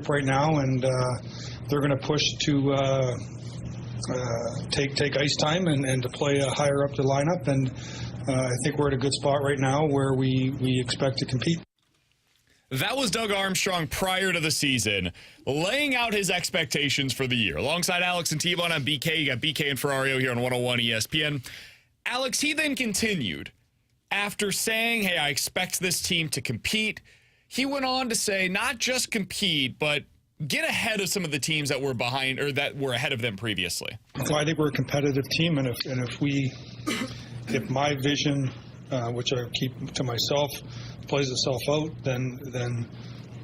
group right now, and they're going to push to take ice time and to play higher up the lineup. And I think we're at a good spot right now where we expect to compete. That was Doug Armstrong prior to the season, laying out his expectations for the year. Alongside Alex and T-Bone on BK, you got BK and Ferrario here on 101 ESPN. Alex, he then continued. After saying, hey, I expect this team to compete, he went on to say not just compete, but get ahead of some of the teams that were behind or that were ahead of them previously. Well, I think we're a competitive team, and if my vision, which I keep to myself, plays itself out, then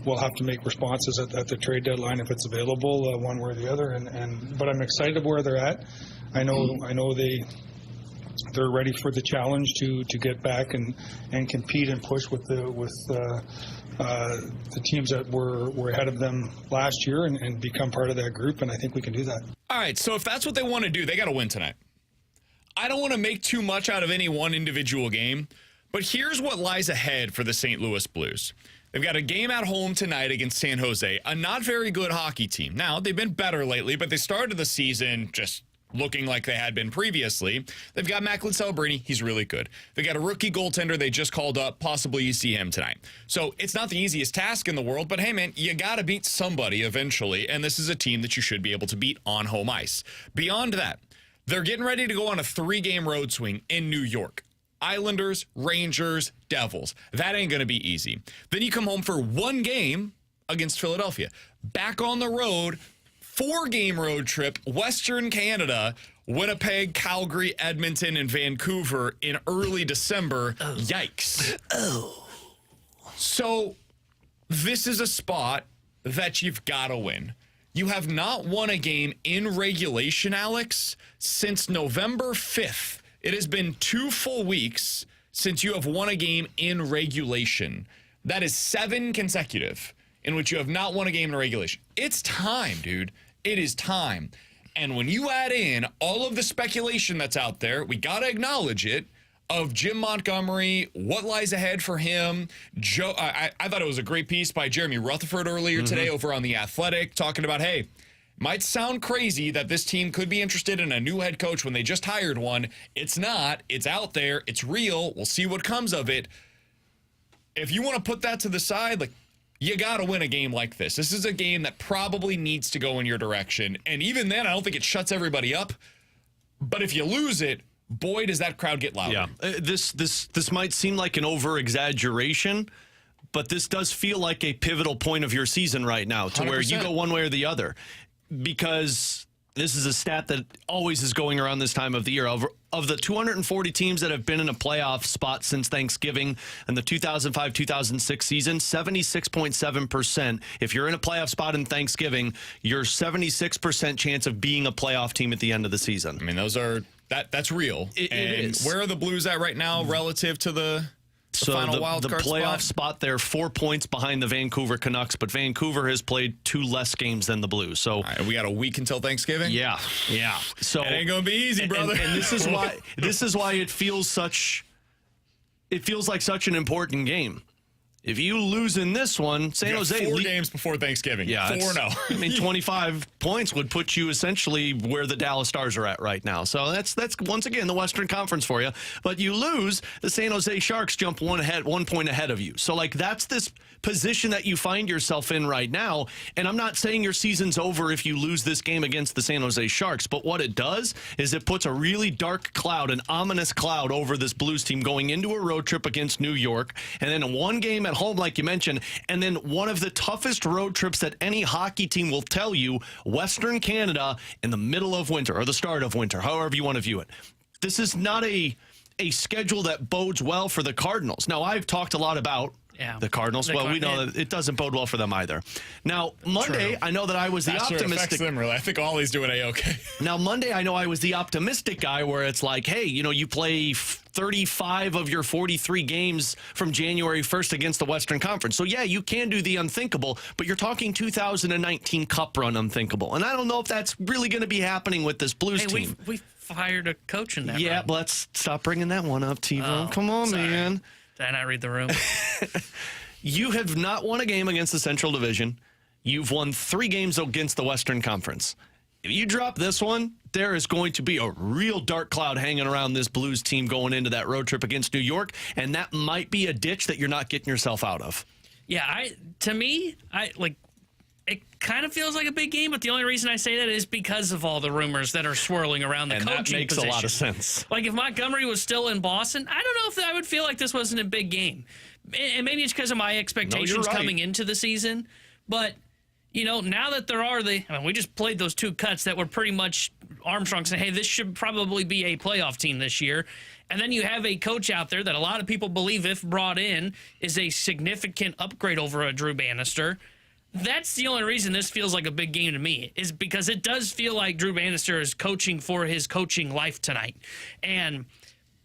we'll have to make responses at the trade deadline if it's available, one way or the other. But I'm excited where they're at. I know they're ready for the challenge to get back and compete and push with the teams that were ahead of them last year and become part of that group, and I think we can do that. All right, so if that's what they want to do, they got to win tonight. I don't want to make too much out of any one individual game, but here's what lies ahead for the St. Louis Blues. They've got a game at home tonight against San Jose, a not very good hockey team. Now, they've been better lately, but they started the season just looking like they had been previously. They've got Macklin Celebrini. He's really good. They got a rookie goaltender they just called up. Possibly you see him tonight. So it's not the easiest task in the world, but hey, man, you got to beat somebody eventually, and this is a team that you should be able to beat on home ice. Beyond that, they're getting ready to go on a 3-game road swing in New York. Islanders, Rangers, Devils. That ain't going to be easy. Then you come home for 1 game against Philadelphia. Back on the road, 4-game road trip, Western Canada, Winnipeg, Calgary, Edmonton, and Vancouver in early December. Oh. Yikes. Oh. So this is a spot that you've got to win. You have not won a game in regulation, Alex, since November 5th. It has been 2 full weeks since you have won a game in regulation. That is 7 consecutive in which you have not won a game in regulation. It's time, dude. It is time. And when you add in all of the speculation that's out there, we got to acknowledge it, of Jim Montgomery, what lies ahead for him. I thought it was a great piece by Jeremy Rutherford earlier today over on The Athletic, talking about, hey, might sound crazy that this team could be interested in a new head coach when they just hired one. It's not. It's out there. It's real. We'll see what comes of it. If you want to put that to the side, like, you got to win a game like this. This is a game that probably needs to go in your direction. And even then, I don't think it shuts everybody up. But if you lose it, boy, does that crowd get louder. Yeah, this might seem like an over-exaggeration, but this does feel like a pivotal point of your season right now to 100%. Where you go one way or the other. Because this is a stat that always is going around this time of the year. Of the 240 teams that have been in a playoff spot since Thanksgiving and the 2005-2006 season, 76.7%. If you're in a playoff spot in Thanksgiving, you're 76% chance of being a playoff team at the end of the season. I mean, that's real. It is. Where are the Blues at right now relative to the final wild card playoff spot, they're 4 points behind the Vancouver Canucks, but Vancouver has played 2 less games than the Blues. So all right, we got a week until Thanksgiving. Yeah. So it ain't gonna be easy, brother. And this is why it feels like such an important game. If you lose in this one, San Jose 4 games before Thanksgiving. Yeah, 4-0. I mean, 25 points would put you essentially where the Dallas Stars are at right now. So that's once again the Western Conference for you. But you lose, the San Jose Sharks jump 1 point ahead of you. So like that's this position that you find yourself in right now. And I'm not saying your season's over if you lose this game against the San Jose Sharks. But what it does is it puts a really dark cloud, an ominous cloud over this Blues team going into a road trip against New York. And then 1 game at home, like you mentioned, and then one of the toughest road trips that any hockey team will tell you, Western Canada in the middle of winter or the start of winter, however you want to view it. This is not a schedule that bodes well for the Cardinals. Now, I've talked a lot about the Cardinals. We know that it doesn't bode well for them either. Now, Monday, True. I know that I was the optimistic. Sure affects them, really. I think Ollie's doing A-okay. Now, Monday, I know I was the optimistic guy where it's like, hey, you play 35 of your 43 games from January 1st against the Western Conference. So, yeah, you can do the unthinkable, but you're talking 2019 Cup run unthinkable. And I don't know if that's really going to be happening with this Blues team. We fired a coach in that run. Let's stop bringing that one up, T-Bone. Come on, sorry. man. Did I not read the room? You have not won a game against the Central Division. You've won 3 games against the Western Conference. If you drop this one, there is going to be a real dark cloud hanging around this Blues team going into that road trip against New York, and that might be a ditch that you're not getting yourself out of. Yeah, to me, it kind of feels like a big game, but the only reason I say that is because of all the rumors that are swirling around the coaching position. And that makes a lot of sense. Like, if Montgomery was still in Boston, I don't know if I would feel like this wasn't a big game. And maybe it's because of my expectations coming into the season, but now that there are we just played those 2 cuts that were pretty much Armstrong saying, hey, this should probably be a playoff team this year. And then you have a coach out there that a lot of people believe, if brought in, is a significant upgrade over a Drew Bannister. That's the only reason this feels like a big game to me, is because it does feel like Drew Bannister is coaching for his coaching life tonight.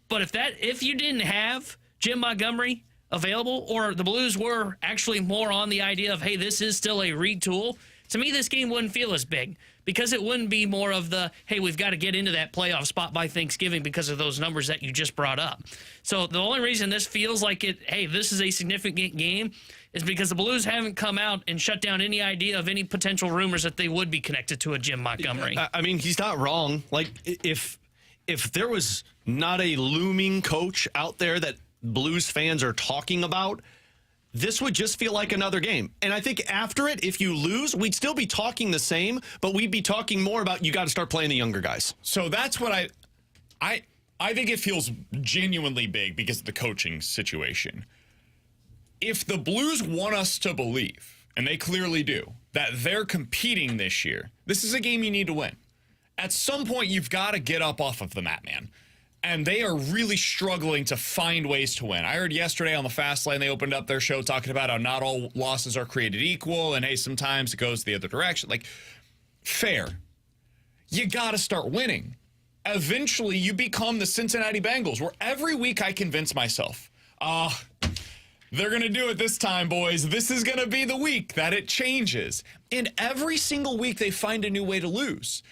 But if you didn't have Jim Montgomery available, or the Blues were actually more on the idea of, hey, this is still a retool, to me this game wouldn't feel as big, because it wouldn't be more of the, hey, we've got to get into that playoff spot by Thanksgiving because of those numbers that you just brought up. So the only reason this feels like this is a significant game is because the Blues haven't come out and shut down any idea of any potential rumors that they would be connected to a Jim Montgomery. I mean, he's not wrong. Like, if there was not a looming coach out there that Blues fans are talking about, this would just feel like another game. And I think after it, if you lose, we'd still be talking the same, but we'd be talking more about you got to start playing the younger guys. So that's what I think it feels genuinely big because of the coaching situation. If the Blues want us to believe, and they clearly do, that they're competing this year, this is a game you need to win. At some point, you've got to get up off of the mat, man. And they are really struggling to find ways to win. I heard yesterday on the Fast Lane, they opened up their show talking about how not all losses are created equal, and hey, sometimes it goes the other direction. Like, fair. You got to start winning. Eventually, you become the Cincinnati Bengals, where every week I convince myself, they're going to do it this time, boys. This is going to be the week that it changes. And every single week, they find a new way to lose.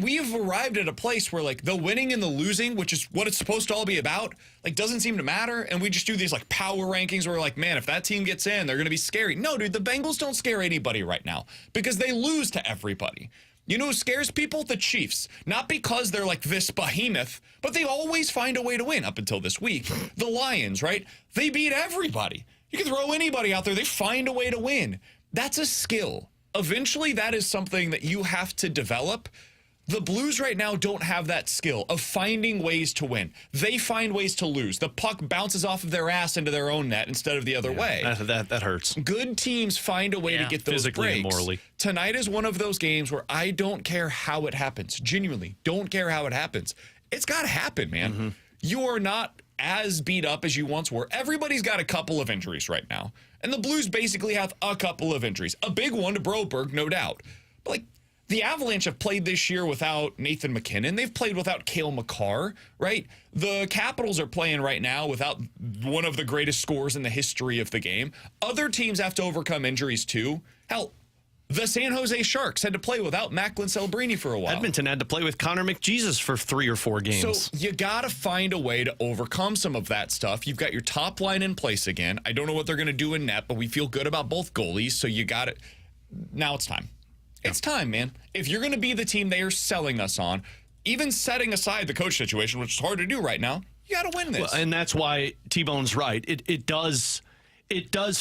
We've arrived at a place where, like, the winning and the losing, which is what it's supposed to all be about, like, doesn't seem to matter. And we just do these, like, power rankings where we're like, man, if that team gets in, they're going to be scary. No, dude, the Bengals don't scare anybody right now because they lose to everybody. You know who scares people? The Chiefs. Not because they're like this behemoth, but they always find a way to win up until this week. The Lions, right? They beat everybody. You can throw anybody out there. They find a way to win. That's a skill. Eventually, that is something that you have to develop. The Blues right now don't have that skill of finding ways to win. They find ways to lose. The puck bounces off of their ass into their own net instead of the other way. That hurts. Good teams find a way to get those physically breaks. and morally. Tonight is one of those games where I don't care how it happens. Genuinely, don't care how it happens. It's got to happen, man. Mm-hmm. You are not as beat up as you once were. Everybody's got a couple of injuries right now. And the Blues basically have a couple of injuries. A big one to Broberg, no doubt. But, like, the Avalanche have played this year without Nathan McKinnon. They've played without Cale Makar, right? The Capitals are playing right now without one of the greatest scorers in the history of the game. Other teams have to overcome injuries too. Hell, the San Jose Sharks had to play without Macklin Celebrini for a while. Edmonton had to play with Connor McJesus for 3 or 4 games. So you got to find a way to overcome some of that stuff. You've got your top line in place again. I don't know what they're going to do in net, but we feel good about both goalies, so you got it. Now it's time. It's time, man. If you're going to be the team they are selling us on, even setting aside the coach situation, which is hard to do right now, you got to win this. Well, and that's why T-Bone's right. It does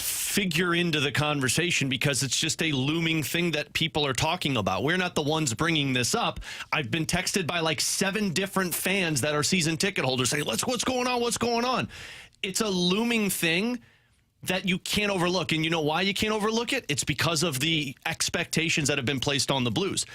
figure into the conversation because it's just a looming thing that people are talking about. We're not the ones bringing this up. I've been texted by like 7 different fans that are season ticket holders saying, what's going on? What's going on? It's a looming thing that you can't overlook. And you know why you can't overlook it? It's because of the expectations that have been placed on the Blues.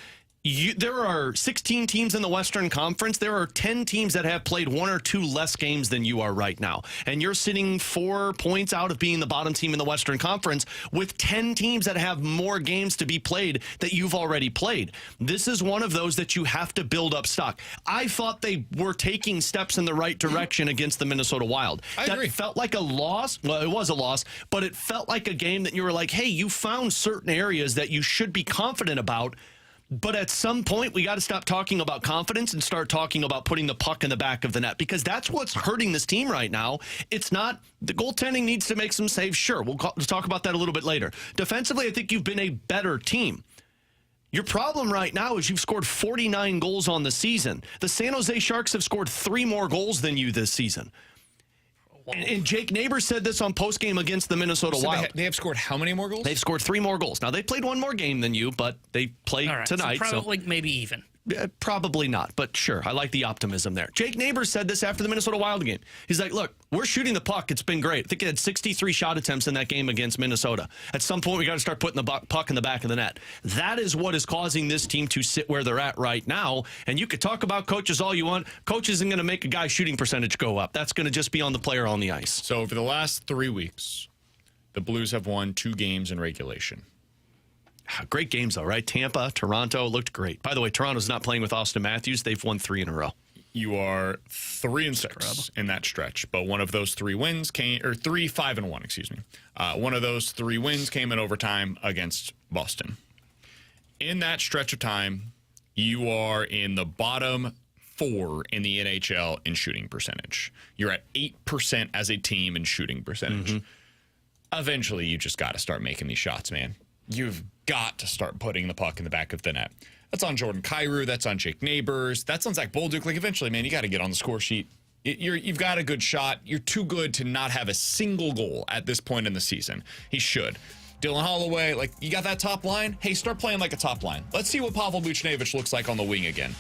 There are 16 teams in the Western Conference. There are 10 teams that have played 1 or 2 less games than you are right now. And you're sitting 4 points out of being the bottom team in the Western Conference with 10 teams that have more games to be played that you've already played. This is one of those that you have to build up stock. I thought they were taking steps in the right direction against the Minnesota Wild. I agree. That felt like a loss. Well, it was a loss, but it felt like a game that you were like, hey, you found certain areas that you should be confident about. But at some point, we got to stop talking about confidence and start talking about putting the puck in the back of the net, because that's what's hurting this team right now. It's not the goaltending needs to make some saves. Sure, we'll talk about that a little bit later. Defensively, I think you've been a better team. Your problem right now is you've scored 49 goals on the season. The San Jose Sharks have scored 3 more goals than you this season. And Jake Neighbors said this on postgame against the Minnesota Wild. They have scored how many more goals? They've scored 3 more goals. Now, they played 1 more game than you, but they play tonight. So probably maybe even. Probably not, but sure. I like the optimism there. Jake Neighbors said this after the Minnesota Wild game. He's like, look, we're shooting the puck. It's been great. I think he had 63 shot attempts in that game against Minnesota. At some point, we got to start putting the puck in the back of the net. That is what is causing this team to sit where they're at right now. And you could talk about coaches all you want. Coach isn't going to make a guy's shooting percentage go up. That's going to just be on the player on the ice. So over the last 3 weeks, the Blues have won 2 games in regulation. Great games, though, right? Tampa, Toronto looked great. By the way, Toronto's not playing with Austin Matthews. They've won 3 in a row. You are 3-6 in that stretch, but one of those 3 wins came, or 5-1, excuse me. One of those 3 wins came in overtime against Boston. In that stretch of time, you are in the bottom 4 in the NHL in shooting percentage. You're at 8% as a team in shooting percentage. Eventually, you just got to start making these shots, man. You've got to start putting the puck in the back of the net. That's on Jordan Kyrou. That's on Jake Neighbors. That's on Zach Bolduc. Like, eventually, man, you got to get on the score sheet. You've got a good shot. You're too good to not have a single goal at this point in the season. He should. Dylan Holloway, like, you got that top line? Hey, start playing like a top line. Let's see what Pavel Buchnevich looks like on the wing again.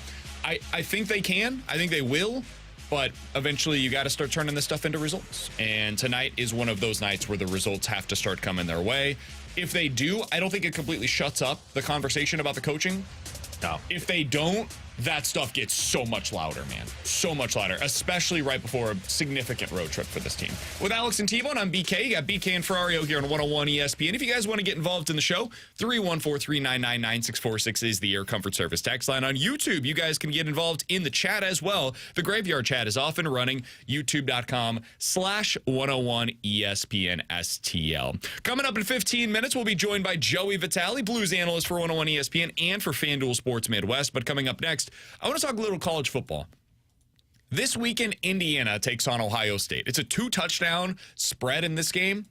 I think they can. I think they will. But eventually, you got to start turning this stuff into results. And tonight is one of those nights where the results have to start coming their way. If they do, I don't think it completely shuts up the conversation about the coaching. No. If they don't, that stuff gets so much louder, man. So much louder, especially right before a significant road trip for this team. With Alex and T-Bone, I'm BK. You got BK and Ferrario here on 101 ESPN. If you guys want to get involved in the show, 314-399-9646 is the Air Comfort Service text line. On YouTube, you guys can get involved in the chat as well. The Graveyard Chat is off and running, youtube.com/101 ESPN STL. Coming up in 15 minutes, we'll be joined by Joey Vitale, Blues analyst for 101 ESPN and for FanDuel Sports Midwest. But coming up next, I want to talk a little college football. This weekend, Indiana takes on Ohio State. It's a 2-touchdown spread in this game.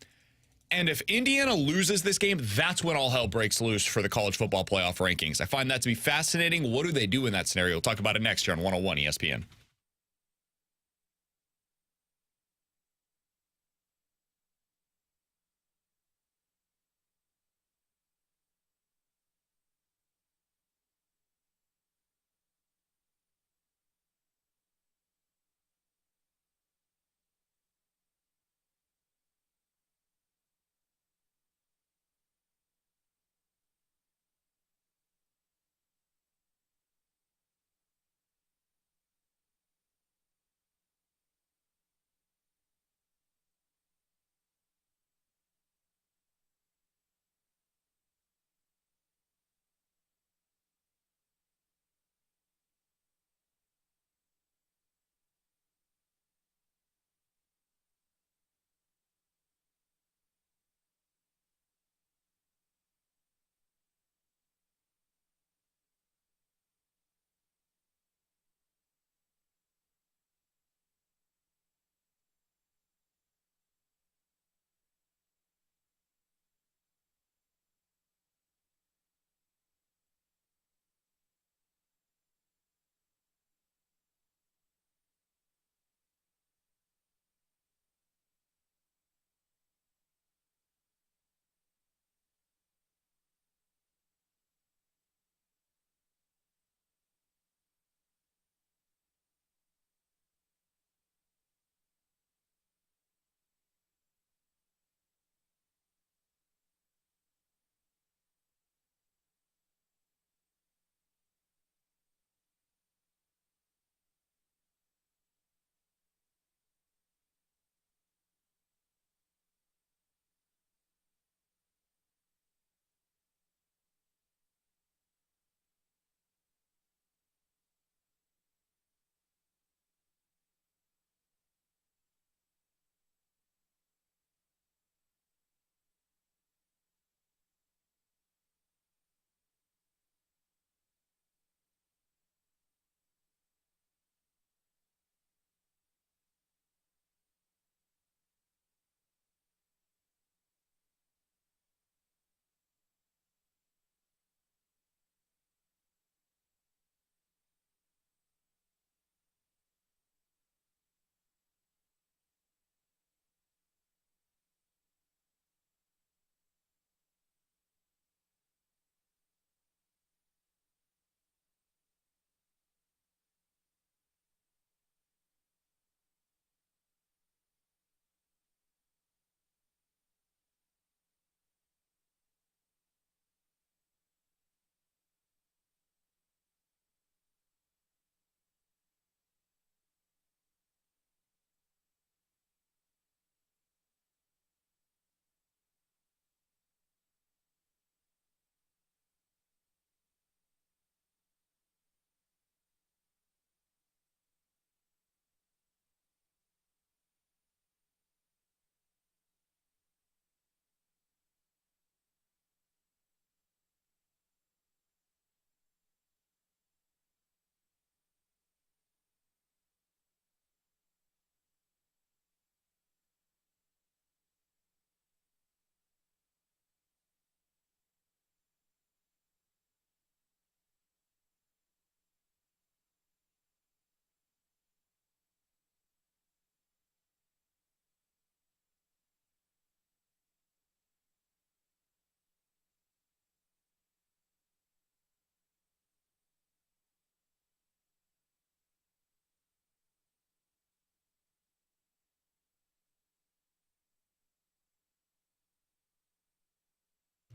And if Indiana loses this game, that's when all hell breaks loose for the college football playoff rankings. I find that to be fascinating. What do they do in that scenario? We'll talk about it next year on 101 ESPN.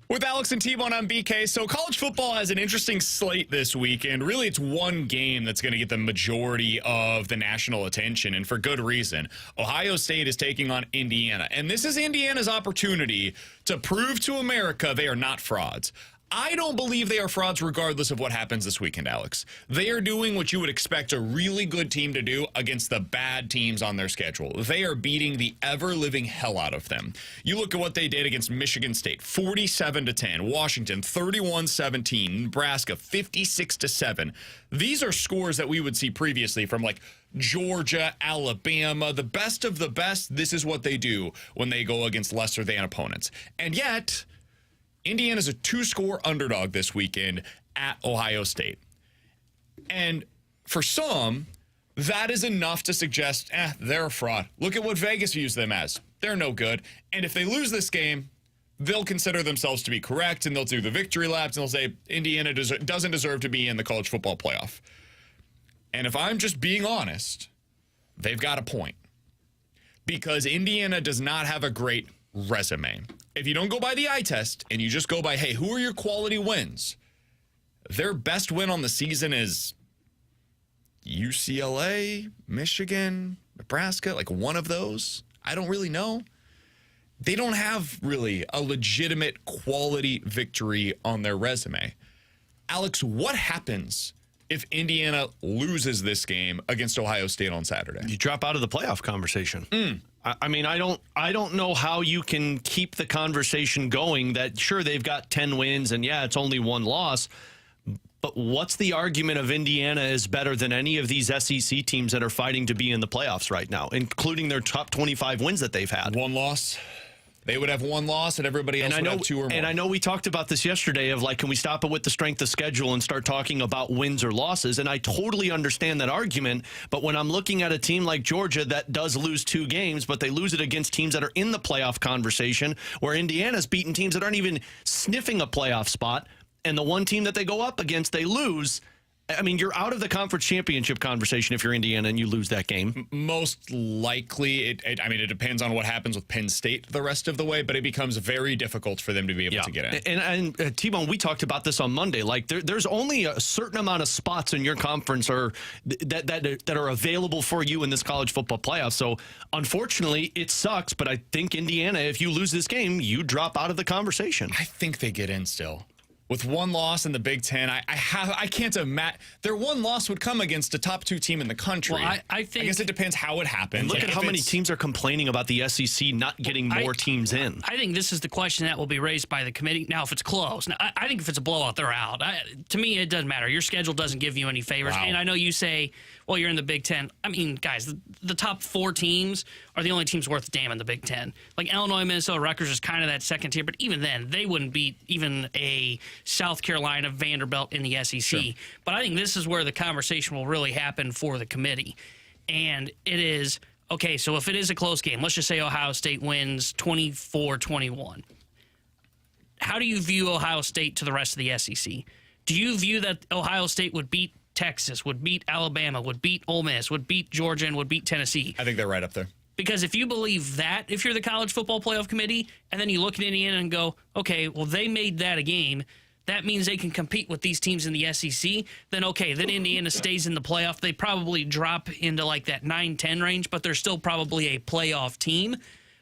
With Alex and T-Bone on BK, so college football has an interesting slate this week, and really it's one game that's going to get the majority of the national attention, and for good reason. Ohio State is taking on Indiana, and this is Indiana's opportunity to prove to America they are not frauds. I don't believe they are frauds regardless of what happens this weekend, Alex. They are doing what you would expect a really good team to do against the bad teams on their schedule. They are beating the ever-living hell out of them. You look at what they did against Michigan State, 47-10, Washington 31-17, Nebraska 56-7. These are scores that we would see previously from like Georgia, Alabama, the best of the best. This is what they do when they go against lesser than opponents. And yet, Indiana's a 2-score underdog this weekend at Ohio State. And for some, that is enough to suggest, they're a fraud. Look at what Vegas views them as. They're no good. And if they lose this game, they'll consider themselves to be correct, and they'll do the victory laps, and they'll say Indiana doesn't deserve to be in the college football playoff. And if I'm just being honest, they've got a point. Because Indiana does not have a great resume. If you don't go by the eye test and you just go by, hey, who are your quality wins? Their best win on the season is UCLA, Michigan, Nebraska, like one of those. I don't really know. They don't have really a legitimate quality victory on their resume. Alex, what happens if Indiana loses this game against Ohio State on Saturday? You drop out of the playoff conversation. I mean, I don't know how you can keep the conversation going that, sure, they've got 10 wins and, yeah, it's only one loss. But what's the argument of Indiana is better than any of these SEC teams that are fighting to be in the playoffs right now, including their top 25 wins that they've had? One loss. They would have one loss, and everybody else would have two or more. And I know we talked about this yesterday of, like, can we stop it with the strength of schedule and start talking about wins or losses? And I totally understand that argument. But when I'm looking at a team like Georgia that does lose 2 games, but they lose it against teams that are in the playoff conversation, where Indiana's beaten teams that aren't even sniffing a playoff spot, and the one team that they go up against, they lose. I mean, you're out of the conference championship conversation if you're Indiana and you lose that game. Most likely, it depends on what happens with Penn State the rest of the way, but it becomes very difficult for them to be able to get in. And T-Bone, we talked about this on Monday. Like, there's only a certain amount of spots in your conference that are available for you in this college football playoff. So, unfortunately, it sucks, but I think Indiana, if you lose this game, you drop out of the conversation. I think they get in still. With one loss in the Big Ten, I can't imagine their one loss would come against a top 2 team in the country. Well, I guess it depends how it happens. And look at how many teams are complaining about the SEC not getting more teams in. I think this is the question that will be raised by the committee. Now, if it's close, now, I think if it's a blowout, they're out. To me, it doesn't matter. Your schedule doesn't give you any favors. Wow. And I know you say, well, you're in the Big Ten. I mean, guys, the top 4 teams are the only teams worth a damn in the Big Ten. Like Illinois, Minnesota, Rutgers is kind of that second tier, but even then, they wouldn't beat even a South Carolina, Vanderbilt in the SEC. Sure. But I think this is where the conversation will really happen for the committee. And it is, okay, so if it is a close game, let's just say Ohio State wins 24-21. How do you view Ohio State to the rest of the SEC? Do you view that Ohio State would beat Texas, would beat Alabama, would beat Ole Miss, would beat Georgia, and would beat Tennessee? I think they're right up there. Because if you believe that, if you're the College Football Playoff Committee, and then you look at Indiana and go, okay, well, they made that a game, that means they can compete with these teams in the SEC, then okay, then Indiana stays in the playoff. They probably drop into like that 9-10 range, but they're still probably a playoff team.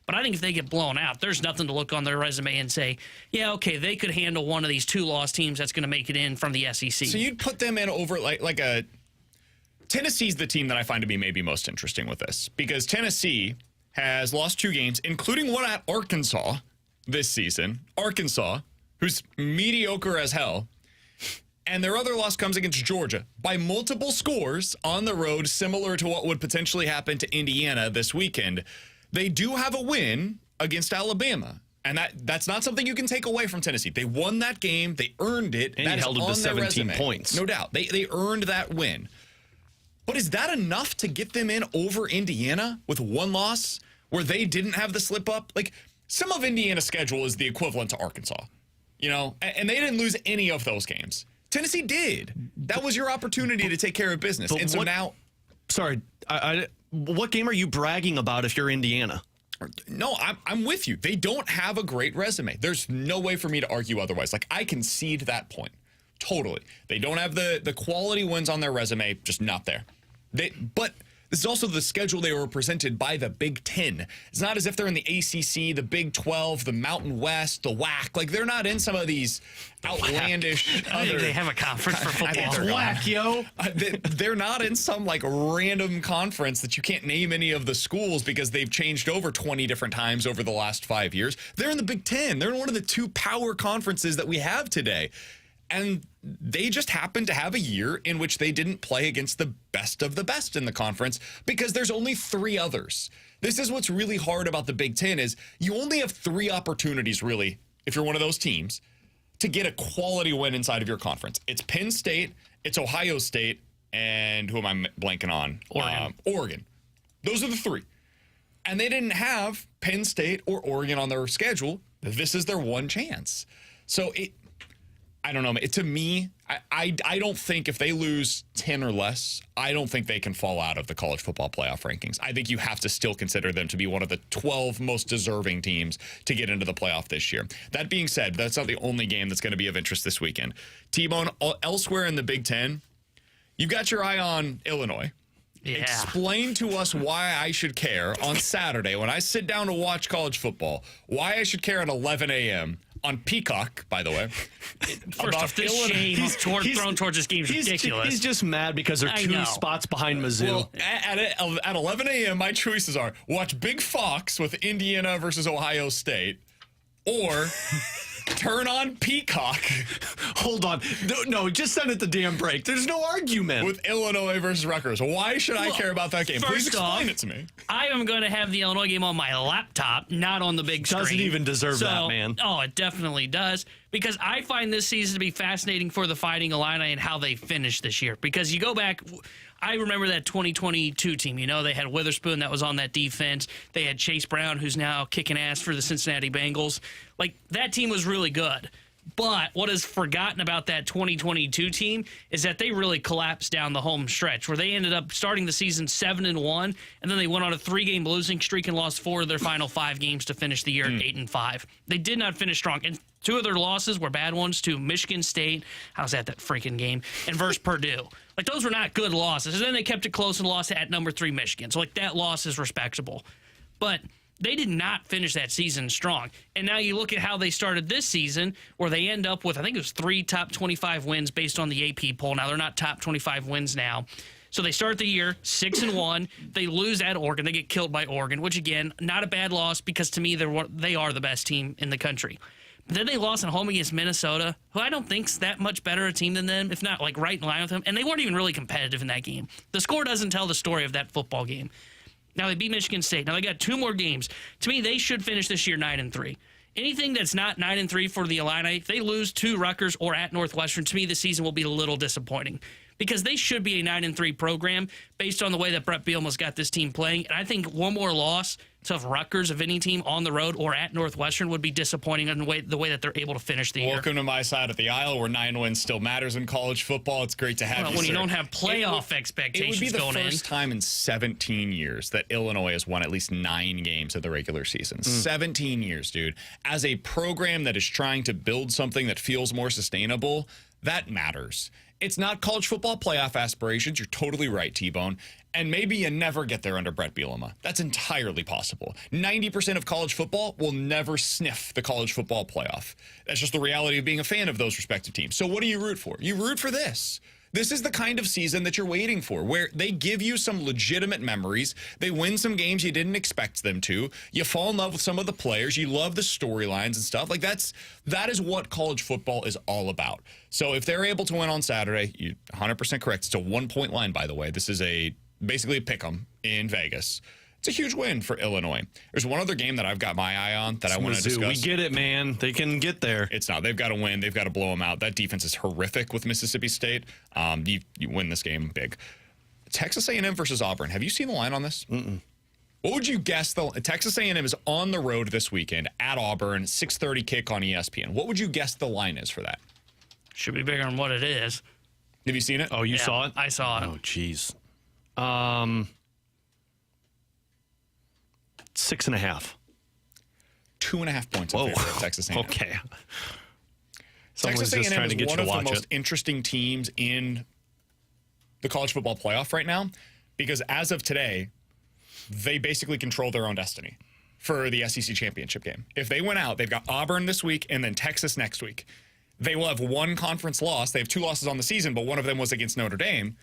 But I think if they get blown out, there's nothing to look on their resume and say, yeah, okay, they could handle one of these 2-loss teams that's going to make it in from the SEC. So you'd put them in over like a Tennessee's the team that I find to be maybe most interesting with this, because Tennessee has lost 2 games, including one at Arkansas this season. Arkansas, who's mediocre as hell. And their other loss comes against Georgia by multiple scores on the road, similar to what would potentially happen to Indiana this weekend. They do have a win against Alabama, and that's not something you can take away from Tennessee. They won that game. They earned it. And held them to 17 points. No doubt. They earned that win. But is that enough to get them in over Indiana with one loss where they didn't have the slip up? Like, some of Indiana's schedule is the equivalent to Arkansas, and they didn't lose any of those games. Tennessee did. That was your opportunity to take care of business. And so now... Sorry, what game are you bragging about if you're Indiana? No, I'm with you. They don't have a great resume. There's no way for me to argue otherwise. Like, I concede that point. Totally. They don't have the quality wins on their resume, just not there. But this is also the schedule they were presented by the Big Ten. It's not as if they're in the ACC, the Big 12, the Mountain West, the WAC. Like, they're not in some of these outlandish other... They have a conference for football. It's whack, yo. They're not in some, like, random conference that you can't name any of the schools because they've changed over 20 different times over the last 5 years. They're in the Big Ten. They're in one of the two power conferences that we have today. And they just happened to have a year in which they didn't play against the best of the best in the conference because there's only 3 others. This is what's really hard about the Big Ten is you only have 3 opportunities, really, if you're one of those teams, to get a quality win inside of your conference. It's Penn State, it's Ohio State, and who am I blanking on? Oregon. Those are the 3. And they didn't have Penn State or Oregon on their schedule. This is their one chance. So I don't know. To me, I don't think if they lose 10 or less, I don't think they can fall out of the college football playoff rankings. I think you have to still consider them to be one of the 12 most deserving teams to get into the playoff this year. That being said, that's not the only game that's going to be of interest this weekend. T-Bone, elsewhere in the Big Ten, you've got your eye on Illinois. Yeah. Explain to us why I should care on Saturday when I sit down to watch college football, why I should care at 11 a.m. on Peacock, by the way. First off, this shame thrown towards this game is ridiculous. He's just mad because they're 2 spots behind Mizzou. Well, at 11 a.m., my choices are watch Big Fox with Indiana versus Ohio State or turn on Peacock. Hold on. No, just send it the damn break. There's no argument. With Illinois versus Rutgers. Why should I care about that game? Please explain it to me. I am going to have the Illinois game on my laptop, not on the big screen. Doesn't even deserve that, man. Oh, it definitely does. Because I find this season to be fascinating for the Fighting Illini and how they finished this year. Because you go back, I remember that 2022 team. You know, they had Witherspoon that was on that defense. They had Chase Brown, who's now kicking ass for the Cincinnati Bengals. Like, that team was really good. But what is forgotten about that 2022 team is that they really collapsed down the home stretch where they ended up starting the season 7-1, and then they went on a 3-game losing streak and lost 4 of their final 5 games to finish the year at 8-5. They did not finish strong. And 2 of their losses were bad ones to Michigan State. How's that freaking game? And versus Purdue. Like, those were not good losses. And then they kept it close and lost at number 3 Michigan. So, like, that loss is respectable. But they did not finish that season strong. And now you look at how they started this season, where they end up with, I think it was 3 top 25 wins based on the AP poll. Now they're not top 25 wins now. So they start the year 6-1. They lose at Oregon. They get killed by Oregon, which, again, not a bad loss because, to me, they are the best team in the country. But then they lost at home against Minnesota, who I don't think's that much better a team than them, if not, like, right in line with them. And they weren't even really competitive in that game. The score doesn't tell the story of that football game. Now they beat Michigan State. Now they got 2 more games. To me, they should finish this year 9-3. Anything that's not 9-3 for the Illini, if they lose to Rutgers or at Northwestern, to me the season will be a little disappointing because they should be a 9-3 program based on the way that Brett Bielema's got this team playing. And I think one more loss to Rutgers of any team on the road or at Northwestern would be disappointing in the way that they're able to finish the year. Welcome to my side of the aisle where 9 wins still matters in college football. It's great to have you, when sir. You don't have playoff expectations going in. It would be the first time in 17 years that Illinois has won at least 9 games of the regular season. 17 years, dude. As a program that is trying to build something that feels more sustainable, that matters. It's not college football playoff aspirations. You're totally right, T-Bone. And maybe you never get there under Brett Bielema. That's entirely possible. 90% of college football will never sniff the college football playoff. That's just the reality of being a fan of those respective teams. So what do you root for? You root for this. This is the kind of season that you're waiting for, where they give you some legitimate memories. They win some games you didn't expect them to. You fall in love with some of the players. You love the storylines and stuff. Like, that is what college football is all about. So if they're able to win on Saturday, you're 100% correct. It's a 1-point line, by the way. This is basically a pick 'em in Vegas. It's a huge win for Illinois. There's one other game that I've got my eye on that I want to discuss. We get it, man. They can get there. It's not. They've got to win. They've got to blow them out. That defense is horrific with Mississippi State. You win this game big. Texas A&M versus Auburn. Have you seen the line on this? Mm-mm. What would you guess? Texas A&M is on the road this weekend at Auburn, 6:30 kick on ESPN. What would you guess the line is for that? Should be bigger than what it is. Have you seen it? Oh, you saw it? I saw it. Oh, jeez. 6.5. 2.5 points in favor of Texas A&M. Okay. Someone's Texas just A&M trying to is get one you of to the watch most it. interesting teams in the college football playoff right now because as of today, they basically control their own destiny for the SEC championship game. If they win out, they've got Auburn this week and then Texas next week. They will have one conference loss. They have 2 losses on the season, but one of them was against Notre Dame.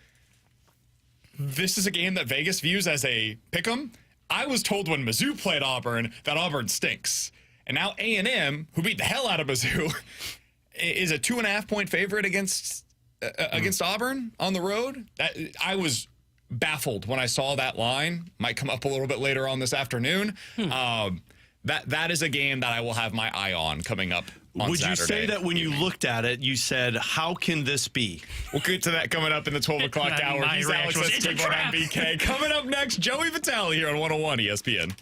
This is a game that Vegas views as a pick'em. I was told when Mizzou played Auburn that Auburn stinks. And now A&M, who beat the hell out of Mizzou, is a 2.5-point favorite against Auburn on the road. I was baffled when I saw that line. Might come up a little bit later on this afternoon. That is a game that I will have my eye on coming up on Would Saturday. you say that when you looked at it, you said, how can this be? We'll get to that coming up in the 12 o'clock hour. My He's Alex reaction was, "It's a Escobar on trap." BK. Coming up next, Joey Vitale here on 101 ESPN.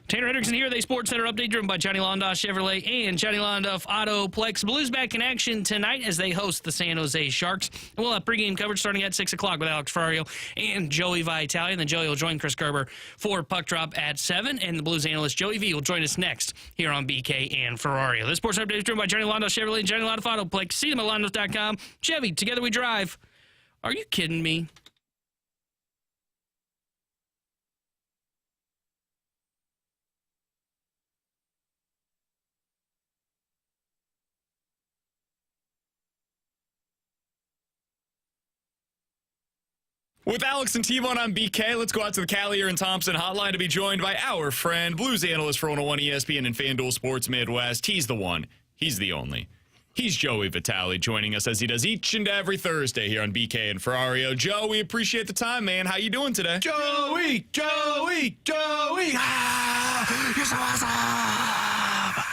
Tanner Hendrickson here, the Sports Center update driven by Johnny Londoff Chevrolet and Johnny Londoff Autoplex. Blues back in action tonight as they host the San Jose Sharks. And we'll have pregame coverage starting at 6 o'clock with Alex Ferrario and Joey Vitale. And then Joey will join Chris Gerber for Puck Drop at 7. And the Blues analyst Joey V will join us next here on BK and Ferrario. The Sports Update is driven by Johnny Londoff Chevrolet and Johnny Londoff Autoplex. See them at Londoff.com. Chevy, together we drive. Are you kidding me? With Alex and T-Bone on BK, let's go out to the Callier and Thompson hotline to be joined by our friend, Blues analyst for 101 ESPN and FanDuel Sports Midwest. He's the one. He's the only. He's Joey Vitale, joining us as he does each and every Thursday here on BK and Ferrario. Joe, we appreciate the time, man. How you doing today? Joey! Ah, you're so awesome!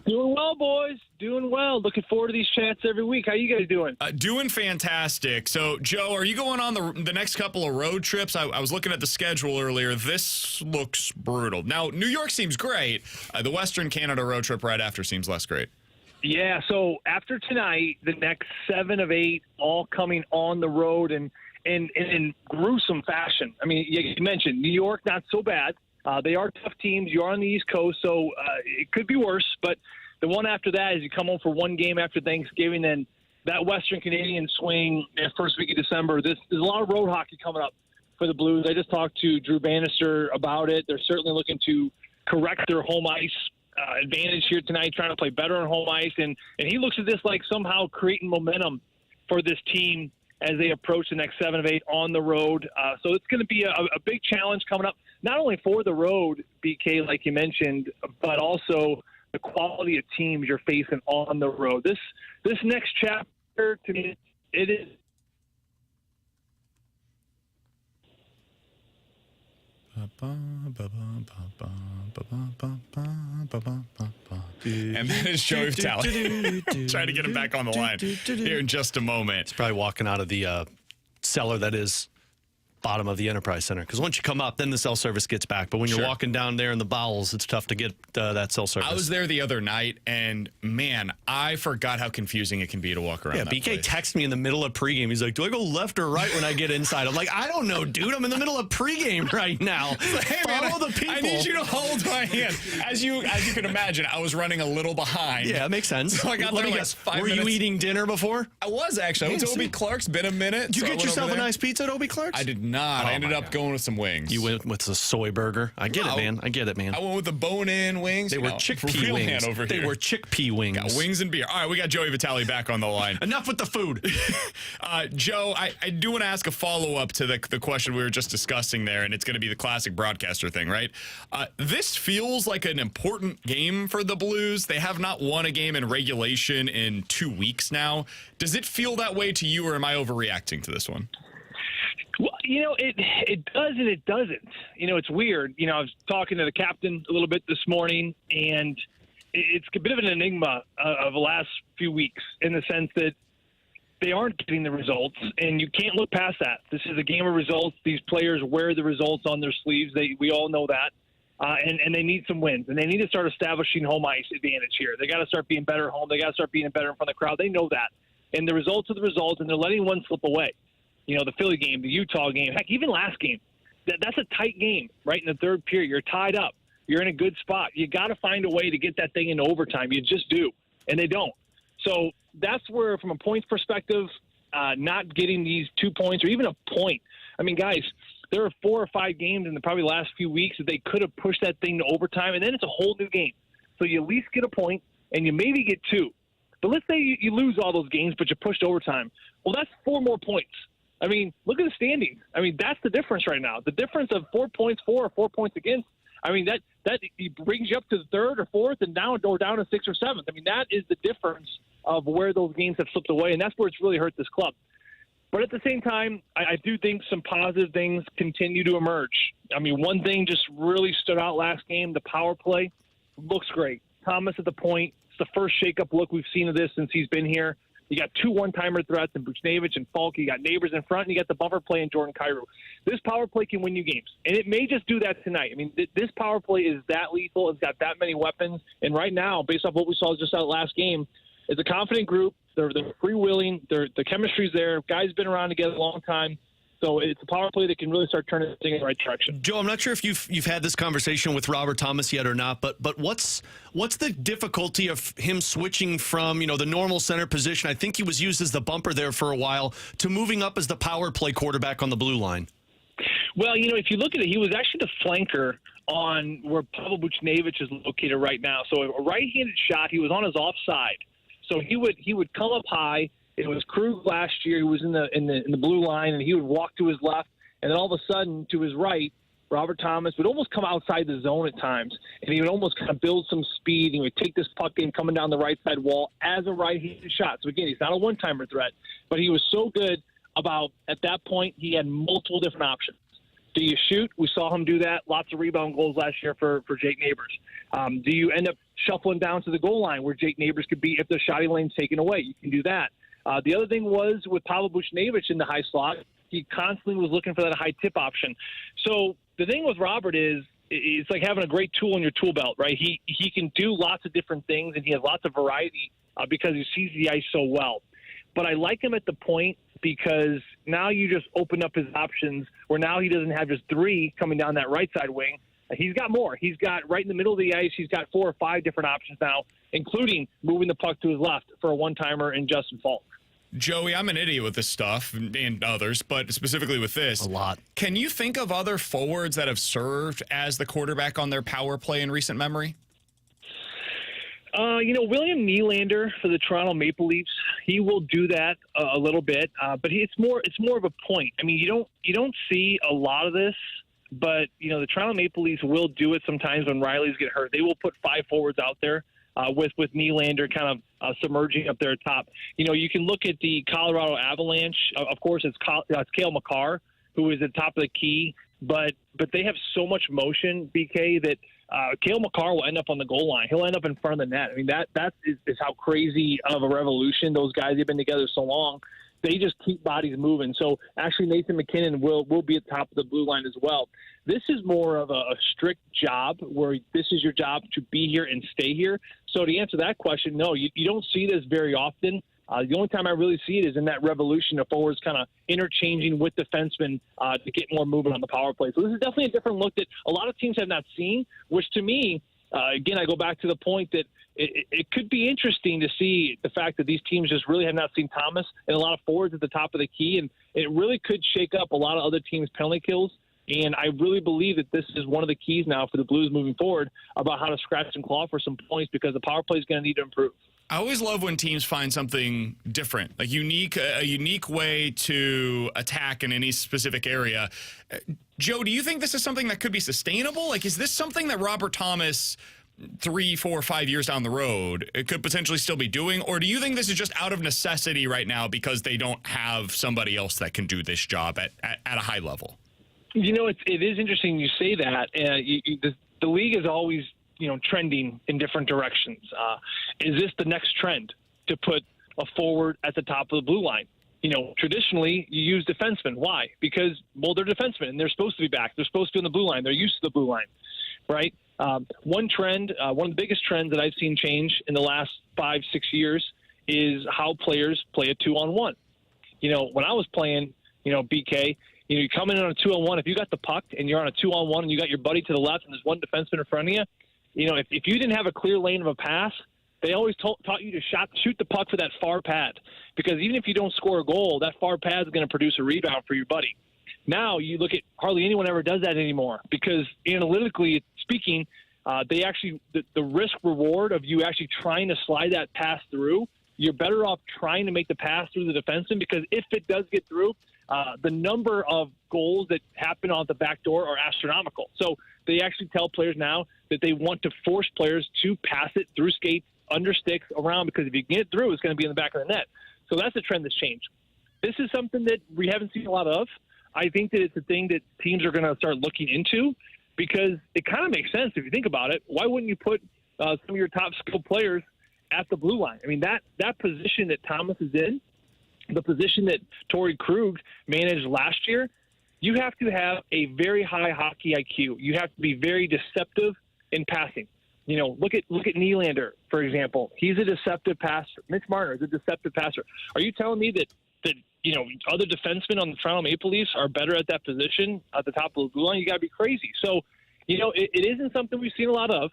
Doing well, boys. Doing well. Looking forward to these chats every week. How you guys doing? Doing fantastic. So, Joe, are you going on the next couple of road trips? I was looking at the schedule earlier. This looks brutal. Now, New York seems great. The Western Canada road trip right after seems less great. Yeah, so after tonight, the next 7 of 8 all coming on the road and in gruesome fashion. I mean, you mentioned New York, not so bad. They are tough teams. You're on the East Coast, so it could be worse. But the one after that is you come home for one game after Thanksgiving, and that Western Canadian swing first week of December. There's a lot of road hockey coming up for the Blues. I just talked to Drew Bannister about it. They're certainly looking to correct their home ice advantage here tonight, trying to play better on home ice. And he looks at this like somehow creating momentum for this team as they approach the next 7 of 8 on the road. So it's going to be a big challenge coming up, not only for the road, BK, like you mentioned, but also the quality of teams you're facing on the road. This next chapter, to me, it is. And that is Joey Vitale. Trying to get him back on the line here in just a moment. It's probably walking out of the cellar that is bottom of the Enterprise Center. Because once you come up, then the cell service gets back. But when you're walking down there in the bowels, it's tough to get that cell service. I was there the other night, and man, I forgot how confusing it can be to walk around. Yeah, that BK place. texts me in the middle of pregame. He's like, "Do I go left or right when I get inside?" I'm like, "I don't know, dude. I'm in the middle of pregame right now. Hey, man, Follow the people." I need you to hold my hand. As you can imagine, I was running a little behind. Yeah, it makes sense. So I got Let there me like guess. 5 Were minutes. you eating dinner before? I was actually. I went to Yeah, Obie see. Clark's. Been a minute. Did you so I get went yourself over a there. nice pizza at Obie Clark's? I did not. I ended up going with some wings. You went with the soy burger. I get it, man. I get it, man. I went with the bone-in wings. They were chickpea real wings. man over They here. were chickpea wings. Got wings and beer. All right, we got Joey Vitale back on the line. Enough with the food. Joe, I do want to ask a follow-up to the question we were just discussing there, and it's going to be the classic broadcaster thing, right? This feels like an important game for the Blues. They have not won a game in regulation in 2 weeks now. Does it feel that way to you, or am I overreacting to this one? Well, it does and it doesn't. It's weird. I was talking to the captain a little bit this morning, and it's a bit of an enigma of the last few weeks in the sense that they aren't getting the results, and you can't look past that. This is a game of results. These players wear the results on their sleeves. We all know that. And they need some wins, and they need to start establishing home ice advantage here. They got to start being better at home. They got to start being better in front of the crowd. They know that. And the results are the results, and they're letting one slip away. The Philly game, the Utah game, heck, even last game. That's a tight game, right? In the third period, you're tied up. You're in a good spot. You got to find a way to get that thing into overtime. You just do, and they don't. So that's where, from a points perspective, not getting these 2 points or even a point. I mean, guys, there are 4 or 5 games in the probably last few weeks that they could have pushed that thing to overtime, and then it's a whole new game. So you at least get a point, and you maybe get 2. But let's say you lose all those games, but you pushed overtime. Well, that's 4 more points. I mean, look at the standings. I mean, that's the difference right now. The difference of 4 points for or 4 points against. I mean, that brings you up to the 3rd or 4th and down to 6th or 7th. I mean, that is the difference of where those games have slipped away, and that's where it's really hurt this club. But at the same time, I do think some positive things continue to emerge. I mean, one thing just really stood out last game, the power play looks great. Thomas at the point. It's the first shake-up look we've seen of this since he's been here. You got 2 one-timer threats in Buchnevich and Falk. You got Neighbors in front, and you got the bumper play in Jordan Kyrou. This power play can win you games, and it may just do that tonight. I mean, this power play is that lethal. It's got that many weapons, and right now, based off what we saw just out last game, it's a confident group. They're freewheeling. The chemistry's there. Guys been around together a long time. So it's a power play that can really start turning things in the right direction. Joe, I'm not sure if you've had this conversation with Robert Thomas yet or not, but what's the difficulty of him switching from, the normal center position? I think he was used as the bumper there for a while, to moving up as the power play quarterback on the blue line. Well, if you look at it, he was actually the flanker on where Pavel Buchnevich is located right now. So a right-handed shot, he was on his offside. So he would come up high. It was Krug last year who was in the blue line, and he would walk to his left, and then all of a sudden to his right, Robert Thomas would almost come outside the zone at times, and he would almost kind of build some speed, and he would take this puck in coming down the right side wall as a right-handed shot. So again, he's not a one-timer threat, but he was so good about, at that point, he had multiple different options. Do you shoot? We saw him do that. Lots of rebound goals last year for Jake Neighbors. Do you end up shuffling down to the goal line where Jake Neighbors could be if the shotty lane's taken away? You can do that. The other thing was with Pavel Buchnevich in the high slot, he constantly was looking for that high tip option. So the thing with Robert is it's like having a great tool in your tool belt, right? He can do lots of different things, and he has lots of variety because he sees the ice so well. But I like him at the point because now you just open up his options where now he doesn't have just 3 coming down that right side wing. He's got more. He's got right in the middle of the ice, he's got 4 or 5 different options now, including moving the puck to his left for a one-timer in Justin Falk. Joey, I'm an idiot with this stuff and others, but specifically with this. A lot. Can you think of other forwards that have served as the quarterback on their power play in recent memory? William Nylander for the Toronto Maple Leafs, he will do that a little bit, but it's more of a point. I mean, you don't see a lot of this, but the Toronto Maple Leafs will do it sometimes when Riley's get hurt. They will put 5 forwards out there with Nylander kind of submerging up there top. You can look at the Colorado Avalanche. Of course, it's Cale Makar who is at the top of the key, but they have so much motion, BK, that Cale Makar will end up on the goal line. He'll end up in front of the net. I mean, that is how crazy of a revolution those guys have been together so long. They just keep bodies moving. So actually Nathan McKinnon will be at the top of the blue line as well. This is more of a strict job where this is your job to be here and stay here. So to answer that question, no, you don't see this very often. The only time I really see it is in that revolution of forwards kind of interchanging with defensemen to get more movement on the power play. So this is definitely a different look that a lot of teams have not seen, which to me, again, I go back to the point that it could be interesting to see the fact that these teams just really have not seen Thomas and a lot of forwards at the top of the key, and it really could shake up a lot of other teams' penalty kills. And I really believe that this is one of the keys now for the Blues moving forward about how to scratch and claw for some points because the power play is going to need to improve. I always love when teams find something different, like a unique way to attack in any specific area. Joe, do you think this is something that could be sustainable? Like, is this something that Robert Thomas 3, 4, 5 years down the road it could potentially still be doing? Or do you think this is just out of necessity right now because they don't have somebody else that can do this job at a high level? It is interesting you say that. The league is always, trending in different directions. Is this the next trend to put a forward at the top of the blue line? Traditionally you use defensemen. Why? Because, they're defensemen and they're supposed to be back. They're supposed to be on the blue line. They're used to the blue line, right? One trend, one of the biggest trends that I've seen change in the last 5-6 years is how players play a 2-on-1. When I was playing, BK, you come in on a 2-on-1. If you got the puck and you're on a 2-on-1 and you got your buddy to the left and there's one defenseman in front of you, if you didn't have a clear lane of a pass, they always taught you to shoot the puck for that far pad, because even if you don't score a goal, that far pad is going to produce a rebound for your buddy. Now you look at hardly anyone ever does that anymore because analytically speaking, they actually the risk reward of you actually trying to slide that pass through, you're better off trying to make the pass through the defenseman, because if it does get through, the number of goals that happen on the back door are astronomical. So they actually tell players now that they want to force players to pass it through skates, under sticks, around, because if you get it through, it's going to be in the back of the net. So that's a trend that's changed. This is something that we haven't seen a lot of. I think that it's a thing that teams are going to start looking into, because it kind of makes sense if you think about it. Why wouldn't you put some of your top skilled players at the blue line. I mean, that position that Thomas is in, the position that Torrey Krug managed last year, you have to have a very high hockey IQ. You have to be very deceptive in passing. You know, look at Nylander, for example. He's a deceptive passer. Mitch Marner is a deceptive passer. Are you telling me that you know, other defensemen on the Toronto Maple Leafs are better at that position at the top of the blue line? You got to be crazy. So, you know, it isn't something we've seen a lot of,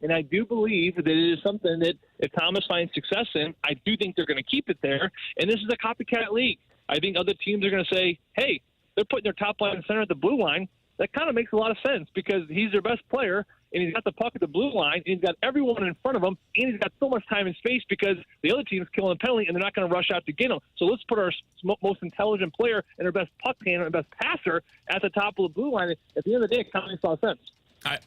and I do believe that it is something that if Thomas finds success in, I do think they're going to keep it there. And this is a copycat league. I think other teams are going to say, hey, they're putting their top line center at the blue line. That kind of makes a lot of sense because he's their best player, and he's got the puck at the blue line, and he's got everyone in front of him, and he's got so much time and space because the other team's killing a penalty, and they're not going to rush out to get him. So let's put our most intelligent player and our best puck handler and best passer at the top of the blue line. At the end of the day, it kind of makes a lot of sense.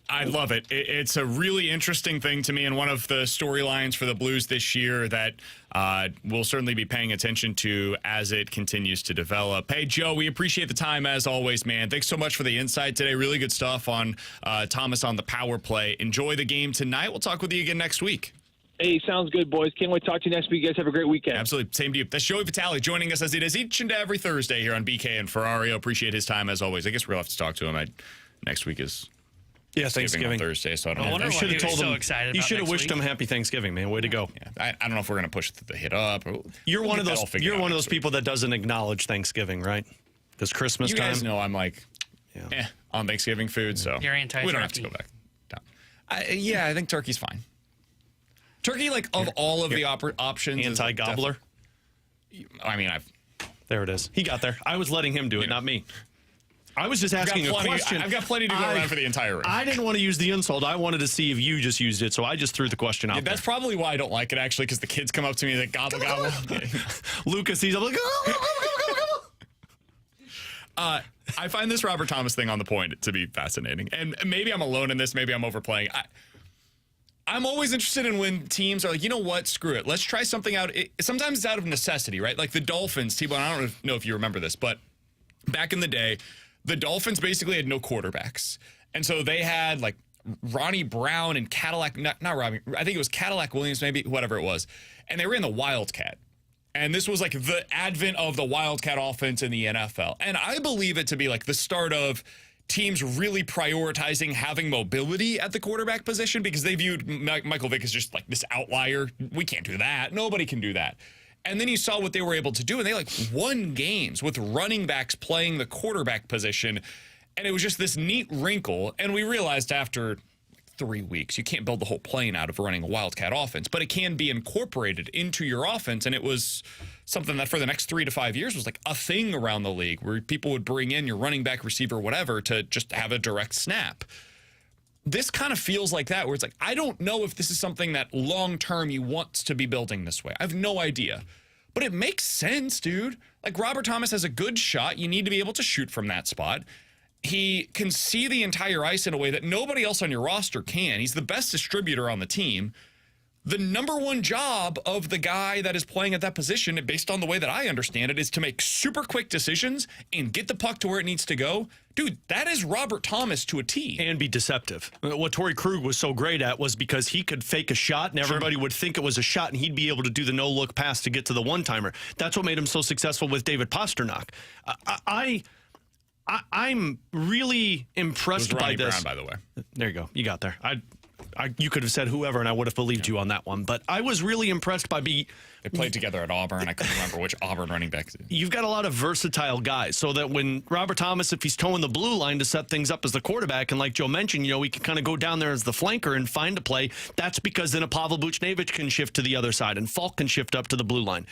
I love it. It's a really interesting thing to me, and one of the storylines for the Blues this year that we'll certainly be paying attention to as it continues to develop. Hey, Joe, we appreciate the time as always, man. Thanks so much for the insight today. Really good stuff on Thomas on the power play. Enjoy the game tonight. We'll talk with you again next week. Hey, sounds good, boys. Can't wait to talk to you next week. You guys have a great weekend. Absolutely. Same to you. That's Joey Vitale joining us as he does each and every Thursday here on BK and Ferrario. Appreciate his time as always. I guess we'll have to talk to him. Next week is... Yeah, Thanksgiving on Thursday, so I don't know. wonder I why should he have was told so him. excited You about should have next wished week. him happy Thanksgiving, man. Way to go. Yeah, I don't know if we're going to push the hit up. You're one of those. You're one of those next week. people that doesn't acknowledge Thanksgiving, right? Because Christmas You time. guys know I'm like, on Thanksgiving food, so You're anti-turkey. we don't have to go back. Yeah, I think turkey's fine. Turkey, like of all of the options, is Anti-gobbler. I mean, There it is. He got there. I was letting him do it, not me. I was just asking a question. I've got plenty to go around for the entire race. I didn't want to use the insult. I wanted to see if you just used it, so I just threw the question out That's probably why I don't like it, actually, because the kids come up to me and they gobble, gobble. there. Lucas, he's like, I find this Robert Thomas thing on the point to be fascinating. And maybe I'm alone in this. Maybe I'm overplaying. I'm always interested in when teams are like, you know what, screw it. Let's try something out. Sometimes it's out of necessity, right? Like the Dolphins, T-Bone, I don't know if you remember this, but back in the day, the Dolphins basically had no quarterbacks. And so they had like Ronnie Brown and Cadillac, not Robbie, I think it was Cadillac Williams, maybe, whatever it was. And they were in the Wildcat. And this was like the advent of the Wildcat offense in the NFL. And I believe it to be like the start of teams really prioritizing having mobility at the quarterback position because they viewed Michael Vick as just like this outlier. We can't do that. Nobody can do that. And then you saw what they were able to do, and they like won games with running backs playing the quarterback position. And it was just this neat wrinkle. And we realized after 3 weeks, you can't build the whole plane out of running a Wildcat offense, but it can be incorporated into your offense. And it was something that for the next 3 to 5 years was like a thing around the league where people would bring in your running back, receiver, whatever, to just have a direct snap. This kind of feels like that, where it's like, I don't know if this is something that long-term you want to be building this way. I have no idea. But it makes sense, dude. Like, Robert Thomas has a good shot. You need to be able to shoot from that spot. He can see the entire ice in a way that nobody else on your roster can. He's the best distributor on the team. The number one job of the guy that is playing at that position, based on the way that I understand it, is to make super quick decisions and get the puck to where it needs to go. Dude, that is Robert Thomas to a T. and be deceptive. What Torrey Krug was so great at was because he could fake a shot and everybody would think it was a shot and he'd be able to do the no-look pass to get to the one-timer. That's what made him so successful with David Pasternak. I'm really impressed It was by Ronnie this. Brown, by the way. There you go. You got there. You could have said whoever, and I would have believed you on that one. But I was really impressed by They played together at Auburn. I couldn't remember which Auburn running back. You've got a lot of versatile guys, so that when Robert Thomas, if he's towing the blue line to set things up as the quarterback, and like Joe mentioned, he can kind of go down there as the flanker and find a play. That's because then a Pavel Buchnevich can shift to the other side, and Falk can shift up to the blue line.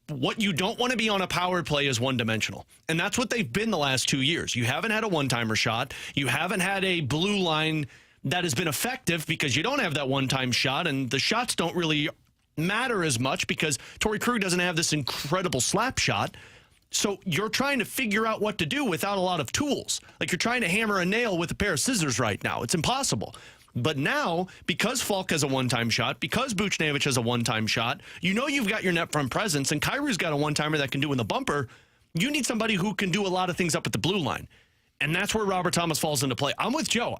What you don't want to be on a power play is one-dimensional. And that's what they've been the last 2 years. You haven't had a one-timer shot. You haven't had a blue line that has been effective because you don't have that one-time shot, and the shots don't really matter as much because Torrey Krug doesn't have this incredible slap shot. So you're trying to figure out what to do without a lot of tools. Like you're trying to hammer a nail with a pair of scissors right now. It's impossible. But now, because Falk has a one-time shot, because Buchnevich has a one-time shot, you've got your net front presence, and Kyrie's got a one-timer that can do in the bumper. You need somebody who can do a lot of things up at the blue line. And that's where Robert Thomas falls into play. I'm with Joe.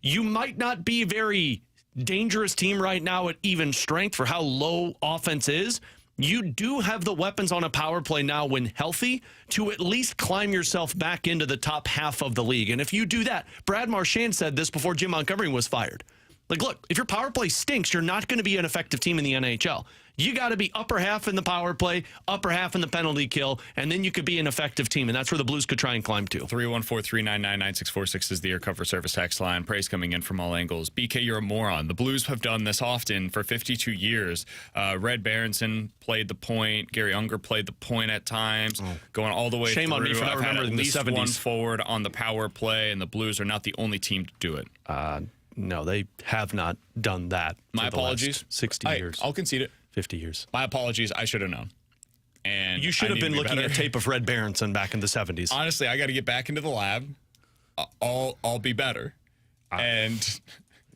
You might not be very dangerous team right now at even strength for how low offense is, you do have the weapons on a power play now when healthy to at least climb yourself back into the top half of the league. And if you do that, Brad Marchand said this before Jim Montgomery was fired. Like, look, if your power play stinks, you're not going to be an effective team in the NHL. You got to be upper half in the power play, upper half in the penalty kill, and then you could be an effective team. And that's where the Blues could try and climb to. 314-399-9646 is the Air Comfort Service text line. Praise coming in from all angles. BK, you're a moron. The Blues have done this often for 52 years. Red Berenson played the point. Gary Unger played the point at times, going all the way Shame through. on me for not I've had remembering at the least 70s. one forward on the power play, and the Blues are not the only team to do it. No, they have not done that. My for the last apologies. 60 years. I'll concede it. 50 years. My apologies. I should have known. And You should I have need been to be looking better. at tape of Red Berenson back in the 70s. Honestly, I got to get back into the lab. I'll be better. And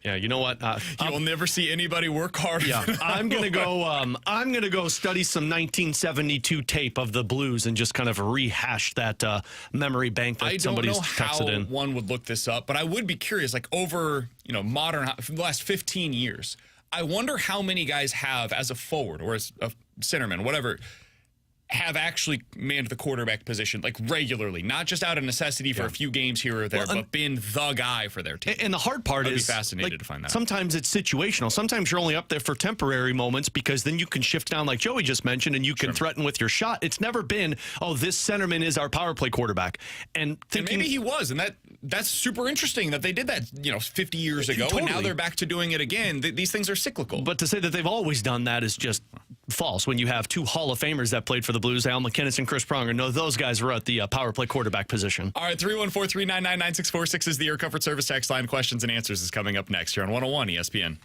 Yeah, you know what? you'll never see anybody work harder. Yeah, than I I'm gonna will. go. I'm gonna go study some 1972 tape of the Blues and just kind of rehash that memory bank that I don't somebody's know how texted in. one would look this up, but I would be curious. Like over modern for the last 15 years, I wonder how many guys have as a forward or as a centerman, whatever, have actually manned the quarterback position like regularly, not just out of necessity for a few games here or there, but been the guy for their team. And the hard part I'd be is, fascinated to find that out. sometimes it's situational. Sometimes you're only up there for temporary moments because then you can shift down, like Joey just mentioned, and you can threaten with your shot. It's never been, oh, this centerman is our power play quarterback. And thinking, And maybe he was, and that's super interesting that they did that 50 years ago, and now Totally. they're back to doing it again. These things are cyclical. but to say that they've always done that is just false. When you have two Hall of Famers that played for the Blues, Al McInnes and Chris Pronger, no, those guys were at the power play quarterback position. All right, 314-399-9646 is the Air Comfort Service text line. Questions and answers is coming up next here on 101 ESPN.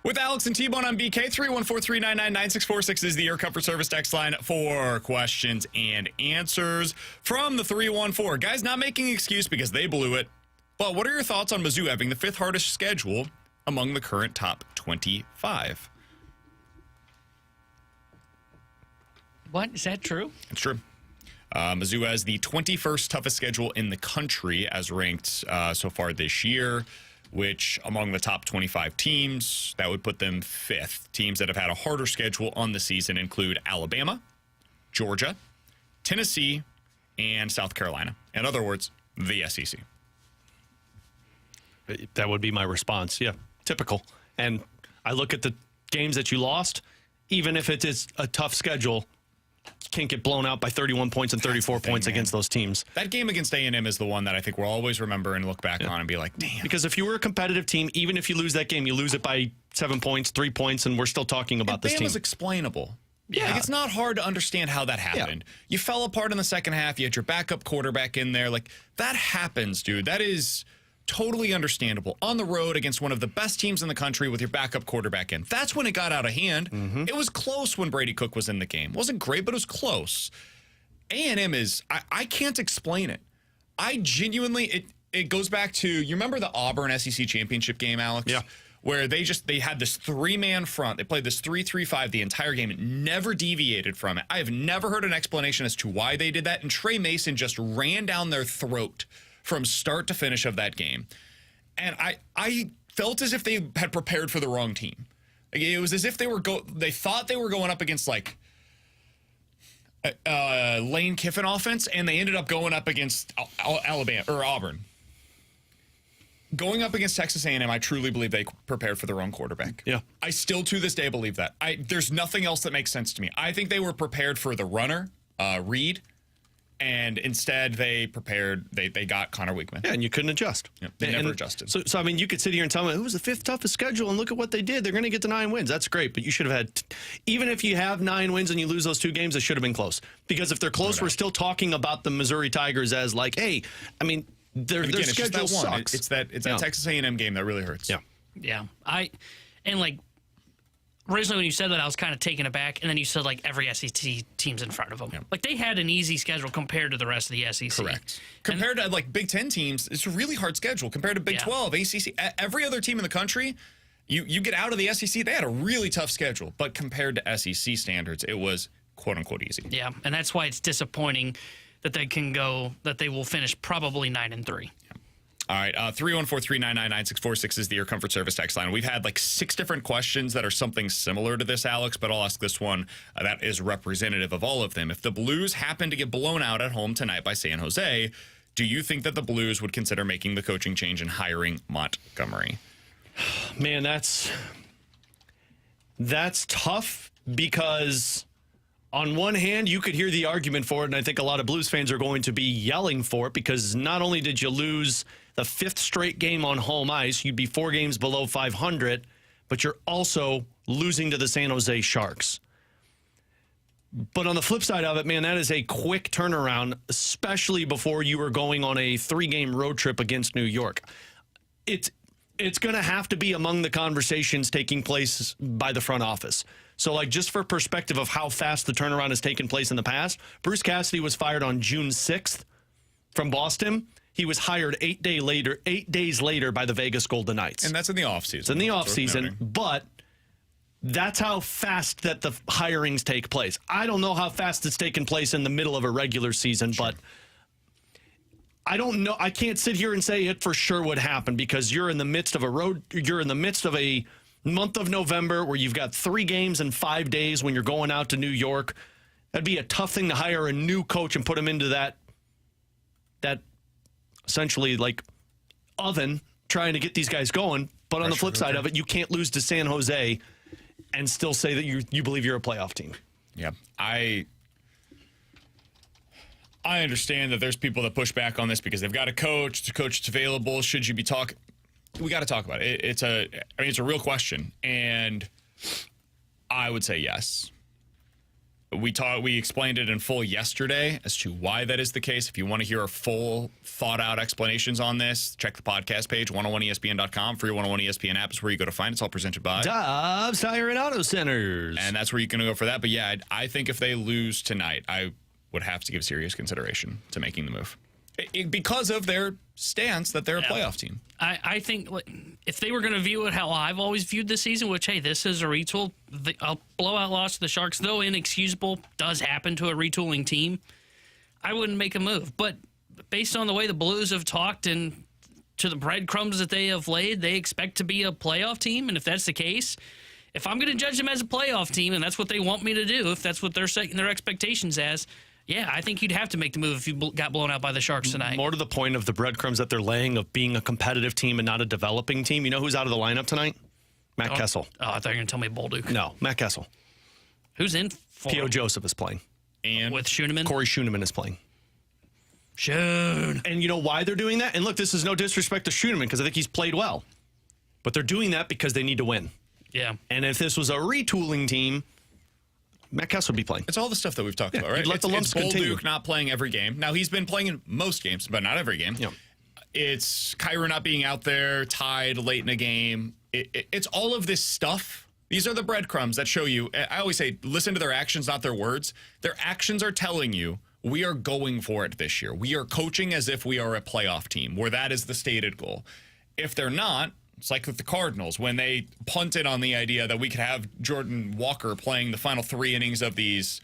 With Alex and T-Bone on BK, 314-399-9646 is the Air Comfort Service text line for questions and answers from the 314. Guys, not making an excuse because they blew it, but what are your thoughts on Mizzou having the 5th hardest schedule among the current top 25? What? Is that true? It's true. Mizzou has the 21st toughest schedule in the country as ranked so far this year, which among the top 25 teams, that would put them 5th. Teams that have had a harder schedule on the season include Alabama, Georgia, Tennessee, and South Carolina. In other words, the SEC. That would be my response. Yeah, typical. And I look at the games that you lost, even if it is a tough schedule, you can't get blown out by 31 points and 34 points against those teams. That game against A&M is the one that I think we'll always remember and look back on and be like, damn. Because if you were a competitive team, even if you lose that game, you lose it by 7 points, 3 points, and we're still talking about this team. Bama's explainable. Yeah. Like, it's not hard to understand how that happened. Yeah. You fell apart in the second half. You had your backup quarterback in there. Like, that happens, dude. That is totally understandable. On the road against one of the best teams in the country with your backup quarterback in. That's when it got out of hand. Mm-hmm. It was close when Brady Cook was in the game. It wasn't great, but it was close. A&M is, I can't explain it. I genuinely, it goes back to, you remember the Auburn SEC championship game, Alex? Yeah. Where they had this 3-man front. They played this 3-3-5 the entire game. It never deviated from it. I have never heard an explanation as to why they did that. And Trey Mason just ran down their throat from start to finish of that game. And I felt as if they had prepared for the wrong team. Like, it was as if they thought they were going up against like Lane Kiffin offense, and they ended up going up against Alabama or Auburn. Going up against Texas A&M, I truly believe they prepared for the wrong quarterback. Yeah. I still to this day believe that. There's nothing else that makes sense to me. I think they were prepared for the runner, Reed, and instead they got Connor Weigman. Yeah, and you couldn't adjust. Yeah, they never adjusted. So I mean, you could sit here and tell me, who was the 5th toughest schedule, and look at what they did. They're going to get to 9 wins. That's great, but you should have had, even if you have 9 wins and you lose those 2 games, it should have been close. Because if they're close, we're still talking about the Missouri Tigers as like, hey, I mean, their schedule sucks. It's that Texas A&M game that really hurts. Yeah. Yeah. Originally when you said that, I was kind of taken aback, and then you said like every SEC team's in front of them. Yeah. Like they had an easy schedule compared to the rest of the SEC. Correct. Compared to like Big Ten teams, it's a really hard schedule. Compared to Big 12, ACC, every other team in the country, you get out of the SEC, they had a really tough schedule. But compared to SEC standards, it was quote unquote easy. Yeah, and that's why it's disappointing that they will finish probably 9-3. All right, 314-399-9646 is the Air Comfort Service text line. We've had like 6 different questions that are something similar to this, Alex, but I'll ask this one that is representative of all of them. If the Blues happen to get blown out at home tonight by San Jose, do you think that the Blues would consider making the coaching change and hiring Montgomery? Man, that's tough because on one hand, you could hear the argument for it, and I think a lot of Blues fans are going to be yelling for it because not only did you lose the 5th straight game on home ice, you'd be 4 games below 500, but you're also losing to the San Jose Sharks. But on the flip side of it, man, that is a quick turnaround, especially before you were going on a 3-game road trip against New York. It's going to have to be among the conversations taking place by the front office. So, like, just for perspective of how fast the turnaround has taken place in the past, Bruce Cassidy was fired on June 6th from Boston. He was hired 8 days later by the Vegas Golden Knights. And that's in the offseason. It's in the offseason, but that's how fast that the hirings take place. I don't know how fast it's taken place in the middle of a regular season, but I don't know. I can't sit here and say it for sure would happen because you're in the midst of a month of November where you've got 3 games in 5 days when you're going out to New York. That'd be a tough thing to hire a new coach and put him into that essentially like oven trying to get these guys going. But on the flip side of it, you can't lose to San Jose and still say that you believe you're a playoff team. Yeah. I understand that there's people that push back on this because they've got a coach. The coach is available. Should you be talking? We got to talk about it. It's a real question, and I would say yes. We explained it in full yesterday as to why that is the case. If you want to hear our full thought-out explanations on this, check the podcast page, 101ESPN.com. Free 101 ESPN app is where you go to find it. It's all presented by Dobbs Tire and Auto Centers. And that's where you can go for that. But yeah, I think if they lose tonight, I would have to give serious consideration to making the move. Because of their stance that they're a playoff team. I think if they were going to view it how I've always viewed the season, which, hey, this is a retool. A blowout loss to the Sharks, though inexcusable, does happen to a retooling team. I wouldn't make a move. But based on the way the Blues have talked and to the breadcrumbs that they have laid, they expect to be a playoff team. And if that's the case, if I'm going to judge them as a playoff team, and that's what they want me to do, if that's what they're setting their expectations as, yeah, I think you'd have to make the move if you got blown out by the Sharks tonight. More to the point of the breadcrumbs that they're laying of being a competitive team and not a developing team. You know who's out of the lineup tonight? Matt Kessel. Oh, I thought you were going to tell me Bolduc. No, Matt Kessel. Who's in for P.O. Joseph is playing. And with Schoenemann? Corey Schoenemann is playing. Schoen. And you know why they're doing that? And look, this is no disrespect to Schoenemann because I think he's played well. But they're doing that because they need to win. Yeah. And if this was a retooling team, Matt Kessel would be playing. it's all the stuff that we've talked about, right? you'd let the lumps it's continue. Bolduc not playing every game. Now, he's been playing in most games, but not every game. Yeah. It's Kyra not being out there, tied late in a game. It's all of this stuff. These are the breadcrumbs that show you. I always say, listen to their actions, not their words. Their actions are telling you we are going for it this year. We are coaching as if we are a playoff team, where that is the stated goal. If they're not, it's like with the Cardinals when they punted on the idea that we could have Jordan Walker playing the final 3 innings of these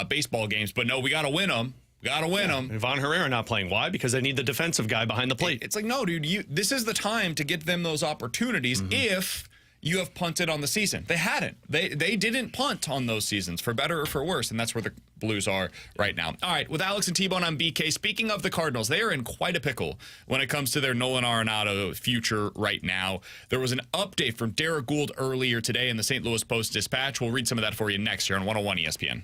baseball games. But no, we got to win them. We got to win them. And Von Herrera not playing. Why? Because they need the defensive guy behind the plate. It's like, no, dude, this is the time to get them those opportunities if you have punted on the season. They hadn't. They didn't punt on those seasons, for better or for worse, and that's where the Blues are right now. All right, with Alex and T-Bone on BK, speaking of the Cardinals, they are in quite a pickle when it comes to their Nolan Arenado future right now. There was an update from Derek Gould earlier today in the St. Louis Post-Dispatch. We'll read some of that for you next here on 101 ESPN.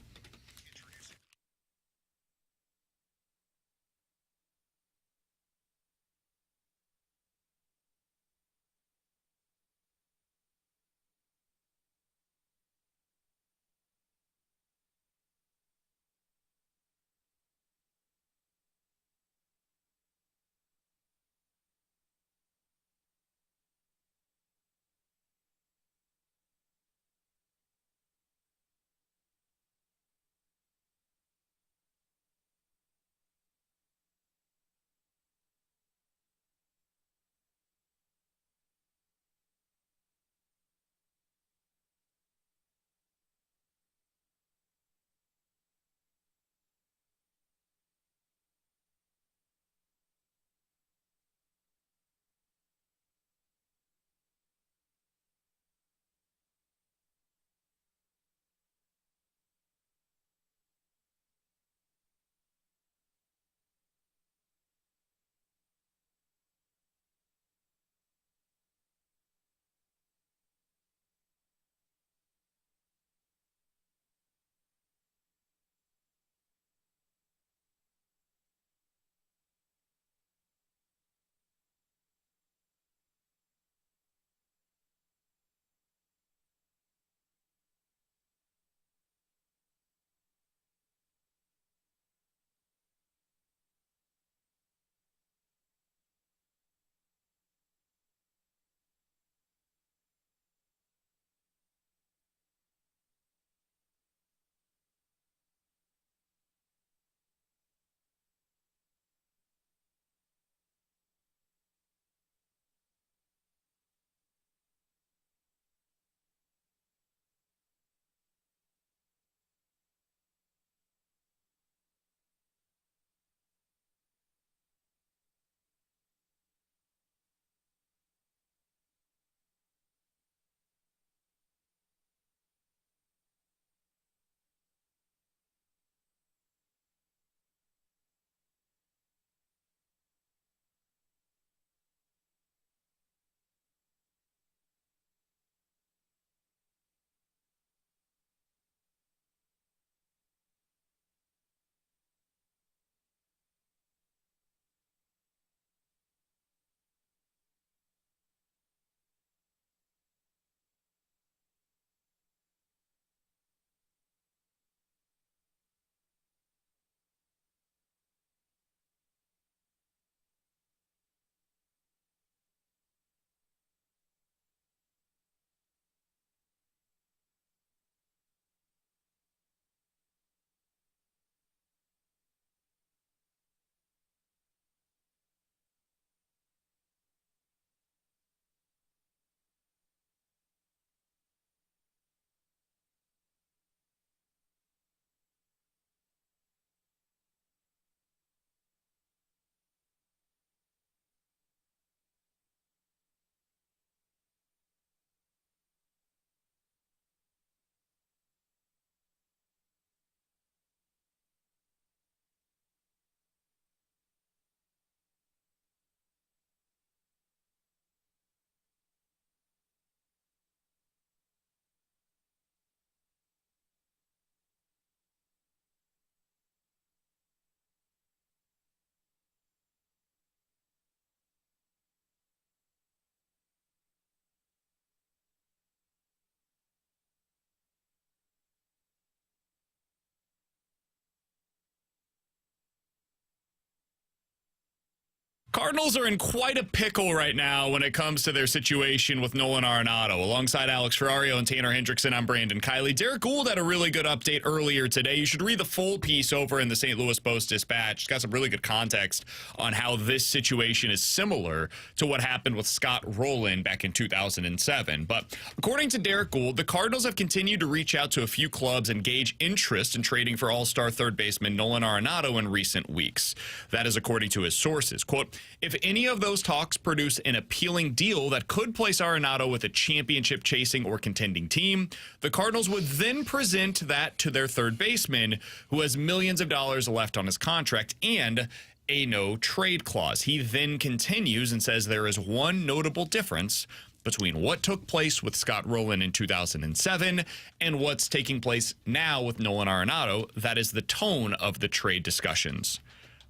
Cardinals are in quite a pickle right now when it comes to their situation with Nolan Arenado. Alongside Alex Ferrario and Tanner Hendrickson, I'm Brandon Kiley. Derek Gould had a really good update earlier today. You should read the full piece over in the St. Louis Post-Dispatch. It's got some really good context on how this situation is similar to what happened with Scott Rowland back in 2007. But according to Derek Gould, the Cardinals have continued to reach out to a few clubs and gauge interest in trading for all-star third baseman Nolan Arenado in recent weeks. That is according to his sources. Quote, if any of those talks produce an appealing deal that could place Arenado with a championship-chasing or contending team, the Cardinals would then present that to their third baseman, who has millions of dollars left on his contract and a no-trade clause. He then continues and says there is one notable difference between what took place with Scott Rowland in 2007 and what's taking place now with Nolan Arenado. That is the tone of the trade discussions.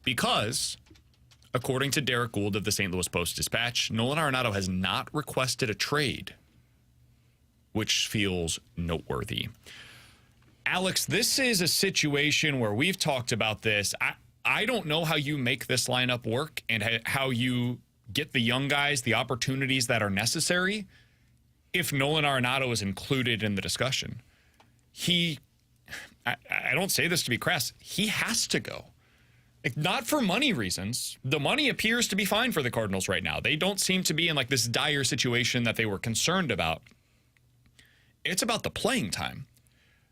Because, according to Derek Gould of the St. Louis Post-Dispatch, Nolan Arenado has not requested a trade, which feels noteworthy. Alex, this is a situation where we've talked about this. I don't know how you make this lineup work and how you get the young guys the opportunities that are necessary if Nolan Arenado is included in the discussion. I don't say this to be crass, he has to go. Like, not for money reasons. The money appears to be fine for the Cardinals right now. They don't seem to be in like this dire situation that they were concerned about. It's about the playing time.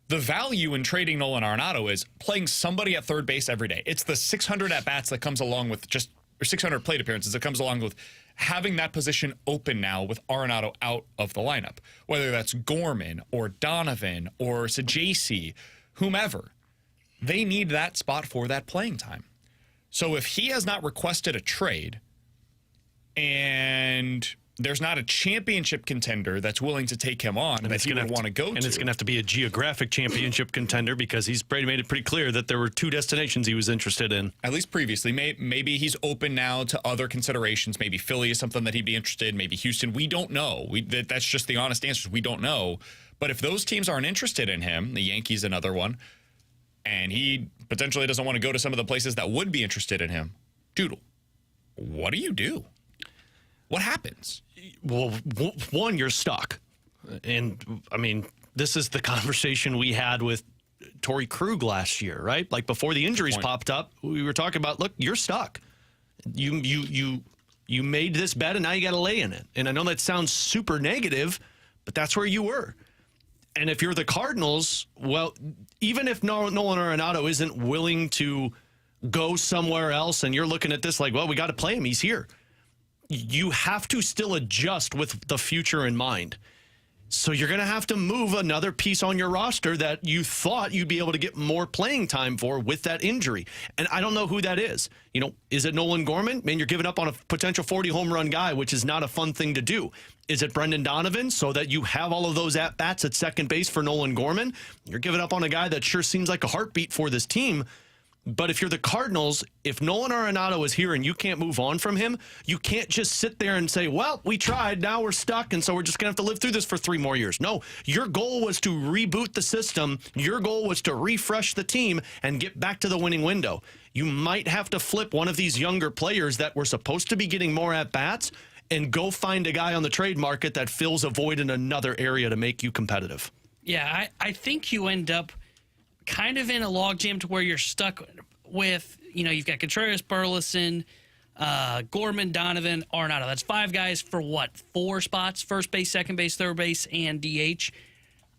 The value in trading Nolan Arenado is playing somebody at third base every day. It's the 600 at-bats that comes along with or 600 plate appearances that comes along with having that position open now with Arenado out of the lineup. Whether that's Gorman or Donovan or Sajaci, whomever, they need that spot for that playing time. So if he has not requested a trade and there's not a championship contender that's willing to take him on that he would want to go to. And it's going to have to be a geographic championship contender because he's made it pretty clear that there were two destinations he was interested in. At least previously. Maybe he's open now to other considerations. Maybe Philly is something that he'd be interested in. Maybe Houston. We don't know. That's just the honest answer. We don't know. But if those teams aren't interested in him, the Yankees another one, and he potentially doesn't want to go to some of the places that would be interested in him, Doodle, what do you do? What happens? Well, one, you're stuck. And, I mean, this is the conversation we had with Torrey Krug last year, right? Like, before the injuries popped up, we were talking about, look, you're stuck. You made this bet, and now you got to lay in it. And I know that sounds super negative, but that's where you were. And if you're the Cardinals, well, even if Nolan Arenado isn't willing to go somewhere else and you're looking at this like, well, we got to play him, he's here. You have to still adjust with the future in mind. So you're going to have to move another piece on your roster that you thought you'd be able to get more playing time for with that injury. And I don't know who that is. You know, is it Nolan Gorman? Man, you're giving up on a potential 40 home run guy, which is not a fun thing to do. Is it Brendan Donovan so that you have all of those at-bats at second base for Nolan Gorman? You're giving up on a guy that sure seems like a heartbeat for this team. But if you're the Cardinals, if Nolan Arenado is here and you can't move on from him, you can't just sit there and say, well, we tried, now we're stuck, and so we're just going to have to live through this for 3 more years. No, your goal was to reboot the system. Your goal was to refresh the team and get back to the winning window. You might have to flip one of these younger players that were supposed to be getting more at-bats and go find a guy on the trade market that fills a void in another area to make you competitive. Yeah, I think you end up kind of in a logjam to where you're stuck with, you know, you've got Contreras, Burleson, Gorman, Donovan, Arenado. That's 5 guys for what? 4 spots? First base, second base, third base, and DH.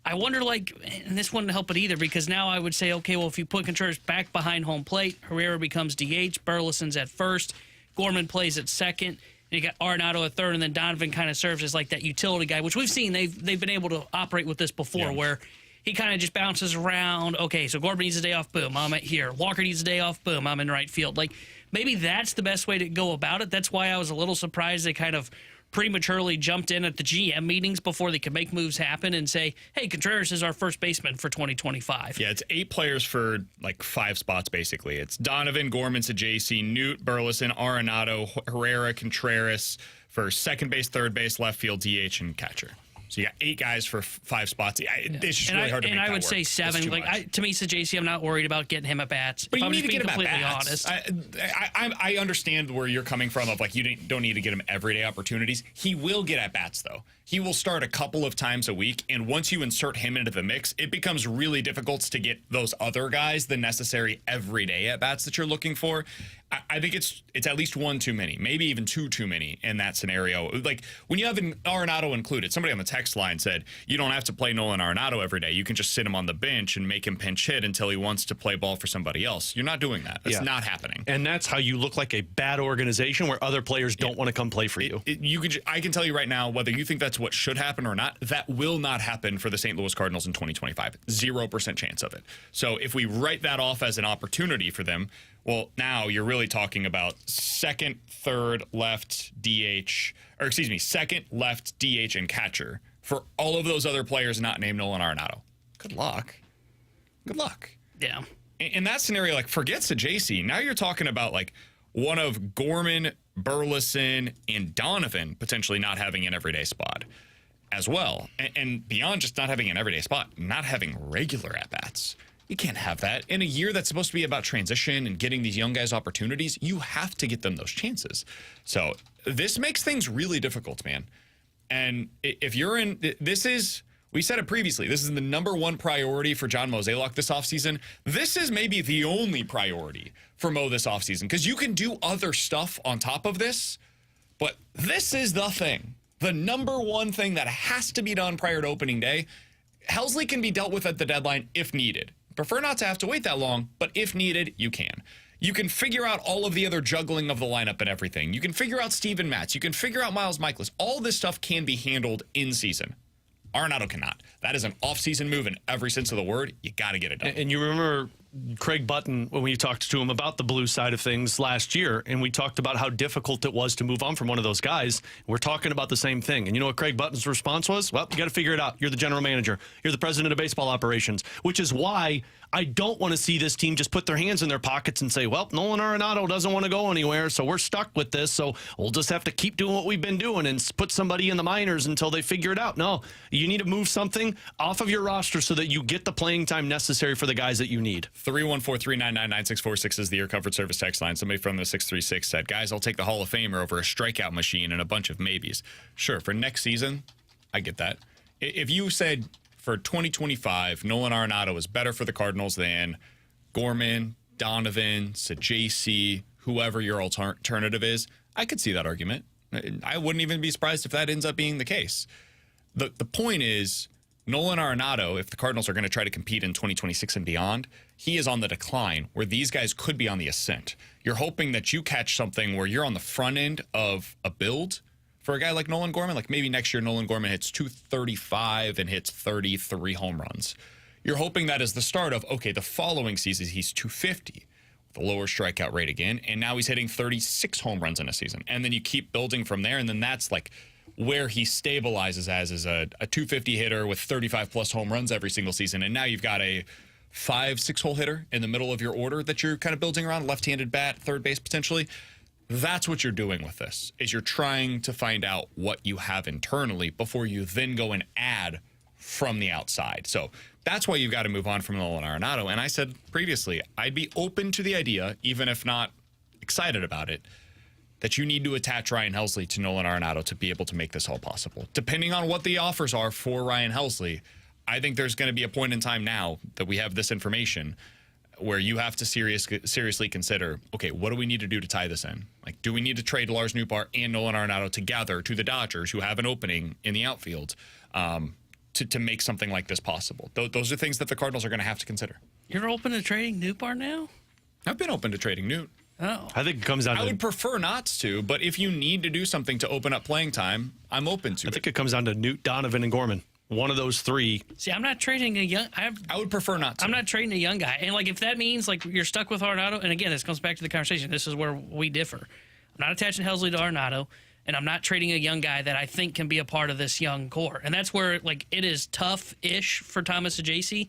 I wonder, like, and this wouldn't help it either because now I would say, okay, well, if you put Contreras back behind home plate, Herrera becomes DH, Burleson's at first, Gorman plays at second, and you got Arenado at third, and then Donovan kind of serves as like that utility guy, which we've seen they've been able to operate with this before, where he kind of just bounces around. Okay, so Gorman needs a day off. Boom, I'm at here. Walker needs a day off. Boom, I'm in right field. Like, maybe that's the best way to go about it. That's why I was a little surprised they kind of prematurely jumped in at the GM meetings before they could make moves happen and say, hey, Contreras is our first baseman for 2025. Yeah, it's 8 players for like 5 spots, basically. It's Donovan, Gorman, Sajaci, Newt, Burleson, Arenado, Herrera, Contreras for second base, third base, left field, DH, and catcher. So you got 8 guys for 5 spots. It's just really hard to make that I would work. say It's 7. too Like much. To me, JC, I'm not worried about getting him at bats. But if you I'm need just to being get him at completely bats. honest. I understand where you're coming from of like you don't need to get him everyday opportunities. He will get at bats though. He will start a couple of times a week, and once you insert him into the mix, it becomes really difficult to get those other guys the necessary everyday at bats that you're looking for. I think it's at least 1 too many, maybe even 2 too many in that scenario. Like when you have an Arenado included, somebody on the text line said you don't have to play Nolan Arenado every day. You can just sit him on the bench and make him pinch hit until he wants to play ball for somebody else. You're not doing that. That's not happening. And that's how you look like a bad organization where other players don't want to come play for you. I can tell you right now, whether you think that's what should happen or not, that will not happen for the St. Louis Cardinals in 2025. 0% chance of it. So if we write that off as an opportunity for them, well, now you're really talking about second, left, DH, and catcher for all of those other players not named Nolan Arenado. Good luck. Good luck. Yeah. In that scenario, like, forget JC. Now you're talking about, like, one of Gorman, Burleson, and Donovan potentially not having an everyday spot as well. And beyond just not having an everyday spot, not having regular at-bats. You can't have that. In a year that's supposed to be about transition and getting these young guys opportunities, you have to get them those chances. So this makes things really difficult, man. And if you're in, we said it previously, this is the #1 priority for John Mozeliak this offseason. This is maybe the only priority for Mo this offseason because you can do other stuff on top of this, but this is the thing. The #1 thing that has to be done prior to opening day. Helsley can be dealt with at the deadline if needed. Prefer not to have to wait that long, but if needed, you can. You can figure out all of the other juggling of the lineup and everything. You can figure out Steven Matz. You can figure out Miles Michaelis. All this stuff can be handled in season. Arenado cannot. That is an off-season move in every sense of the word. You got to get it done. And you remember Craig Button, when we talked to him about the blue side of things last year, and we talked about how difficult it was to move on from one of those guys. We're talking about the same thing. And you know what Craig Button's response was? Well, you got to figure it out. You're the general manager. You're the president of baseball operations, which is why I don't want to see this team just put their hands in their pockets and say, well, Nolan Arenado doesn't want to go anywhere, so we're stuck with this, so we'll just have to keep doing what we've been doing and put somebody in the minors until they figure it out. No, you need to move something off of your roster so that you get the playing time necessary for the guys that you need. 314-399-9646 is the Air Comfort Service text line. Somebody from the 636 said, guys, I'll take the Hall of Famer over a strikeout machine and a bunch of maybes. Sure, for next season, I get that. If you said for 2025, Nolan Arenado is better for the Cardinals than Gorman, Donovan, JC, whoever your alternative is, I could see that argument. I wouldn't even be surprised if that ends up being the case. The point is, Nolan Arenado, if the Cardinals are going to try to compete in 2026 and beyond, he is on the decline where these guys could be on the ascent. You're hoping that you catch something where you're on the front end of a build for a guy like Nolan Gorman. Like maybe next year Nolan Gorman hits 235 and hits 33 home runs. You're hoping that is the start of, okay, the following season he's 250 with a lower strikeout rate again, and now he's hitting 36 home runs in a season. And then you keep building from there, and then that's like where he stabilizes as is a 250 hitter with 35-plus home runs every single season. And now you've got a 5-6-hole hitter in the middle of your order that you're kind of building around, left-handed bat, third base potentially. That's what you're doing with this, is you're trying to find out what you have internally before you then go and add from the outside. So that's why you've got to move on from Nolan Arenado. And I said previously, I'd be open to the idea, even if not excited about it, that you need to attach Ryan Helsley to Nolan Arenado to be able to make this all possible. Depending on what the offers are for Ryan Helsley, I think there's going to be a point in time now that we have this information where you have to seriously consider, okay, what do we need to do to tie this in? Like, do we need to trade Lars Nootbaar and Nolan Arenado together to the Dodgers, who have an opening in the outfield, to make something like this possible? Those are things that the Cardinals are going to have to consider. You're open to trading Nootbaar now? I've been open to trading Noot. Oh. I think it comes down to... I would prefer not to, but if you need to do something to open up playing time, I'm open to it. I think it comes down to Newt, Donovan, and Gorman. One of those three. See, I'm not trading a young... I would prefer not to. I'm not trading a young guy. And, like, if that means, like, you're stuck with Arenado, and again, this comes back to the conversation. This is where we differ. I'm not attaching Helsley to Arenado, and I'm not trading a young guy that I think can be a part of this young core. And that's where, like, it is tough-ish for Thomas Ajacey.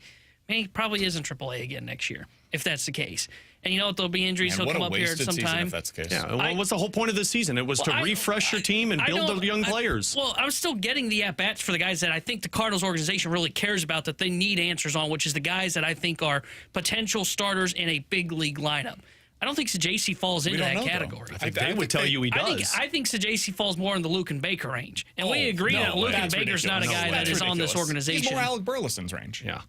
Man, he probably is in AAA again next year, if that's the case. And you know what? There'll be injuries. Man, He'll what come a up here at wasted some season time. if that's the case. Yeah, well, what's the whole point of the season? It was to refresh your team and build the young players. Well, I was still getting the at-bats for the guys that I think the Cardinals organization really cares about, that they need answers on, which is the guys that I think are potential starters in a big league lineup. I don't think Sajaci falls into that category. I think they would tell you he does. I think Sajaci falls more in the Luke and Baker range. And we agree that Luke and Baker's not a guy that is on this organization. He's more Alec Burleson's range. Yeah.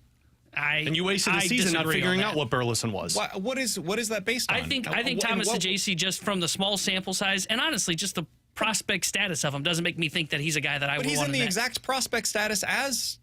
And you wasted the season not figuring out what Burleson was. What is that based on? I think Thomas Sajaci, just from the small sample size and honestly just the prospect status of him, doesn't make me think that he's a guy that I would want. But he's in the exact prospect status as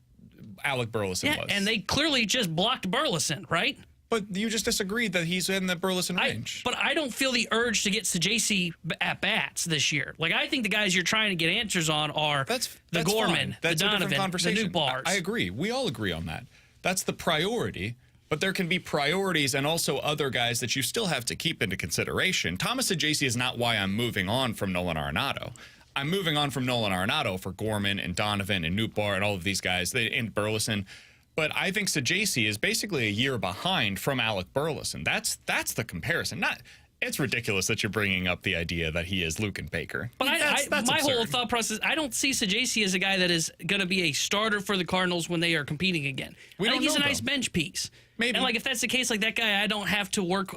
Alec Burleson was. And they clearly just blocked Burleson, right? But you just disagreed that he's in the Burleson range. But I don't feel the urge to get Sajaci at bats this year. Like, I think the guys you're trying to get answers on are the Gorman, the Donovan, the new Bars. I agree. We all agree on that. That's the priority. But there can be priorities and also other guys that you still have to keep into consideration. Thomas Sajaci is not why I'm moving on from Nolan Arenado. I'm moving on from Nolan Arenado for Gorman and Donovan and Nootbaar and all of these guys, and Burleson. But I think Sajaci is basically a year behind from Alec Burleson. That's the comparison. It's ridiculous that you're bringing up the idea that he is Luke and Baker. But that's my absurd. whole thought process, I don't see Sajaci as a guy that is going to be a starter for the Cardinals when they are competing again. I think he's a nice bench piece. Maybe. And, like, if that's the case, like, that guy, I don't have to work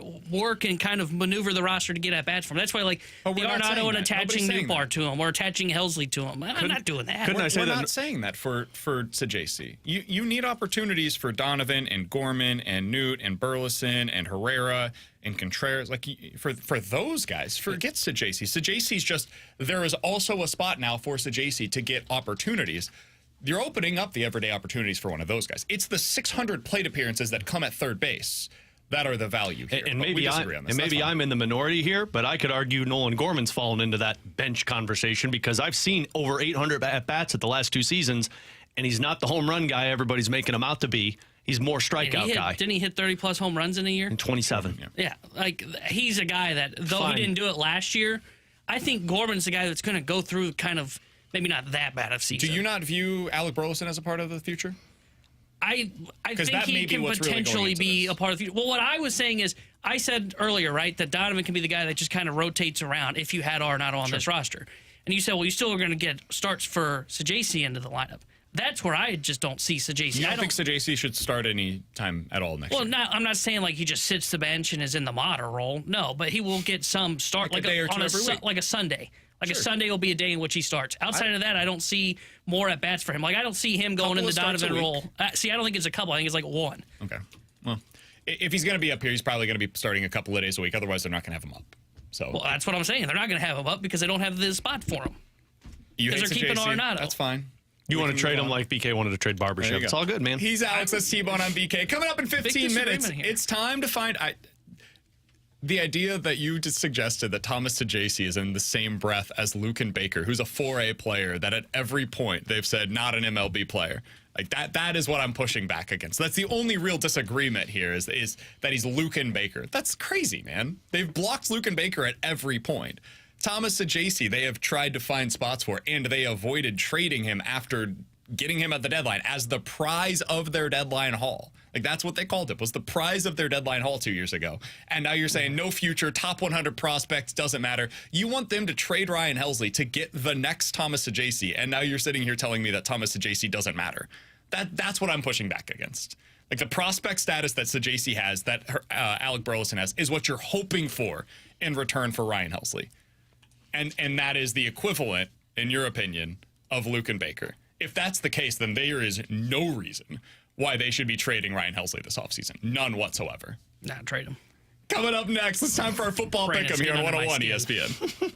and kind of maneuver the roster to get at bats from. That's why, like, the Arenado and attaching Nootbaar to him or attaching Helsley to him. I'm not doing that. We're not saying that for Sajaci. You need opportunities for Donovan and Gorman and Newt and Burleson and Herrera and Contreras. Like, for those guys, forget Sajaci. Sajaci's just, there is also a spot now for Sajaci to get opportunities. You're opening up the everyday opportunities for one of those guys. It's the 600 plate appearances that come at third base that are the value here. And maybe I'm in the minority here, but I could argue Nolan Gorman's fallen into that bench conversation because I've seen over 800 at-bats at the last two seasons, and he's not the home run guy everybody's making him out to be. He's more strikeout guy. Didn't he hit 30-plus home runs in a year? In 27. Yeah, like, he's a guy that, though he didn't do it last year, I think Gorman's the guy that's going to go through kind of maybe not that bad of season. Do you not view Alec Burleson as a part of the future? I think he can potentially be a part of the future. Well, what I was saying is, I said earlier, right, that Donovan can be the guy that just kind of rotates around if you had Arenado on this roster. And you said, well, you still are going to get starts for Sajaci into the lineup. That's where I just don't see Sajaci. I don't think Sajaci should start any time at all next year. Well, I'm not saying like he just sits the bench and is in the modder role. No, but he will get some start like a day or two every week. Like a Sunday. Like a Sunday will be a day in which he starts. Outside of that, I don't see more at bats for him. Like, I don't see him going in the Donovan role. See, I don't think it's a couple. I think it's like one. Okay. Well, if he's going to be up here, he's probably going to be starting a couple of days a week. Otherwise, they're not going to have him up. So. Well, that's what I'm saying. They're not going to have him up because they don't have the spot for him. Because they're keeping Arenado. That's fine. You want to trade him like BK wanted to trade Barbashev. It's all good, man. He's Alex. That's T-Bone on BK. Coming up in 15 minutes, it's time to find... The idea that you just suggested that Thomas Sajaci is in the same breath as Luke and Baker, who's a 4A player that at every point they've said not an MLB player. Like that is what I'm pushing back against. That's the only real disagreement here is that he's Luke and Baker. That's crazy, man. They've blocked Luke and Baker at every point. Thomas Sajaci, they have tried to find spots for, and they avoided trading him after getting him at the deadline as the prize of their deadline haul. Like, that's what they called it, was the prize of their deadline haul 2 years ago. And now you're saying no future, top 100 prospects, doesn't matter. You want them to trade Ryan Helsley to get the next Thomas Sajaci, and now you're sitting here telling me that Thomas Sajaci doesn't matter. That's what I'm pushing back against. Like, the prospect status that Sajaci has, that Alec Burleson has, is what you're hoping for in return for Ryan Helsley. And that is the equivalent, in your opinion, of Luke and Baker. If that's the case, then there is no reason why they should be trading Ryan Helsley this offseason. None whatsoever. Nah, trade him. Coming up next, it's time for our football pick'em here on 101 ESPN.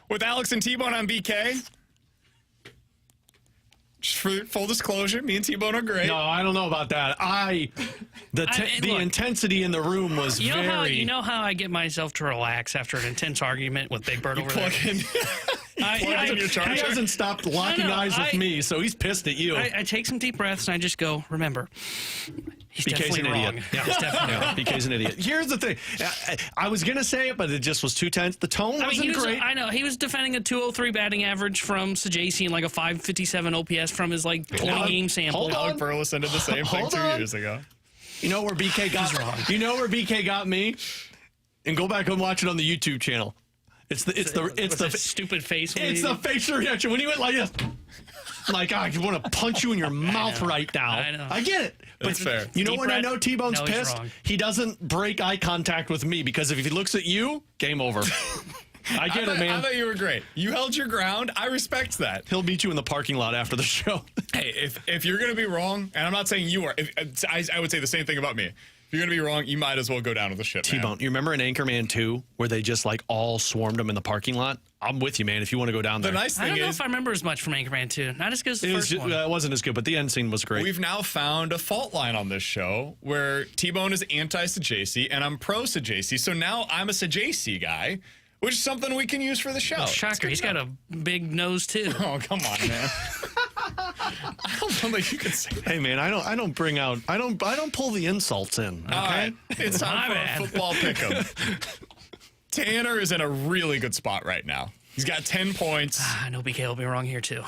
with Alex and T-Bone on BK. Just for full disclosure, me and T-Bone are great. No, I don't know about that. The intensity in the room was very. You know how I get myself to relax after an intense argument with Big Bird over there? He hasn't stopped locking eyes with me, so he's pissed at you. I take some deep breaths and I just go, remember, he's BK's definitely an wrong. idiot. Yeah, he's definitely wrong. BK's an idiot. Here's the thing. I was going to say it, but it just was too tense. The tone wasn't great. I know. He was defending a 203 batting average from Sajaci and like a 557 OPS from his 20-game sample. Hold on. Doug Burleson did the same thing 2 years ago. You know where BK got wrong. You know where BK got me? And go back and watch it on the YouTube channel. It's the stupid face. It's the facial reaction when he went like this. Like, I want to punch you in your mouth right now. I know. I get it. But That's fair. You know Deep when I breath. know T-Bone's No, he's pissed? wrong. He doesn't break eye contact with me because if he looks at you, game over. I get it, man. I thought you were great. You held your ground. I respect that. He'll meet you in the parking lot after the show. Hey, if you're going to be wrong, and I'm not saying you are, I would say the same thing about me. If you're going to be wrong, you might as well go down with the ship, man. T-Bone, you remember in Anchorman 2 where they just all swarmed him in the parking lot? I'm with you, man, if you want to go down there. The nice I thing don't know is, if I remember as much from Anchorman 2. Not as good as the first one. It wasn't as good, but the end scene was great. we've now found a fault line on this show where T-Bone is anti-Sajaci and I'm pro-Sajaci. So now I'm a Sajaci guy, which is something we can use for the show. Shocker. He's got a big nose, too. Oh, come on, man. I don't know that you can say that. Hey man, I don't pull the insults in. Okay? All right, it's time My for bad. a football pick'em. Tanner is in a really good spot right now. He's got 10 points. I know BK will be wrong here, too.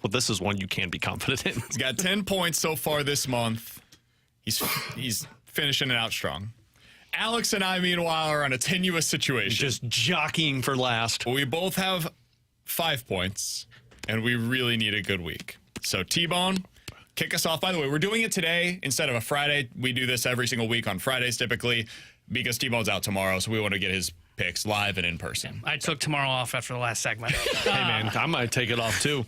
Well, this is one you can be confident in. He's got 10 points so far this month. He's finishing it out strong. Alex and I, meanwhile, are on a tenuous situation. Just jockeying for last. We both have 5 points, and we really need a good week. So, T-Bone, kick us off. By the way, we're doing it today instead of a Friday. We do this every single week on Fridays typically because T-Bone's out tomorrow, so we want to get his picks live and in person. I took tomorrow off after the last segment. Hey man, I might take it off too.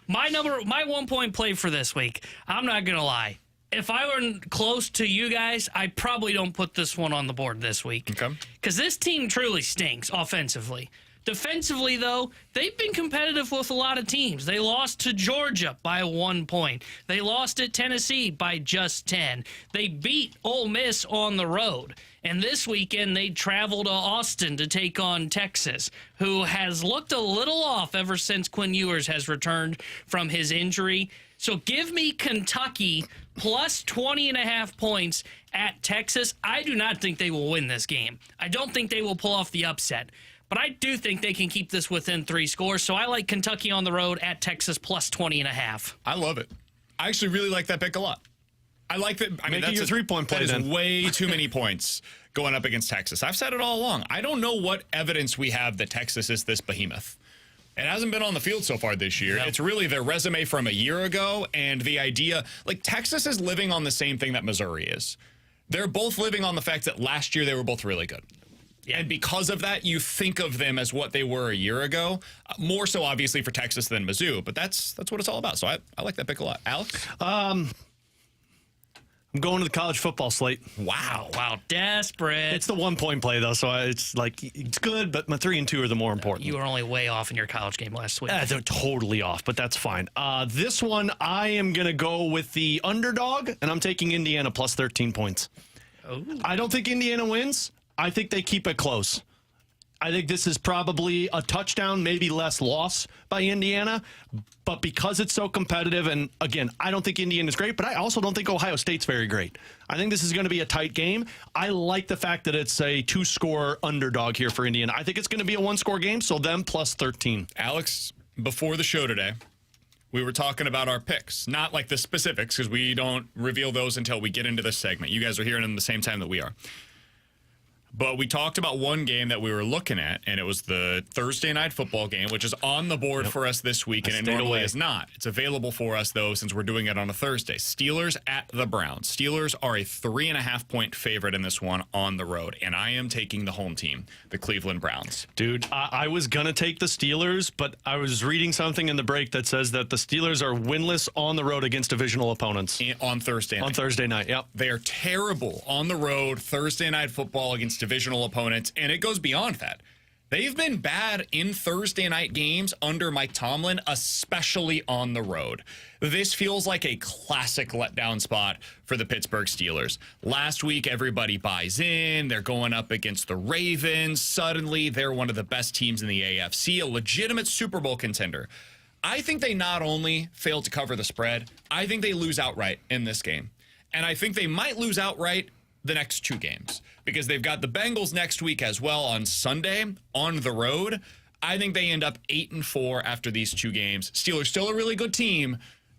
My 1 point play for this week, I'm not going to lie. If I were close to you guys, I probably don't put this one on the board this week. Okay. Because this team truly stinks offensively. Defensively, though, they've been competitive with a lot of teams. They lost to Georgia by 1 point. They lost at Tennessee by just 10. They beat Ole Miss on the road. And this weekend, they travel to Austin to take on Texas, who has looked a little off ever since Quinn Ewers has returned from his injury. So give me Kentucky plus 20.5 points at Texas. I do not think they will win this game. I don't think they will pull off the upset. But I do think they can keep this within 3 scores. So I like Kentucky on the road at Texas plus 20.5. I love it. I actually really like that pick a lot. I like that. I mean, Make it your 3-point play That is then. way too many points going up against Texas. I've said it all along. I don't know what evidence we have that Texas is this behemoth. It hasn't been on the field so far this year. No. It's really their resume from a year ago and the idea, Texas is living on the same thing that Missouri is. They're both living on the fact that last year they were both really good. Yeah. And because of that, you think of them as what they were a year ago. More so, obviously, for Texas than Mizzou. But that's what it's all about. So I like that pick a lot. Alex? I'm going to the college football slate. Wow. Wow, desperate. It's the 1 point play though, so it's good, but my 3 and 2 are the more important. You were only way off in your college game last week. They're totally off, but that's fine. This one, I am going to go with the underdog, and I'm taking Indiana plus 13 points. Oh. I don't think Indiana wins. I think they keep it close. I think this is probably a touchdown, maybe less loss by Indiana. But because it's so competitive, and again, I don't think Indiana's great, but I also don't think Ohio State's very great. I think this is going to be a tight game. I like the fact that it's a 2-score underdog here for Indiana. I think it's going to be a 1-score game, so them plus 13. Alex, before the show today, we were talking about our picks. Not like the specifics, because we don't reveal those until we get into this segment. You guys are hearing them the same time that we are. But we talked about one game that we were looking at, and it was the Thursday night football game, which is on the board for us this week, and it normally is not. It's available for us, though, since we're doing it on a Thursday. Steelers at the Browns. Steelers are a 3.5-point favorite in this one on the road, and I am taking the home team, the Cleveland Browns. Dude, I was going to take the Steelers, but I was reading something in the break that says that the Steelers are winless on the road against divisional opponents. On Thursday night. On Thursday night, yep. They are terrible on the road, Thursday night football against divisional opponents, and it goes beyond that. They've been bad in Thursday night games under Mike Tomlin, especially on the road. This feels like a classic letdown spot for the Pittsburgh Steelers. Last week, everybody buys in. They're going up against the Ravens. Suddenly, they're one of the best teams in the AFC, a legitimate Super Bowl contender. I think they not only fail to cover the spread, I think they lose outright in this game. And I think they might lose outright the next 2 games because they've got the Bengals next week as well on Sunday on the road. I think they end up 8-4 after these 2 games. Steelers still a really good team.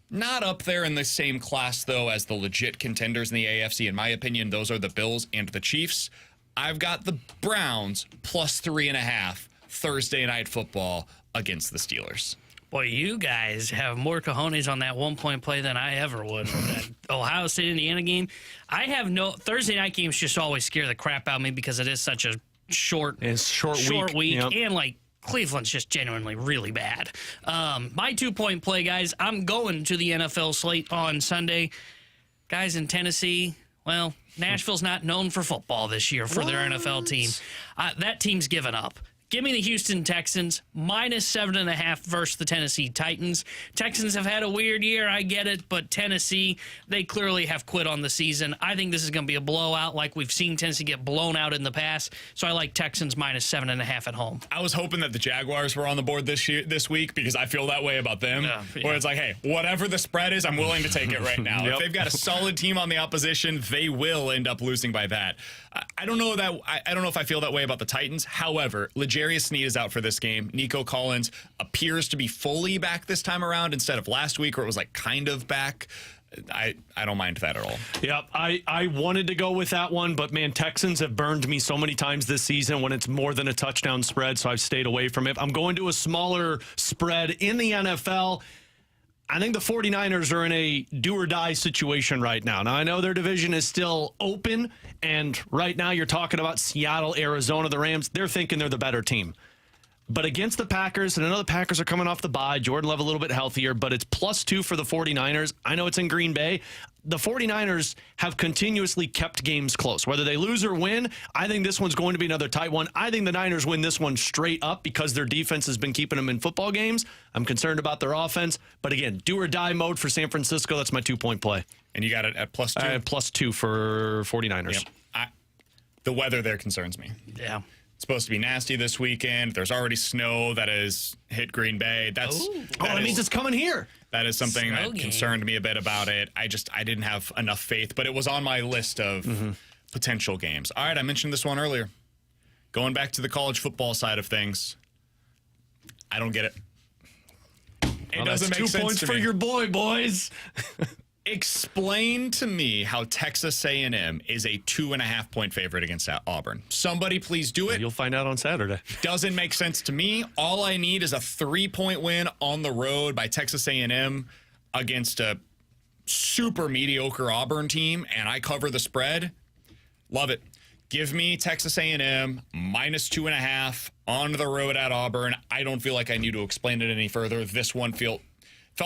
Not up there in the same class, though, as the legit contenders in the AFC. In my opinion, those are the Bills and the Chiefs. I've got the Browns plus 3.5 Thursday night football against the Steelers. Boy, you guys have more cojones on that 1-point play than I ever would. That Ohio State Indiana game. I have no Thursday night games just always scare the crap out of me because it is such a short week. Yep. And like Cleveland's just genuinely really bad. My 2-point play, guys. I'm going to the NFL slate on Sunday. Guys in Tennessee, well, Nashville's not known for football this year for their NFL team. That team's given up. Give me the Houston Texans, minus 7.5 versus the Tennessee Titans. Texans have had a weird year, I get it, but Tennessee, they clearly have quit on the season. I think this is going to be a blowout like we've seen Tennessee get blown out in the past, so I like Texans minus 7.5 at home. I was hoping that the Jaguars were on the board this week because I feel that way about them, where it's like, hey, whatever the spread is, I'm willing to take it right now. If they've got a solid team on the opposition, they will end up losing by that. I don't know if I feel that way about the Titans. However, L'Jarius Sneed is out for this game. Nico Collins appears to be fully back this time around instead of last week where it was like kind of back. I don't mind that at all. Yep, I wanted to go with that one, but man, Texans have burned me so many times this season when it's more than a touchdown spread, so I've stayed away from it. I'm going to a smaller spread in the NFL. I think the 49ers are in a do-or-die situation right now. Now, I know their division is still open, and right now you're talking about Seattle, Arizona, the Rams. They're thinking they're the better team. But against the Packers, and I know the Packers are coming off the bye, Jordan Love a little bit healthier, but it's +2 for the 49ers. I know it's in Green Bay. The 49ers have continuously kept games close. Whether they lose or win, I think this one's going to be another tight one. I think the Niners win this one straight up because their defense has been keeping them in football games. I'm concerned about their offense. But again, do-or-die mode for San Francisco. That's my 2-point play. And you got it at +2? +2 for 49ers. Yep. The weather there concerns me. Yeah. Supposed to be nasty this weekend. There's already snow that has hit Green Bay. That means it's coming here. That is something Snow that game. concerned me a bit about it. I didn't have enough faith, but it was on my list of potential games. All right, I mentioned this one earlier. Going back to the college football side of things, I don't get it. It doesn't make sense to me. 2 points for your boy, boys. Explain to me how Texas A&M is a 2.5-point favorite against Auburn. Somebody please do it. You'll find out on Saturday. Doesn't make sense to me. All I need is a 3-point win on the road by Texas A&M against a super mediocre Auburn team, and I cover the spread. Love it. Give me Texas A&M minus 2.5 on the road at Auburn. I don't feel like I need to explain it any further. This one felt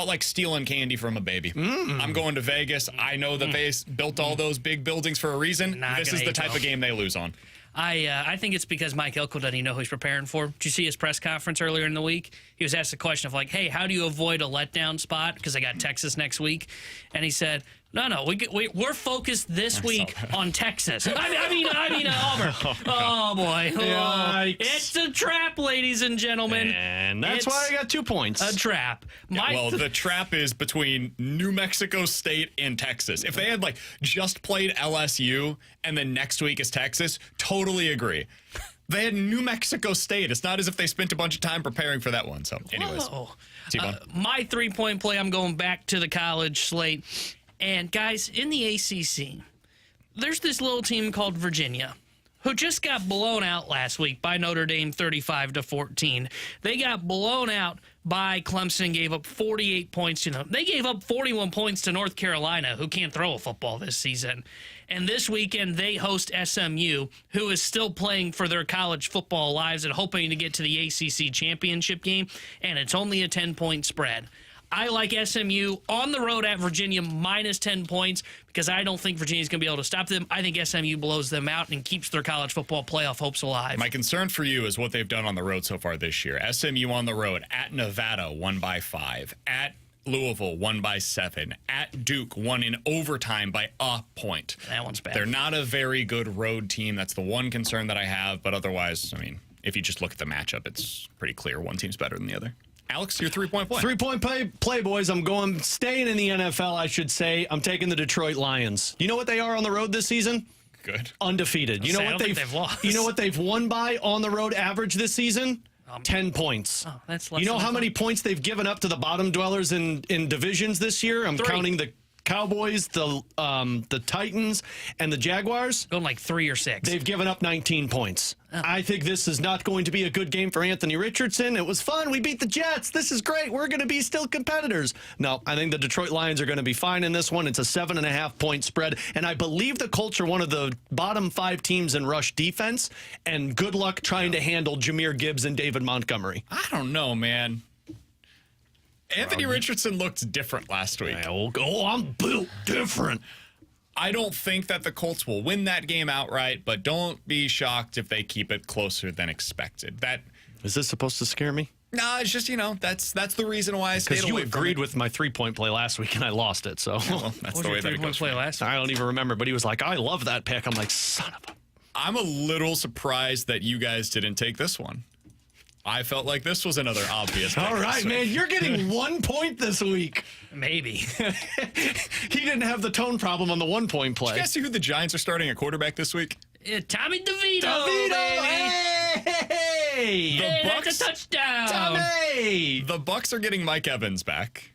like stealing candy from a baby. I'm going to Vegas. I know that they built all those big buildings for a reason. This is the type of game they lose on. I think it's because Mike Elko doesn't even know who he's preparing for. Did you see his press conference earlier in the week? He was asked a question of like, hey, how do you avoid a letdown spot? Because they got Texas next week. And he said, no, we're focused this week on Texas. I mean Auburn. Oh, boy. Oh, it's a trap, ladies and gentlemen. And that's why I got 2 points. A trap. The trap is between New Mexico State and Texas. If they had just played LSU and then next week is Texas, totally agree. They had New Mexico State. It's not as if they spent a bunch of time preparing for that one. So, anyways, my 3-point play, I'm going back to the college slate. And, guys, in the ACC, there's this little team called Virginia who just got blown out last week by Notre Dame 35-14. They got blown out by Clemson, gave up 48 points to them. They gave up 41 points to North Carolina, who can't throw a football this season. And this weekend, they host SMU, who is still playing for their college football lives and hoping to get to the ACC championship game, and it's only a 10-point spread. I like SMU on the road at Virginia minus 10 points because I don't think Virginia's going to be able to stop them. I think SMU blows them out and keeps their college football playoff hopes alive. My concern for you is what they've done on the road so far this year. SMU on the road at Nevada, won by 5. At Louisville, won by 7. At Duke, won in overtime by a point. That one's bad. They're not a very good road team. That's the one concern that I have. But otherwise, I mean, if you just look at the matchup, it's pretty clear one team's better than the other. Alex, your 3-point play. 3-point play, boys. I'm staying in the NFL, I should say. I'm taking the Detroit Lions. You know what they are on the road this season? Good. Undefeated. You know what they've lost. You know what they've won by on the road average this season? 10 points. Oh, that's less you know than how I many thought. points they've given up to the bottom dwellers in divisions this year? I'm 3. counting the Cowboys, the Titans, and the Jaguars. Going like 3 or 6. They've given up 19 points. I think this is not going to be a good game for Anthony Richardson. It was fun. We beat the Jets. This is great. We're going to be still competitors. No, I think the Detroit Lions are going to be fine in this one. It's a 7.5-point spread, and I believe the Colts are one of the bottom 5 teams in rush defense, and good luck trying to handle Jahmyr Gibbs and David Montgomery. I don't know, man. Anthony Richardson looked different last week. I'm built different. I don't think that the Colts will win that game outright, but don't be shocked if they keep it closer than expected. Is this supposed to scare me? No, it's just, that's the reason why I stayed Because away you from agreed it. with my 3-point play last week, and I lost it. So Well, that's What was the way your that it 3-point goes. play last week? I don't even remember. But he was like, "I love that pick." I'm like, "Son of a." I'm a little surprised that you guys didn't take this one. I felt like this was another obvious pick All right, this week. man, you're getting 1 point this week. Maybe. He didn't have the tone problem on the 1-point play. Did you guys see who the Giants are starting at quarterback this week? Tommy DeVito, DeVito, baby. hey! Hey, Bucks- that's a touchdown. Tommy! The Bucks are getting Mike Evans back.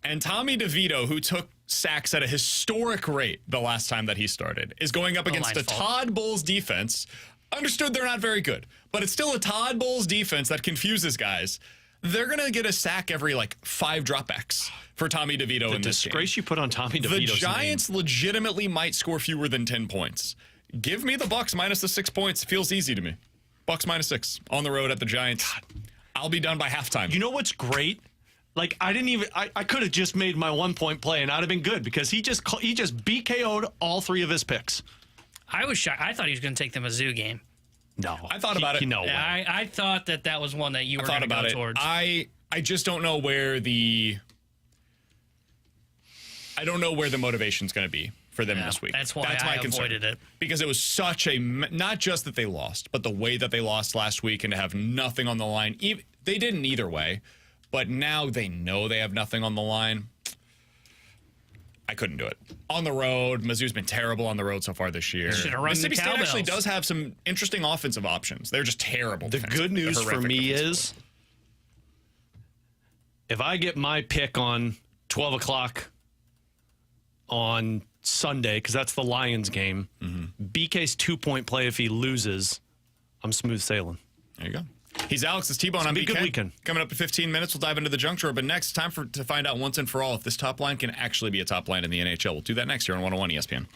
And Tommy DeVito, who took sacks at a historic rate the last time that he started, is going up against a line's fault. Todd Bowles defense. Understood they're not very good, but it's still a Todd Bowles defense that confuses guys. They're going to get a sack every 5 dropbacks for Tommy DeVito The in this game. disgrace you put on Tommy The DeVito's Giants legitimately might score fewer than 10 points. Give me the Bucks minus the 6 points. Feels easy to me. Bucks minus 6 on the road at the Giants. I'll be done by halftime. You know what's great? I could have just made my 1-point play and I'd have been good because he just BKO'd all 3 of his picks. I was shocked. I thought he was going to take the Mizzou game. No. I thought about it. No way. Yeah, I thought that was one that you were thought going to about go it. towards. I just don't know where the motivation's going to be for them this week. That's why my I concern. avoided it. Because it was such a not just that they lost, but the way that they lost last week and to have nothing on the line. They didn't either way, but now they know they have nothing on the line. I couldn't do it. On the road, Mizzou's been terrible on the road so far this year. Should've run the Mississippi State actually cowbells. does have some interesting offensive options. They're just terrible. The defensively. good news They're for horrific me defensively. is if I get my pick on 12 o'clock on Sunday, because that's the Lions game, BK's 2-point play if he loses, I'm smooth sailing. There you go. He's Alex's T-Bone on be a good BK. weekend. Coming up in 15 minutes, we'll dive into the junk drawer. But next, time to find out once and for all if this top line can actually be a top line in the NHL. We'll do that next here on 101 ESPN.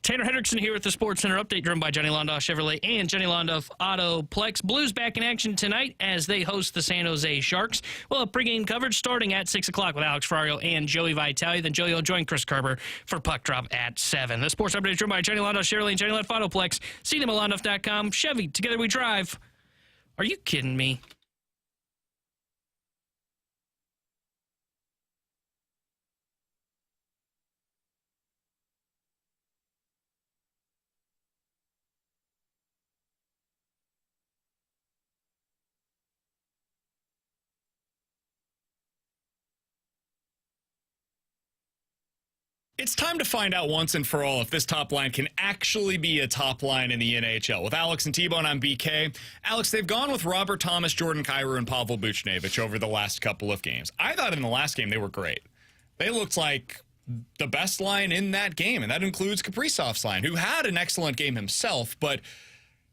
Tanner Hendrickson here with the Sports Center update, driven by Johnny Londoff Chevrolet and Johnny Londoff Autoplex. Blues back in action tonight as they host the San Jose Sharks. We'll have pregame coverage starting at 6 o'clock with Alex Ferrario and Joey Vitale. Then Joey will join Chris Kerber for Puck Drop at 7. The Sports Update is driven by Johnny Londoff Chevrolet and Johnny Londoff Autoplex. See them at Londoff.com. Chevy, together we drive. Are you kidding me? It's time to find out once and for all if this top line can actually be a top line in the NHL. With Alex and T-Bone, I'm BK. Alex, they've gone with Robert Thomas, Jordan Kyrou, and Pavel Buchnevich over the last couple of games. I thought in the last game they were great. They looked like the best line in that game, and that includes Kaprizov's line, who had an excellent game himself, but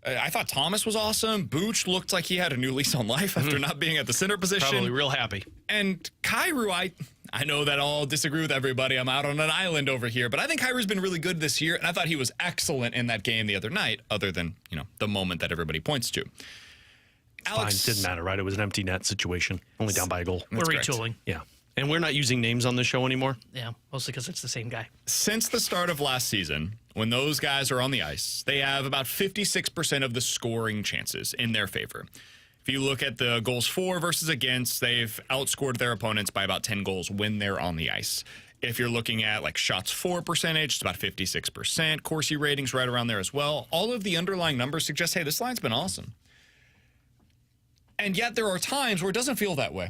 I thought Thomas was awesome. Booch looked like he had a new lease on life after not being at the center position. Probably real happy. And Kyrou, I know that I'll disagree with everybody. I'm out on an island over here, but I think Kyrou's been really good this year, and I thought he was excellent in that game the other night, other than, the moment that everybody points to. Alex, Fine, didn't matter, right? It was an empty net situation, only down by a goal. We're retooling. Yeah. And we're not using names on the show anymore? Yeah, mostly because it's the same guy. Since the start of last season, when those guys are on the ice, they have about 56% of the scoring chances in their favor. If you look at the goals for versus against, they've outscored their opponents by about 10 goals when they're on the ice. If you're looking at shots for percentage, it's about 56%. Corsi ratings right around there as well. All of the underlying numbers suggest, hey, this line's been awesome. And yet there are times where it doesn't feel that way.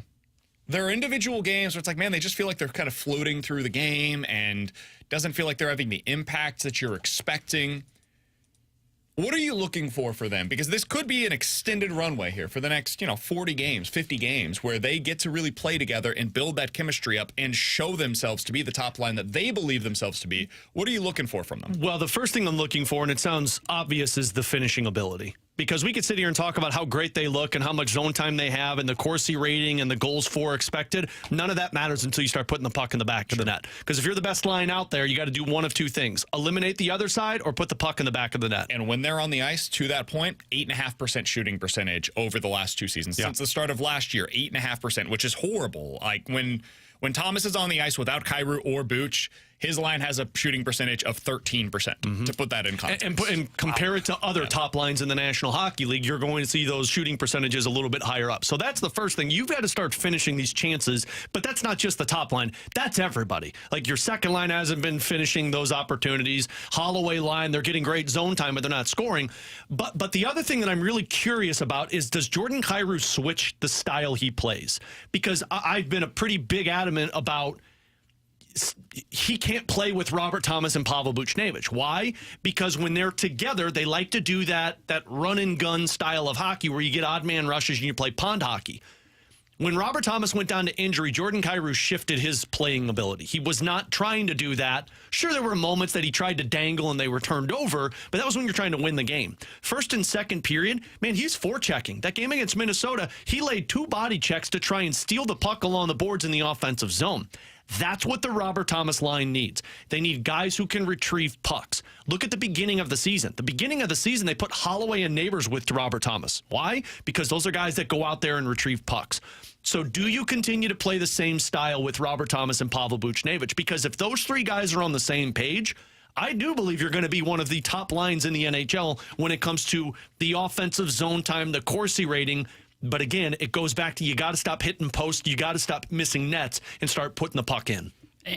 There are individual games where it's man, they just feel like they're kind of floating through the game and doesn't feel like they're having the impact that you're expecting. What are you looking for them? Because this could be an extended runway here for the next, 40 games, 50 games, where they get to really play together and build that chemistry up and show themselves to be the top line that they believe themselves to be. What are you looking for from them? Well, the first thing I'm looking for, and it sounds obvious, is the finishing ability. Because we could sit here and talk about how great they look and how much zone time they have and the Corsi rating and the goals for expected. None of that matters until you start putting the puck in the back of the net. Because if you're the best line out there, you got to do one of two things. Eliminate the other side or put the puck in the back of the net. And when they're on the ice, to that point, 8.5% shooting percentage over the last two seasons. Yeah. Since the start of last year, 8.5%, which is horrible. When Thomas is on the ice without Kyrou or Booch, his line has a shooting percentage of 13%, to put that in context. And compare it to other top lines in the National Hockey League, you're going to see those shooting percentages a little bit higher up. So that's the first thing. You've got to start finishing these chances, but that's not just the top line. That's everybody. Your second line hasn't been finishing those opportunities. Holloway line, they're getting great zone time, but they're not scoring. But the other thing that I'm really curious about is, does Jordan Kyrou switch the style he plays? Because I've been a pretty big adamant about he can't play with Robert Thomas and Pavel Buchnevich. Why? Because when they're together, they like to do that run and gun style of hockey where you get odd man rushes and you play pond hockey. When Robert Thomas went down to injury, Jordan Kyrou shifted his playing ability. He was not trying to do that. Sure, there were moments that he tried to dangle and they were turned over, but that was when you're trying to win the game. First and second period, man, he's forechecking. That game against Minnesota, he laid 2 body checks to try and steal the puck along the boards in the offensive zone. That's what the Robert Thomas line needs. They need guys who can retrieve pucks. Look at the beginning of the season. The beginning of the season, they put Holloway and Neighbors with Robert Thomas. Why? Because those are guys that go out there and retrieve pucks. So do you continue to play the same style with Robert Thomas and Pavel Buchnevich? Because if those 3 guys are on the same page, I do believe you're going to be one of the top lines in the NHL when it comes to the offensive zone time, the Corsi rating. But again, it goes back to you got to stop hitting posts, you got to stop missing nets, and start putting the puck in.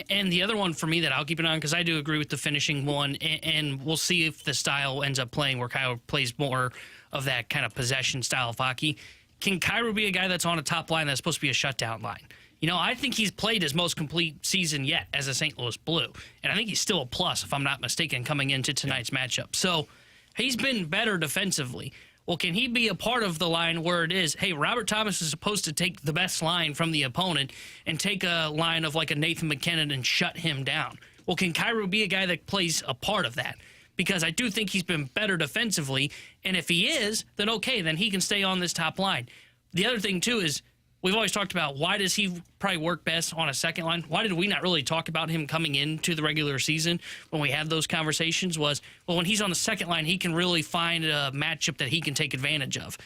And the other one for me that I'll keep an eye on, because I do agree with the finishing one, and we'll see if the style ends up playing where Kyrou plays more of that kind of possession style of hockey. Can Kyrou be a guy that's on a top line that's supposed to be a shutdown line? I think he's played his most complete season yet as a St. Louis Blue. And I think he's still a plus, if I'm not mistaken, coming into tonight's matchup. So he's been better defensively. Well, can he be a part of the line where it is, hey, Robert Thomas is supposed to take the best line from the opponent and take a line of a Nathan McKinnon and shut him down? Well, can Kyrou be a guy that plays a part of that? Because I do think he's been better defensively, and if he is, then okay, then he can stay on this top line. The other thing, too, is we've always talked about why does he probably work best on a second line? Why did we not really talk about him coming into the regular season when we had those conversations? Was, well, when he's on the second line, he can really find a matchup that he can take advantage of.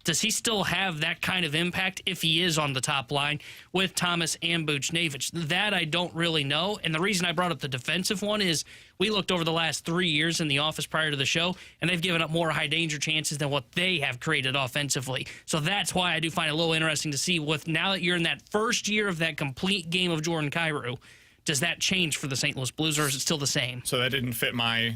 Does he still have that kind of impact if he is on the top line with Thomas and Buchnevich? That I don't really know. And the reason I brought up the defensive one is we looked over the last 3 years in the office prior to the show, and they've given up more high-danger chances than what they have created offensively. So that's why I do find it a little interesting to see with now that you're in that first year of that complete game of Jordan Kyrou, does that change for the St. Louis Blues, or is it still the same? So that didn't fit my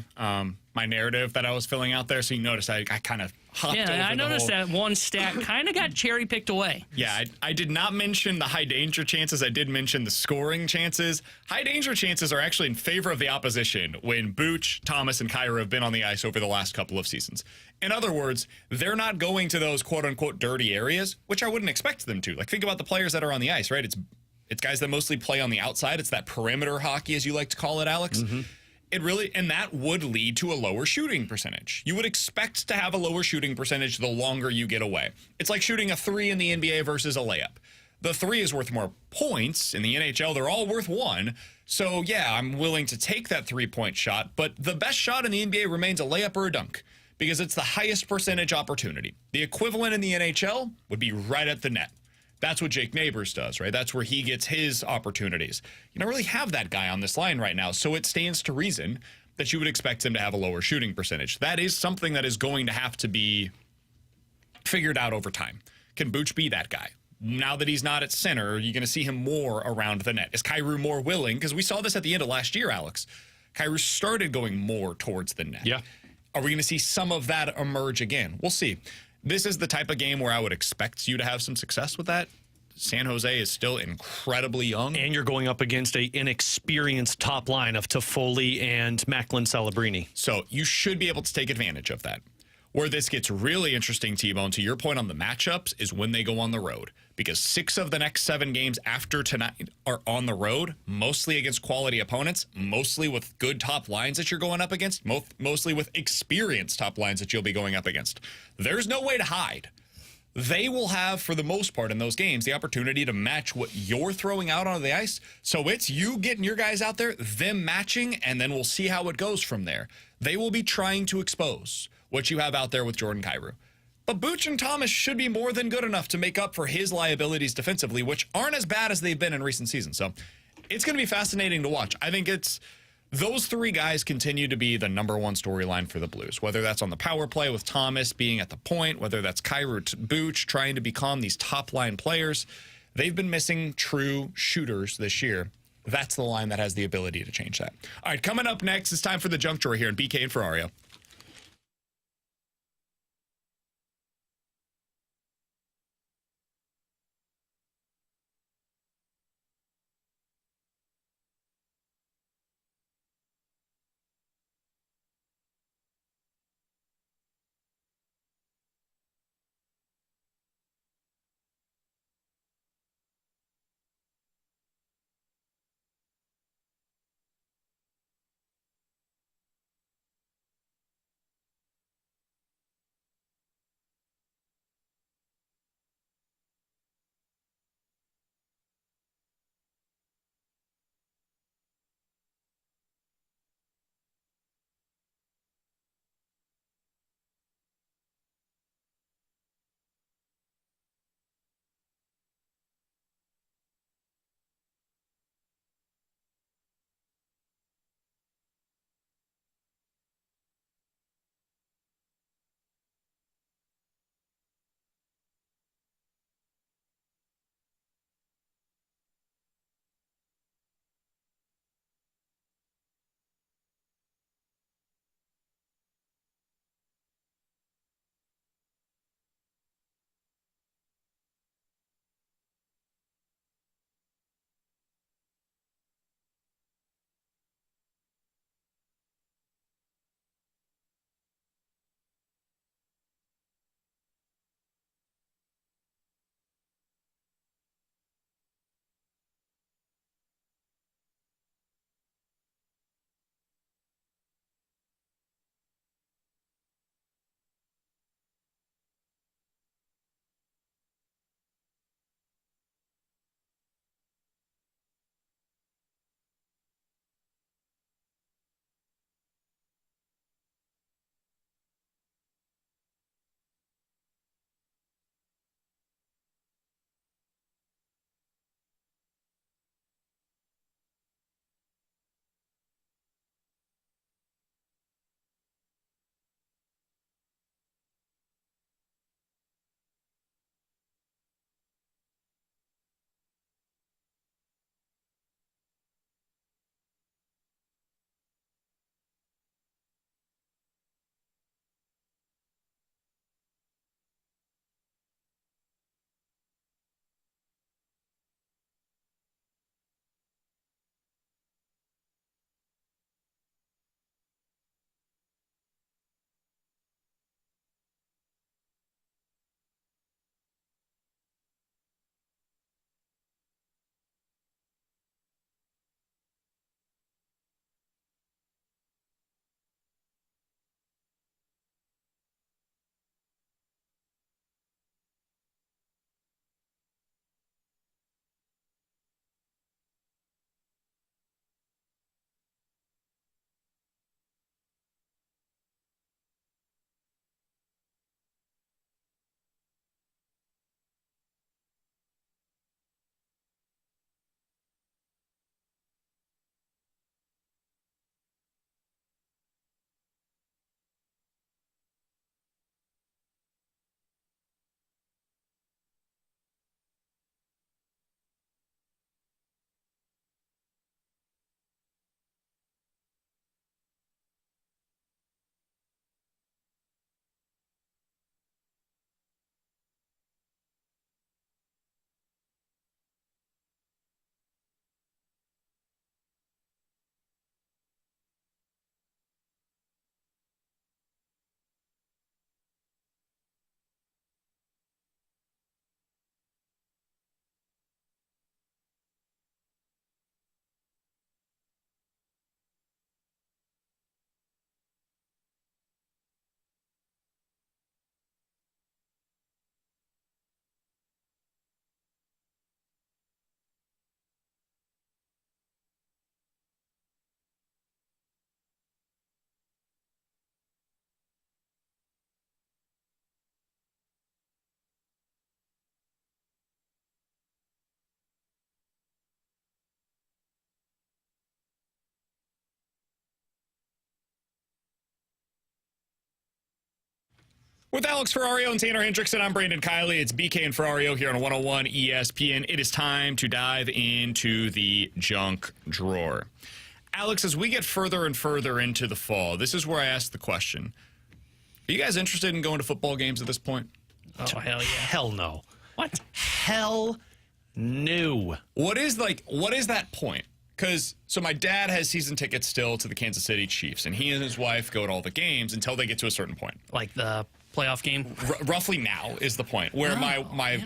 my narrative that I was filling out there. So you noticed I kind of hopped over I noticed that one stat kind of got cherry-picked away. Yeah, I did not mention the high-danger chances. I did mention the scoring chances. High-danger chances are actually in favor of the opposition when Booch, Thomas, and Kyrou have been on the ice over the last couple of seasons. In other words, they're not going to those quote-unquote dirty areas, which I wouldn't expect them to. Like, think about the players that are on the ice, right? It's guys that mostly play on the outside. It's that perimeter hockey, as you like to call it, Alex. Mm-hmm. And that would lead to a lower shooting percentage. You would expect to have a lower shooting percentage the longer you get away. It's like shooting a 3 in the NBA versus a layup. The 3 is worth more points. In the NHL, they're all worth 1. So, yeah, I'm willing to take that 3-point shot, but the best shot in the NBA remains a layup or a dunk because it's the highest percentage opportunity. The equivalent in the NHL would be right at the net. That's what Jake Neighbors does, right? That's where he gets his opportunities. You don't really have that guy on this line right now, so it stands to reason that you would expect him to have a lower shooting percentage. That is something that is going to have to be figured out over time. Can Booch be that guy? Now that he's not at center, you're going to see him more around the net. Is Kyrou more willing? Because we saw this at the end of last year, Alex. Kyrou started going more towards the net. Yeah. Are we going to see some of that emerge again? We'll see. This is the type of game where I would expect you to have some success with that. San Jose is still incredibly young. And you're going up against an inexperienced top line of Toffoli and Macklin Celebrini. So you should be able to take advantage of that. Where this gets really interesting, T-Bone, to your point on the matchups, is when they go on the road. Because 6 of the next 7 games after tonight are on the road, mostly against quality opponents, mostly with good top lines that you're going up against, mostly with experienced top lines that you'll be going up against. There's no way to hide. They will have, for the most part in those games, the opportunity to match what you're throwing out onto the ice. So it's you getting your guys out there, them matching, and then we'll see how it goes from there. They will be trying to expose what you have out there with Jordan Kyrou. But Booch and Thomas should be more than good enough to make up for his liabilities defensively, which aren't as bad as they've been in recent seasons. So it's going to be fascinating to watch. I think those 3 guys continue to be the number 1 storyline for the Blues, whether that's on the power play with Thomas being at the point, whether that's Kyrou to Booch trying to become these top-line players. They've been missing true shooters this year. That's the line that has the ability to change that. All right, coming up next, it's time for the junk drawer here in BK and Ferrario. With Alex Ferrario and Tanner Hendrickson, I'm Brandon Kiley. It's BK and Ferrario here on 101 ESPN. It is time to dive into the junk drawer. Alex, as we get further and further into the fall, this is where I ask the question. Are you guys interested in going to football games at this point? Oh, hell yeah. Hell no. What? Hell no. What is that point? Because, so my dad has season tickets still to the Kansas City Chiefs, and he and his wife go to all the games until they get to a certain point. Like the playoff game? Roughly now is the point where my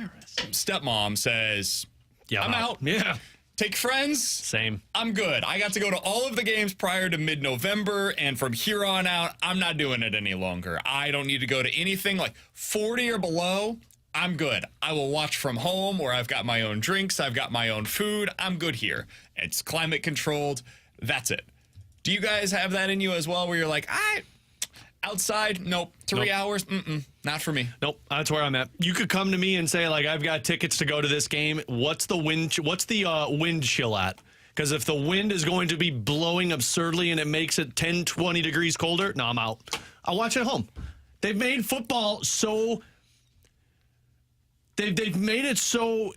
stepmom says, Yeah, I'm out. Yeah. Take friends. Same. I'm good. I got to go to all of the games prior to mid-November, and from here on out, I'm not doing it any longer. I don't need to go to anything like 40 or below. I'm good. I will watch from home where I've got my own drinks. I've got my own food. I'm good here. It's climate controlled. That's it. Do you guys have that in you as well where you're like, outside? Nope. 3 hours? Not for me. Nope, that's where I'm at. You could come to me and say, like, I've got tickets to go to this game. What's the wind chill at? Because if the wind is going to be blowing absurdly and it makes it 10, 20 degrees colder, no, I'm out. I'll watch it at home. They've made football so... They've made it so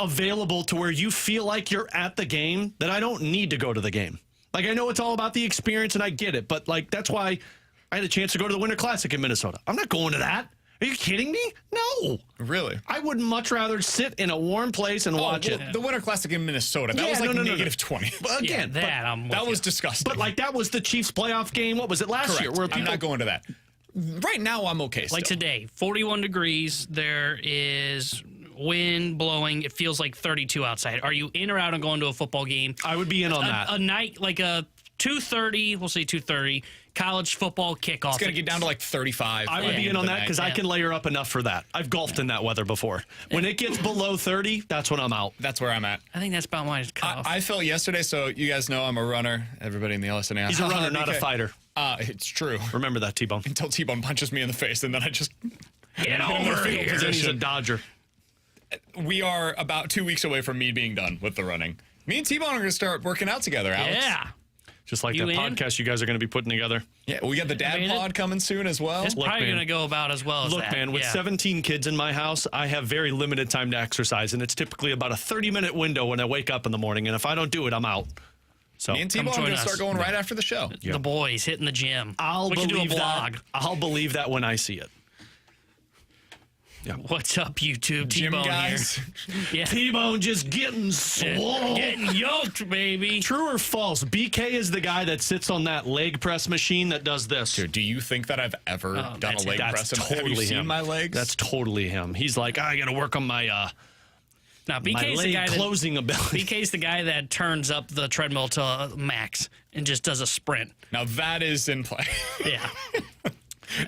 available to where you feel like you're at the game that I don't need to go to the game. Like, I know it's all about the experience, and I get it, but, like, that's why I had a chance to go to the Winter Classic in Minnesota. I'm not going to that. Are you kidding me? No. Really? I would much rather sit in a warm place and watch it. The Winter Classic in Minnesota. That was like negative 20. But again, that was disgusting. But, like, that was the Chiefs playoff game. What was it last year? Where I'm not going to that. Right now, I'm okay still. Like today, 41 degrees. There is wind blowing. It feels like 32 outside. Are you in or out on going to a football game? I would be in on that. A night, like a 2:30, we'll say 2:30, college football kickoff. It's going to get down to like 35. I would be in on that because I can layer up enough for that. I've golfed in that weather before. When it gets below 30, that's when I'm out. That's where I'm at. I think that's about my cutoff. I felt yesterday, so you guys know I'm a runner. Everybody in the LSN. He's a runner, not a fighter. It's true. Remember that, T-Bone. Until T-Bone punches me in the face, and then I just get over here. Because he's a Dodger. We are about 2 weeks away from me being done with the running. Me and T-Bone are going to start working out together, Alex. Yeah. Just like that podcast you guys are going to be putting together. Yeah, we got the dad pod coming soon as well. It's probably going to go about as well as that. Look, man, with 17 kids in my house, I have very limited time to exercise, and it's typically about a 30-minute window when I wake up in the morning, and if I don't do it, I'm out. So me and T-Bone are going to start going right after the show. The boys hitting the gym. We can do a vlog. That. I'll believe that when I see it. Yeah. What's up, YouTube? T-Bone guys. Here. Yeah. T-Bone just getting swole. Getting yoked, baby. True or false? BK is the guy that sits on that leg press machine that does this. Dude, do you think that I've ever done a leg press? Totally Have you seen him. my legs? That's totally him. He's like, I got to work on my now, my BK's leg the guy closing ability. BK's the guy that turns up the treadmill to max and just does a sprint. Now that is in play. Yeah.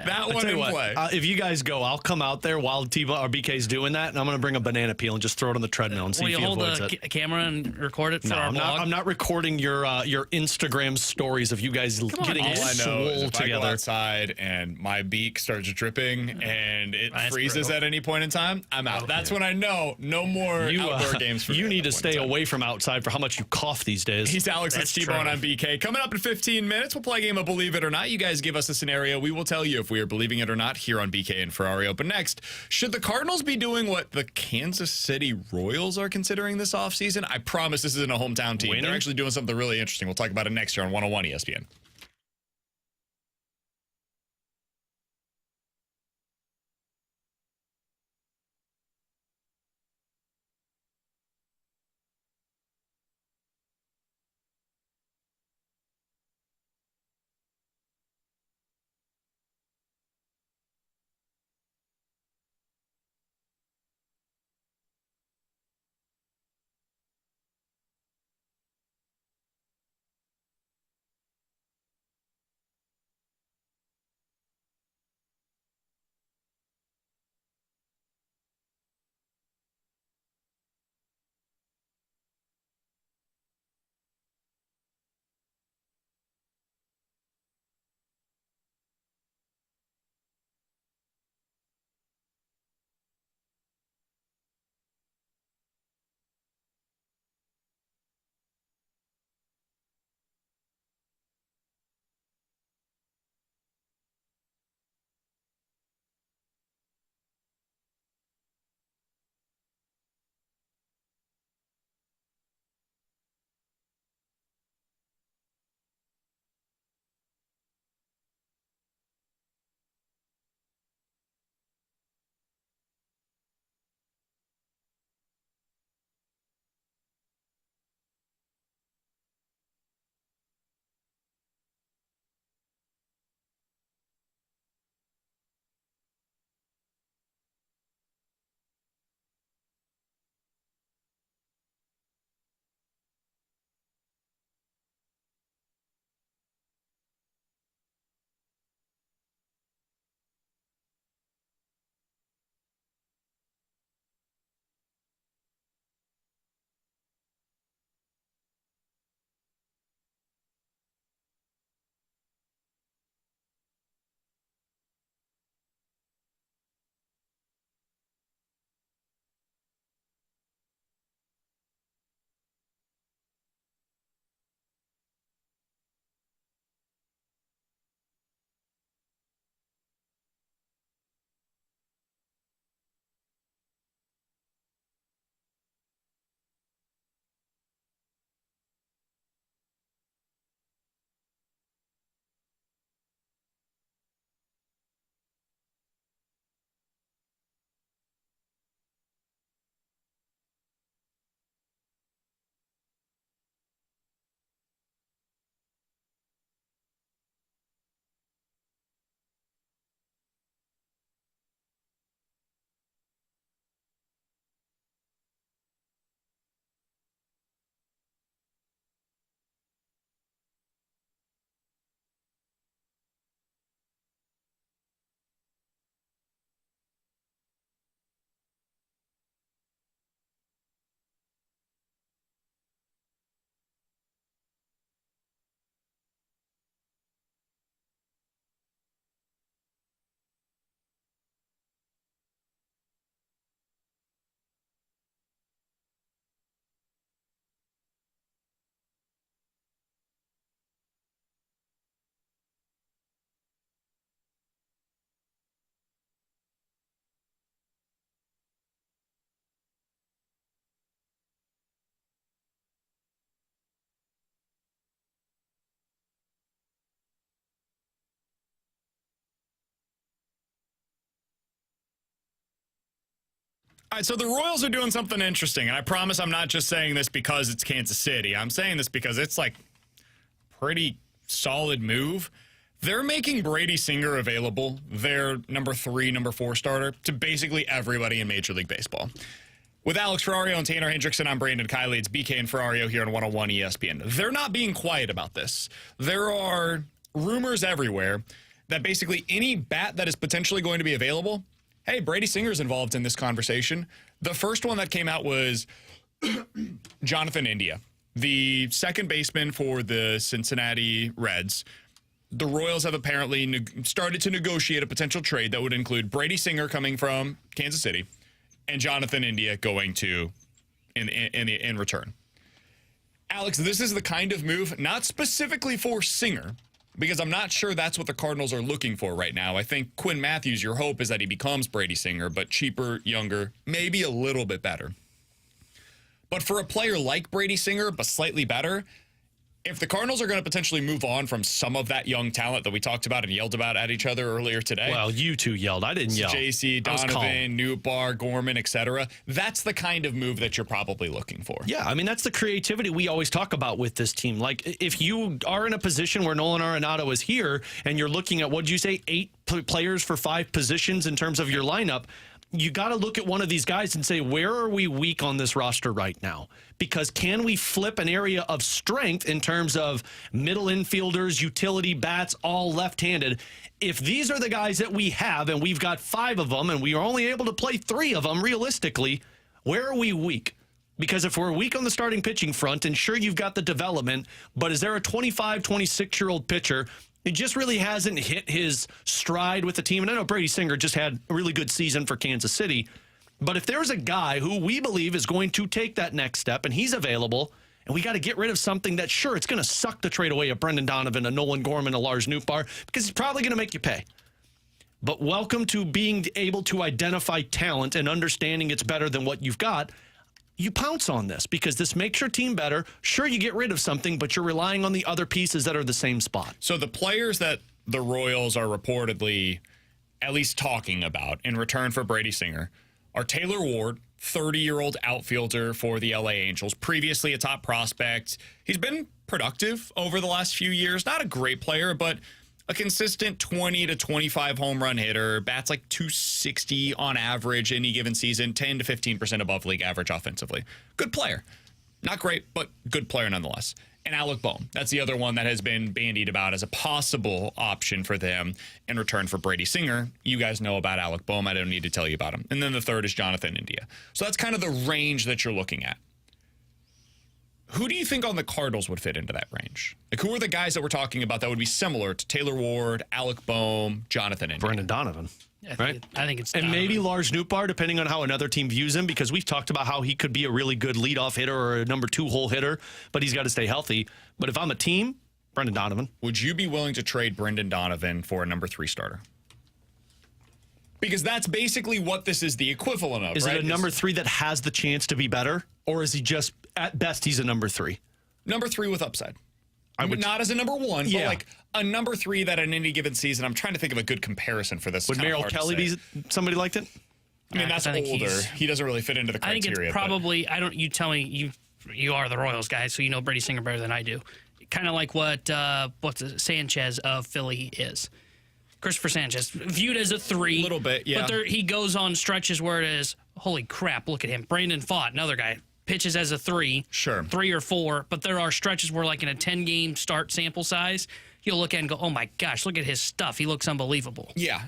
That one in play. If you guys go, I'll come out there while T-Bone or BK's doing that, and I'm going to bring a banana peel and just throw it on the treadmill and see if he avoids it. Will you hold the camera and record it for our blog? I'm not recording your Instagram stories of you guys getting all I know is if together. I go outside and my beak starts dripping and it freezes at any point in time, I'm out. Okay. That's when I know no more outdoor games for me. You need to stay away from outside for how much you cough these days. He's Alex. That's T-Bone. I'm BK. Coming up in 15 minutes, we'll play a game of Believe It or Not. You guys give us a scenario. We will tell you if we are believing it or not here on BK and Ferrario. But next, should the Cardinals be doing what the Kansas City Royals are considering this offseason? I promise this isn't a hometown team. They're actually doing something really interesting. We'll talk about it next year on 101 ESPN. All right, so the Royals are doing something interesting, and I promise I'm not just saying this because it's Kansas City. I'm saying this because it's like pretty solid move. They're making Brady Singer available, their number 3, number 4 starter, to basically everybody in Major League Baseball. With Alex Ferrario and Tanner Hendrickson, I'm Brandon Kiley. It's BK and Ferrario here on 101 ESPN. They're not being quiet about this. There are rumors everywhere that basically any bat that is potentially going to be available, hey, Brady Singer's involved in this conversation. The first one that came out was Jonathan India, the second baseman for the Cincinnati Reds. The Royals have apparently started to negotiate a potential trade that would include Brady Singer coming from Kansas City and Jonathan India going to in return. Alex, this is the kind of move, not specifically for Singer, because I'm not sure that's what the Cardinals are looking for right now. I think Quinn Matthews, your hope is that he becomes Brady Singer, but cheaper, younger, maybe a little bit better. But for a player like Brady Singer, but slightly better, if the Cardinals are going to potentially move on from some of that young talent that we talked about and yelled about at each other earlier today. Well, you two yelled. I didn't yell. JC, Donovan, Newtbar, Gorman, etc. That's the kind of move that you're probably looking for. Yeah, I mean, that's the creativity we always talk about with this team. Like, if you are in a position where Nolan Arenado is here and you're looking at, what did you say, 8 players for 5 positions in terms of your lineup, you got to look at one of these guys and say, where are we weak on this roster right now? Because can we flip an area of strength in terms of middle infielders, utility bats, all left-handed? If these are the guys that we have, and we've got 5 of them, and we are only able to play 3 of them realistically, where are we weak? Because if we're weak on the starting pitching front, and sure, you've got the development, but is there a 25, 26-year-old pitcher who just really hasn't hit his stride with the team? And I know Brady Singer just had a really good season for Kansas City, but if there's a guy who we believe is going to take that next step and he's available, and we got to get rid of something that, sure, it's going to suck to trade away a Brendan Donovan, a Nolan Gorman, a Lars Nootbaar, because he's probably going to make you pay. But welcome to being able to identify talent and understanding it's better than what you've got. You pounce on this because this makes your team better. Sure, you get rid of something, but you're relying on the other pieces that are the same spot. So the players that the Royals are reportedly at least talking about in return for Brady Singer are Taylor Ward, 30-year-old outfielder for the LA Angels, previously a top prospect. He's been productive over the last few years. Not a great player, but a consistent 20 to 25 home run hitter, bats like 260 on average any given season, 10 to 15% above league average offensively. Good player. Not great, but good player nonetheless. And Alec Bohm, that's the other one that has been bandied about as a possible option for them in return for Brady Singer. You guys know about Alec Bohm. I don't need to tell you about him. And then the third is Jonathan India. So that's kind of the range that you're looking at. Who do you think on the Cardinals would fit into that range? Like, who are the guys that we're talking about that would be similar to Taylor Ward, Alec Bohm, Jonathan India? Brendan Donovan. Right? I think it's and Donovan. maybe Lars Nootbaar, depending on how another team views him, because we've talked about how he could be a really good leadoff hitter or a number 2 hole hitter, but he's got to stay healthy. But if I'm a team, Brendan Donovan. Would you be willing to trade Brendan Donovan for a number 3 starter? Because that's basically what this is the equivalent of, Is right? it a number 3 that has the chance to be better? Or is he just, at best, he's a number 3? Number 3 with upside. I would not as a number 1, Yeah. but like a number 3 that in any given season, I'm trying to think of a good comparison for this. Would Merrill Kelly be somebody like that? I mean, that's I think older. He doesn't really fit into the I think criteria. it's probably, you tell me, you are the Royals guy, so you know Brady Singer better than I do. Kind of like what Sanchez of Philly is. Christopher Sanchez, viewed as a 3. A little bit, yeah. But he goes on stretches where it is, holy crap, look at him. Brandon Pfaadt, another guy, pitches as a 3. Sure. 3 or 4, but there are stretches where, like in a 10-game start sample size, you'll look at it and go, oh my gosh, look at his stuff. He looks unbelievable. Yeah,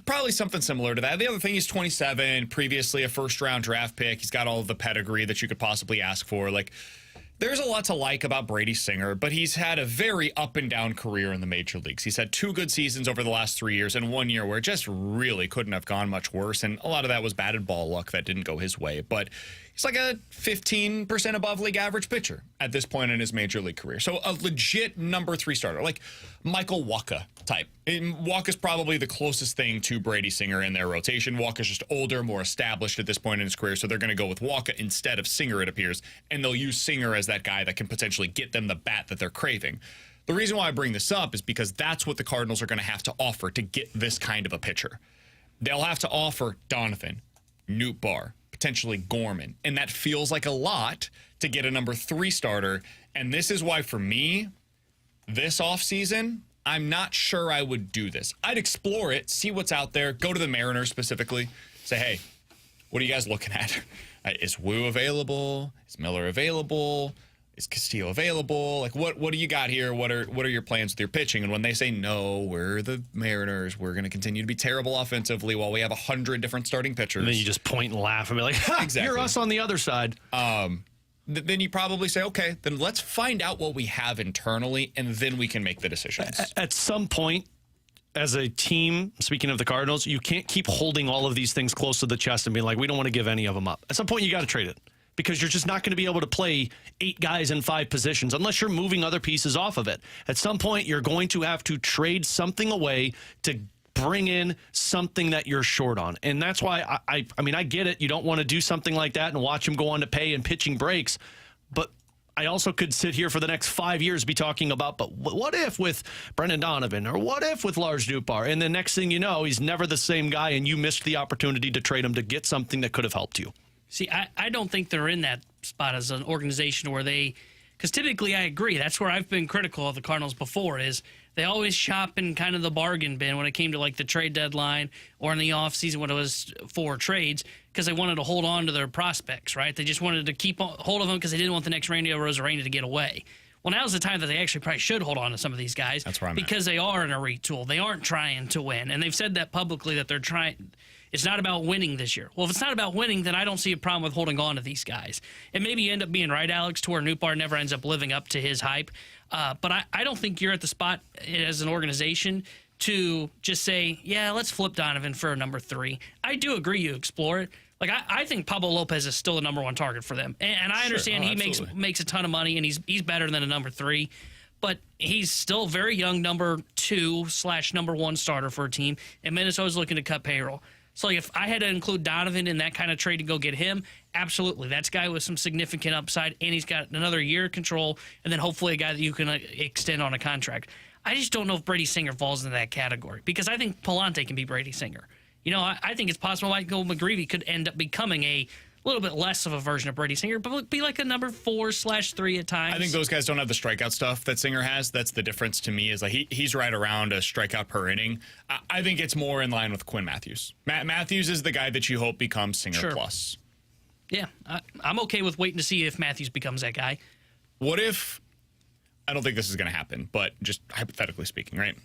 probably something similar to that. The other thing, he's 27, previously a first-round draft pick. He's got all of the pedigree that you could possibly ask for. Like, there's a lot to like about Brady Singer, but he's had a very up-and-down career in the major leagues. He's had 2 good seasons over the last 3 years and 1 year where it just really couldn't have gone much worse, and a lot of that was batted ball luck that didn't go his way. But he's like a 15% above league average pitcher at this point in his major league career. So a legit number 3 starter, like Michael Wacha type. Wacha's probably the closest thing to Brady Singer in their rotation. Wacha's just older, more established at this point in his career, so they're going to go with Wacha instead of Singer, it appears, and they'll use Singer as that guy that can potentially get them the bat that they're craving. The reason why I bring this up is because that's what the Cardinals are going to have to offer to get this kind of a pitcher. They'll have to offer Donovan, Nootbaar, potentially Gorman. And that feels like a lot to get a number 3 starter. And this is why, for me, this offseason, I'm not sure I would do this. I'd explore it, see what's out there, go to the Mariners specifically, say, hey, what are you guys looking at? Is Wu available? Is Miller available? Is Castillo available? Like, what do you got here? What are your plans with your pitching? And when they say, no, we're the Mariners, we're going to continue to be terrible offensively while we have 100 different starting pitchers. And then you just point and laugh and be like, ha, exactly. You're us on the other side. Then you probably say, okay, then let's find out what we have internally, and then we can make the decisions. At some point, as a team, speaking of the Cardinals, you can't keep holding all of these things close to the chest and being like, we don't want to give any of them up. At some point, you got to trade it, because you're just not going to be able to play 8 guys in 5 positions unless you're moving other pieces off of it. At some point, you're going to have to trade something away to bring in something that you're short on. And that's why I mean, I get it. You don't want to do something like that and watch him go on to pay and pitching breaks. But I also could sit here for the next 5 years be talking about, but what if with Brendan Donovan, or what if with Lars Nootbaar? And the next thing you know, he's never the same guy, and you missed the opportunity to trade him to get something that could have helped you. See, I don't think they're in that spot as an organization where they, because typically I agree, that's where I've been critical of the Cardinals before, is they always shop in kind of the bargain bin when it came to like the trade deadline or in the offseason when it was for trades, because they wanted to hold on to their prospects, right? They just wanted to keep hold of them because they didn't want the next Randy Arozarena to get away. Well, now's the time that they actually probably should hold on to some of these guys. That's where I'm because they are in a retool. They aren't trying to win, and they've said that publicly that they're trying. It's not about winning this year. Well, if it's not about winning, then I don't see a problem with holding on to these guys. And maybe you end up being right, Alex, to where Nootbaar never ends up living up to his hype. But I don't think you're at the spot as an organization to just say, yeah, let's flip Donovan for a number 3. I do agree you explore it. Like, I think Pablo Lopez is still the number 1 target for them. And I understand he makes a ton of money, and he's better than a number 3. But he's still very young, number 2/number 1 starter for a team, and Minnesota's looking to cut payroll. So like, if I had to include Donovan in that kind of trade to go get him, absolutely. That's a guy with some significant upside, and he's got another year of control, and then hopefully a guy that you can extend on a contract. I just don't know if Brady Singer falls into that category, because I think Palante can be Brady Singer. You know, I think it's possible Michael McGreevy could end up becoming a little bit less of a version of Brady Singer, but be like a number 4/3 at times. I think those guys don't have the strikeout stuff that Singer has. That's the difference to me, is like he's right around a strikeout per inning. I think it's more in line with Quinn Matthews. Matthews is the guy that you hope becomes Singer plus. Yeah, I'm okay with waiting to see if Matthews becomes that guy. What if, I don't think this is going to happen, but just hypothetically speaking, right?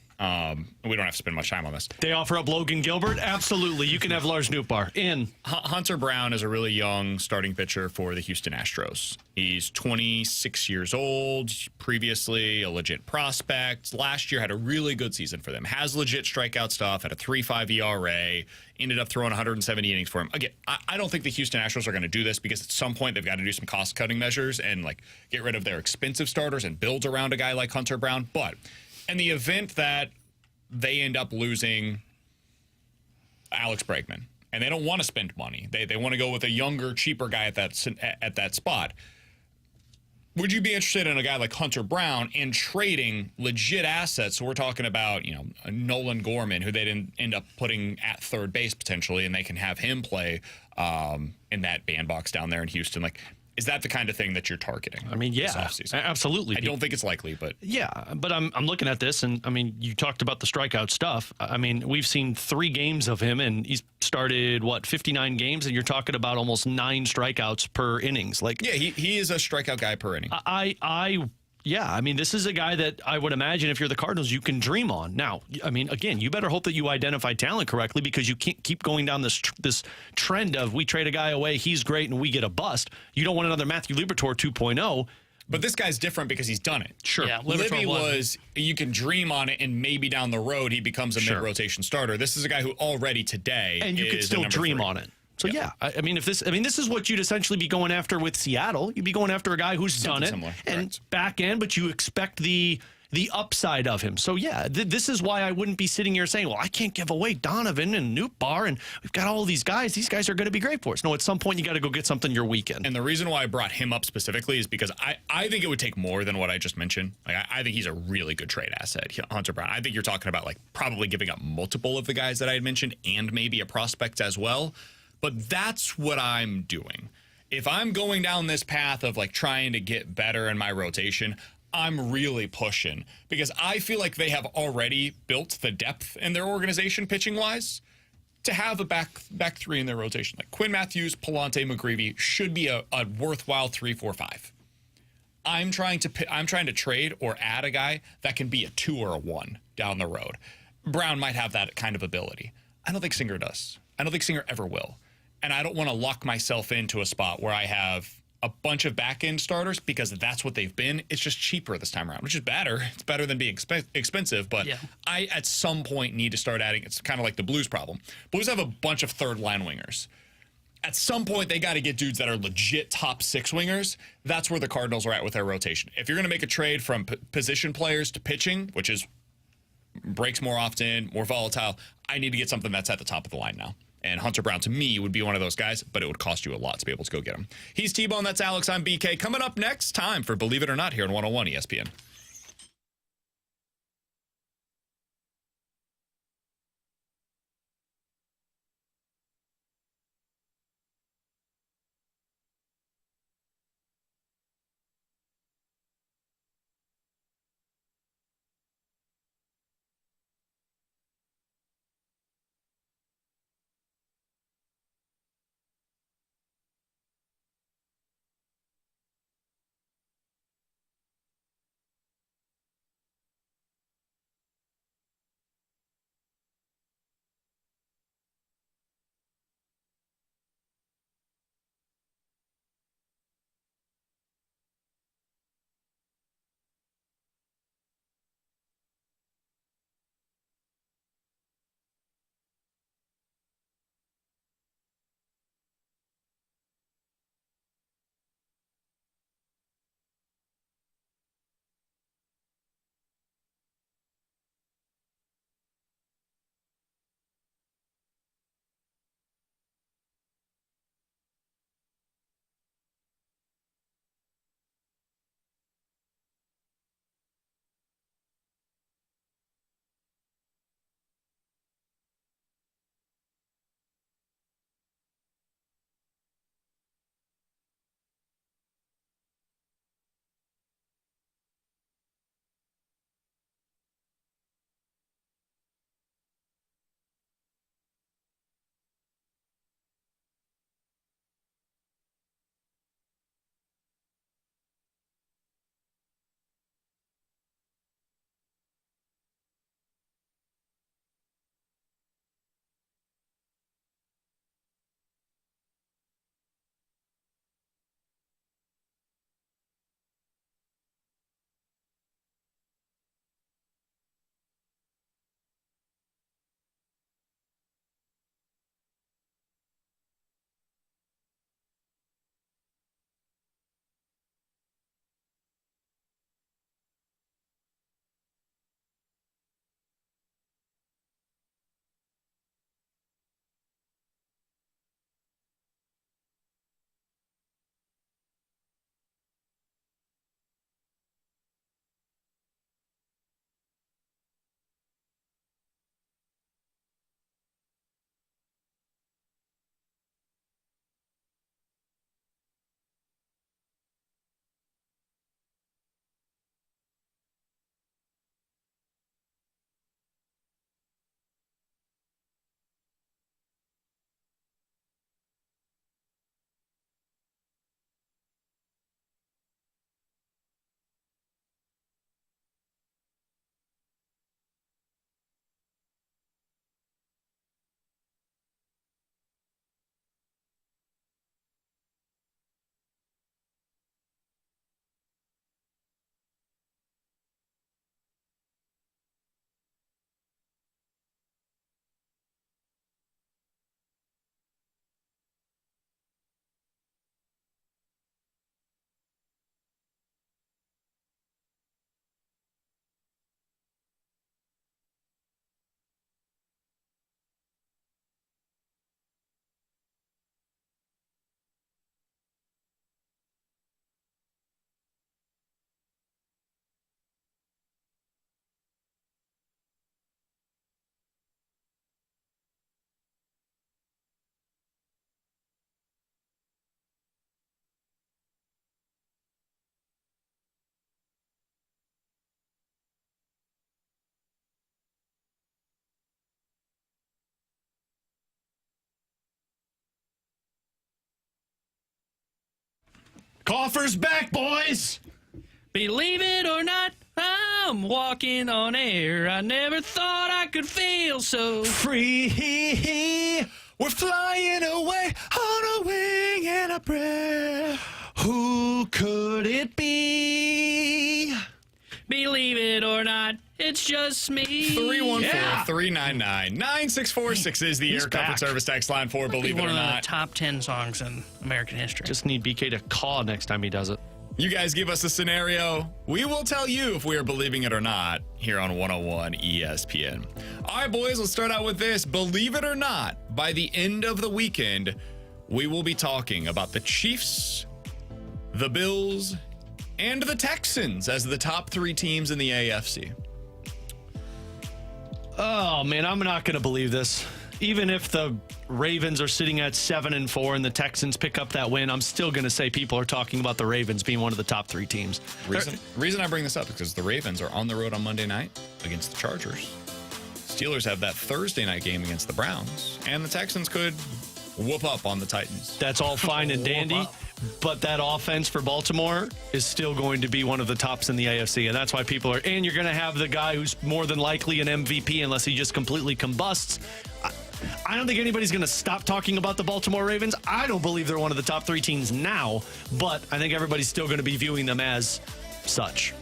We don't have to spend much time on this. They offer up Logan Gilbert? Absolutely. You can have Lars Nootbaar. In. Hunter Brown is a really young starting pitcher for the Houston Astros. He's 26 years old, previously a legit prospect. Last year had a really good season for them. Has legit strikeout stuff, had a 3.5 ERA, ended up throwing 170 innings for him. Again, I don't think the Houston Astros are going to do this, because at some point they've got to do some cost-cutting measures and like get rid of their expensive starters and build around a guy like Hunter Brown. But in the event that they end up losing Alex Bregman, and they don't want to spend money, they want to go with a younger, cheaper guy at that spot, would you be interested in a guy like Hunter Brown and trading legit assets? So we're talking about, you know, Nolan Gorman, who they'd end up putting at third base potentially, and they can have him play in that bandbox down there in Houston. Like, is that the kind of thing that you're targeting? I mean, yeah, absolutely. I don't think it's likely, but yeah, but I'm looking at this, and I mean, you talked about the strikeout stuff. I mean, we've seen 3 games of him, and he's started 59 games, and you're talking about almost 9 strikeouts per innings. Like, yeah, he is a strikeout guy per inning. Yeah, I mean, this is a guy that I would imagine if you're the Cardinals, you can dream on. Now, I mean, again, you better hope that you identify talent correctly, because you can't keep going down this trend of we trade a guy away, he's great, and we get a bust. You don't want another Matthew Liberatore 2.0. But this guy's different because he's done it. Sure. Yeah, Libby was, you can dream on it, and maybe down the road he becomes a mid-rotation starter. This is a guy who already today and you could still dream 3 on it. So yeah, I mean, this is what you'd essentially be going after with Seattle. You'd be going after a guy who's done it similar, and back end, but you expect the upside of him. So yeah, this is why I wouldn't be sitting here saying, well, I can't give away Donovan and Nootbaar, and we've got all these guys. These guys are going to be great for us. No, at some point you got to go get something your weekend. And the reason why I brought him up specifically is because I think it would take more than what I just mentioned. Like, I think he's a really good trade asset, Hunter Brown. I think you're talking about like probably giving up multiple of the guys that I had mentioned and maybe a prospect as well. But that's what I'm doing. If I'm going down this path of like trying to get better in my rotation, I'm really pushing because I feel like they have already built the depth in their organization pitching wise to have a back three in their rotation. Like Quinn Matthews, Palante, McGreevy should be a worthwhile 3, 4, 5. I'm trying to trade or add a guy that can be a 2 or a 1 down the road. Brown might have that kind of ability. I don't think Singer does. I don't think Singer ever will. And I don't want to lock myself into a spot where I have a bunch of back-end starters because that's what they've been. It's just cheaper this time around, which is better. It's better than being expensive, but yeah. I, at some point, need to start adding. It's kind of like the Blues problem. Blues have a bunch of third-line wingers. At some point, they got to get dudes that are legit top 6 wingers. That's where the Cardinals are at with their rotation. If you're going to make a trade from position players to pitching, which is breaks more often, more volatile, I need to get something that's at the top of the line now. And Hunter Brown, to me, would be one of those guys, but it would cost you a lot to be able to go get him. He's T-Bone, that's Alex, I'm BK. Coming up next, time for Believe It or Not here on 101 ESPN. Coffer's back, boys. Believe it or not, I'm walking on air. I never thought I could feel so Free. We're flying away on a wing and a prayer. Who could it be? Believe it or not, it's just me. 314-399-9646 is the Air Comfort back. Service text line for Believe It One or of the Not. top 10 songs in American history. Just need BK to call next time he does it. You guys give us a scenario. We will tell you if we are believing it or not here on 101 ESPN. All right, boys, let's start out with this. Believe it or not, by the end of the weekend, we will be talking about the Chiefs, the Bills, and the Texans as the top 3 teams in the AFC. Oh, man, I'm not going to believe this. Even if the Ravens are sitting at 7-4 and the Texans pick up that win, I'm still going to say people are talking about the Ravens being one of the top 3 teams. Reason I bring this up is because the Ravens are on the road on Monday night against the Chargers. Steelers have that Thursday night game against the Browns, and the Texans could whoop up on the Titans. That's all fine and dandy, but that offense for Baltimore is still going to be one of the tops in the AFC, and that's why people are. And you're going to have the guy who's more than likely an MVP unless he just completely combusts. I don't think anybody's going to stop talking about the Baltimore Ravens. I don't believe they're one of the top 3 teams now, but I think everybody's still going to be viewing them as such.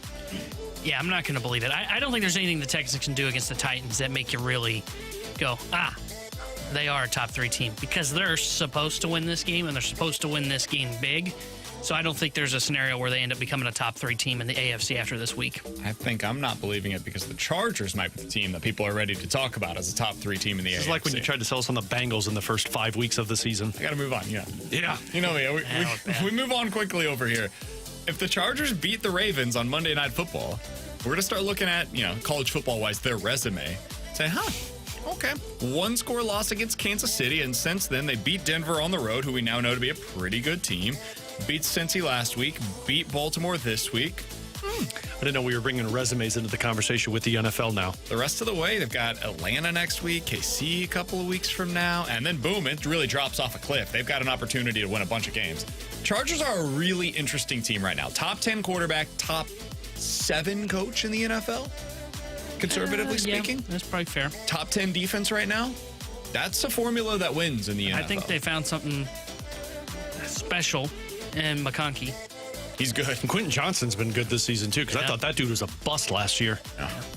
Yeah, I'm not going to believe it. I don't think there's anything the Texans can do against the Titans that make you really go, they are a top 3 team, because they're supposed to win this game, and they're supposed to win this game big. So I don't think there's a scenario where they end up becoming a top 3 team in the AFC after this week. I think I'm not believing it because the Chargers might be the team that people are ready to talk about as a top 3 team in the AFC. It's like when you tried to sell us on the Bengals in the first 5 weeks of the season. I got to move on, yeah. Yeah. You know me, we move on quickly over here. If the Chargers beat the Ravens on Monday Night Football, we're going to start looking at, college football-wise, their resume. Say, okay. 1-score loss against Kansas City, and since then they beat Denver on the road, who we now know to be a pretty good team. Beat Cincy last week, beat Baltimore this week. I didn't know we were bringing resumes into the conversation with the NFL now. The rest of the way, they've got Atlanta next week, KC a couple of weeks from now, and then boom, it really drops off a cliff. They've got an opportunity to win a bunch of games. Chargers are a really interesting team right now. Top 10 quarterback, top 7 coach in the NFL, conservatively speaking. That's probably fair. Top 10 defense right now. That's a formula that wins in the NFL. I think they found something special in McConkey. He's good. And Quentin Johnston's been good this season too, because I thought that dude was a bust last year.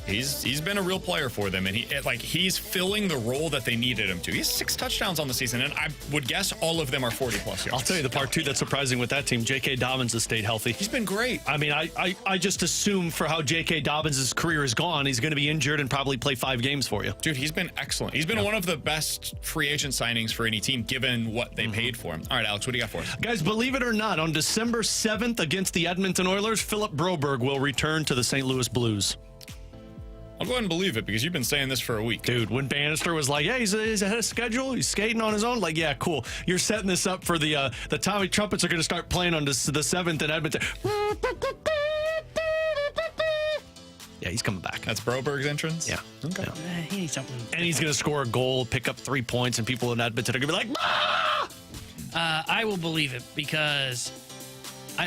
He's been a real player for them, and he's filling the role that they needed him to. He has 6 touchdowns on the season, and I would guess all of them are 40-plus yards. I'll tell you the part too that's surprising with that team. J.K. Dobbins has stayed healthy. He's been great. I mean, I just assume for how J.K. Dobbins' career is gone, he's going to be injured and probably play 5 games for you. Dude, he's been excellent. He's been one of the best free agent signings for any team, given what they paid for him. All right, Alex, what do you got for us? Guys, believe it or not, on December 7th against the Edmonton Oilers, Philip Broberg will return to the St. Louis Blues. I'll go ahead and believe it because you've been saying this for a week. Dude, when Bannister was like, yeah, he's ahead of schedule, he's skating on his own, like, yeah, cool. You're setting this up for the Tommy Trumpets are going to start playing on the 7th in Edmonton. Yeah, he's coming back. That's Broberg's entrance? Yeah. Okay. Yeah. He needs something. And he's going to score a goal, pick up 3 points, and people in Edmonton are going to be like, ah! I will believe it because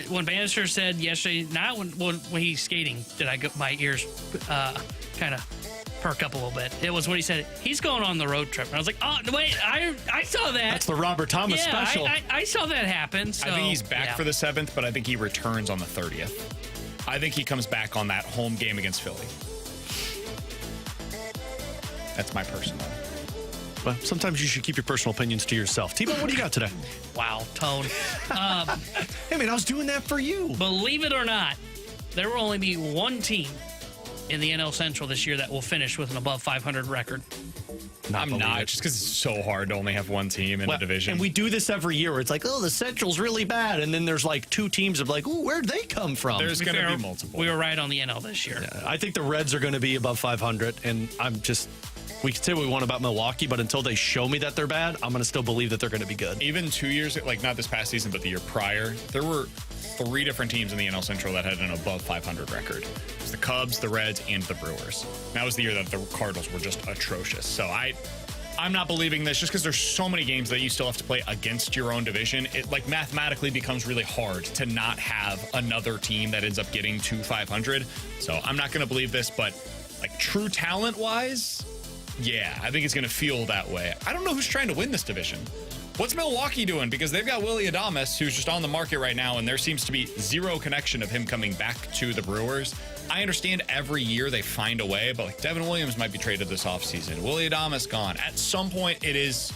when Bannister said yesterday, not when he's skating, did my ears kind of perk up a little bit. It was when he said he's going on the road trip, and I was like, oh wait, I saw that. That's the Robert Thomas special. I saw that happen. So, I think he's back for the 7th, but I think he returns on the 30th. I think he comes back on that home game against Philly. That's my personal. But sometimes you should keep your personal opinions to yourself. T-Bone, what do you got today? Wow, Tone. Hey, man, I was doing that for you. Believe it or not, there will only be one team in the NL Central this year that will finish with an above 500 record. I'm not, just because it's so hard to only have one team in a division. And we do this every year where it's like, oh, the Central's really bad. And then there's like 2 teams of like, oh, where'd they come from? There's going to be multiple. We were right on the NL this year. Yeah, I think the Reds are going to be above 500. And we can say what we want about Milwaukee, but until they show me that they're bad, I'm going to still believe that they're going to be good. Even 2 years, like not this past season, but the year prior, there were 3 different teams in the NL Central that had an above 500 record. It was the Cubs, the Reds, and the Brewers. And that was the year that the Cardinals were just atrocious. So I'm not believing this just because there's so many games that you still have to play against your own division. It like mathematically becomes really hard to not have another team that ends up getting to 500. So I'm not going to believe this, but like true talent wise, yeah, I think it's going to feel that way. I don't know who's trying to win this division. What's Milwaukee doing? Because they've got Willy Adames, who's just on the market right now, and there seems to be zero connection of him coming back to the Brewers. I understand every year they find a way, but like Devin Williams might be traded this offseason. Willy Adames gone. At some point, there's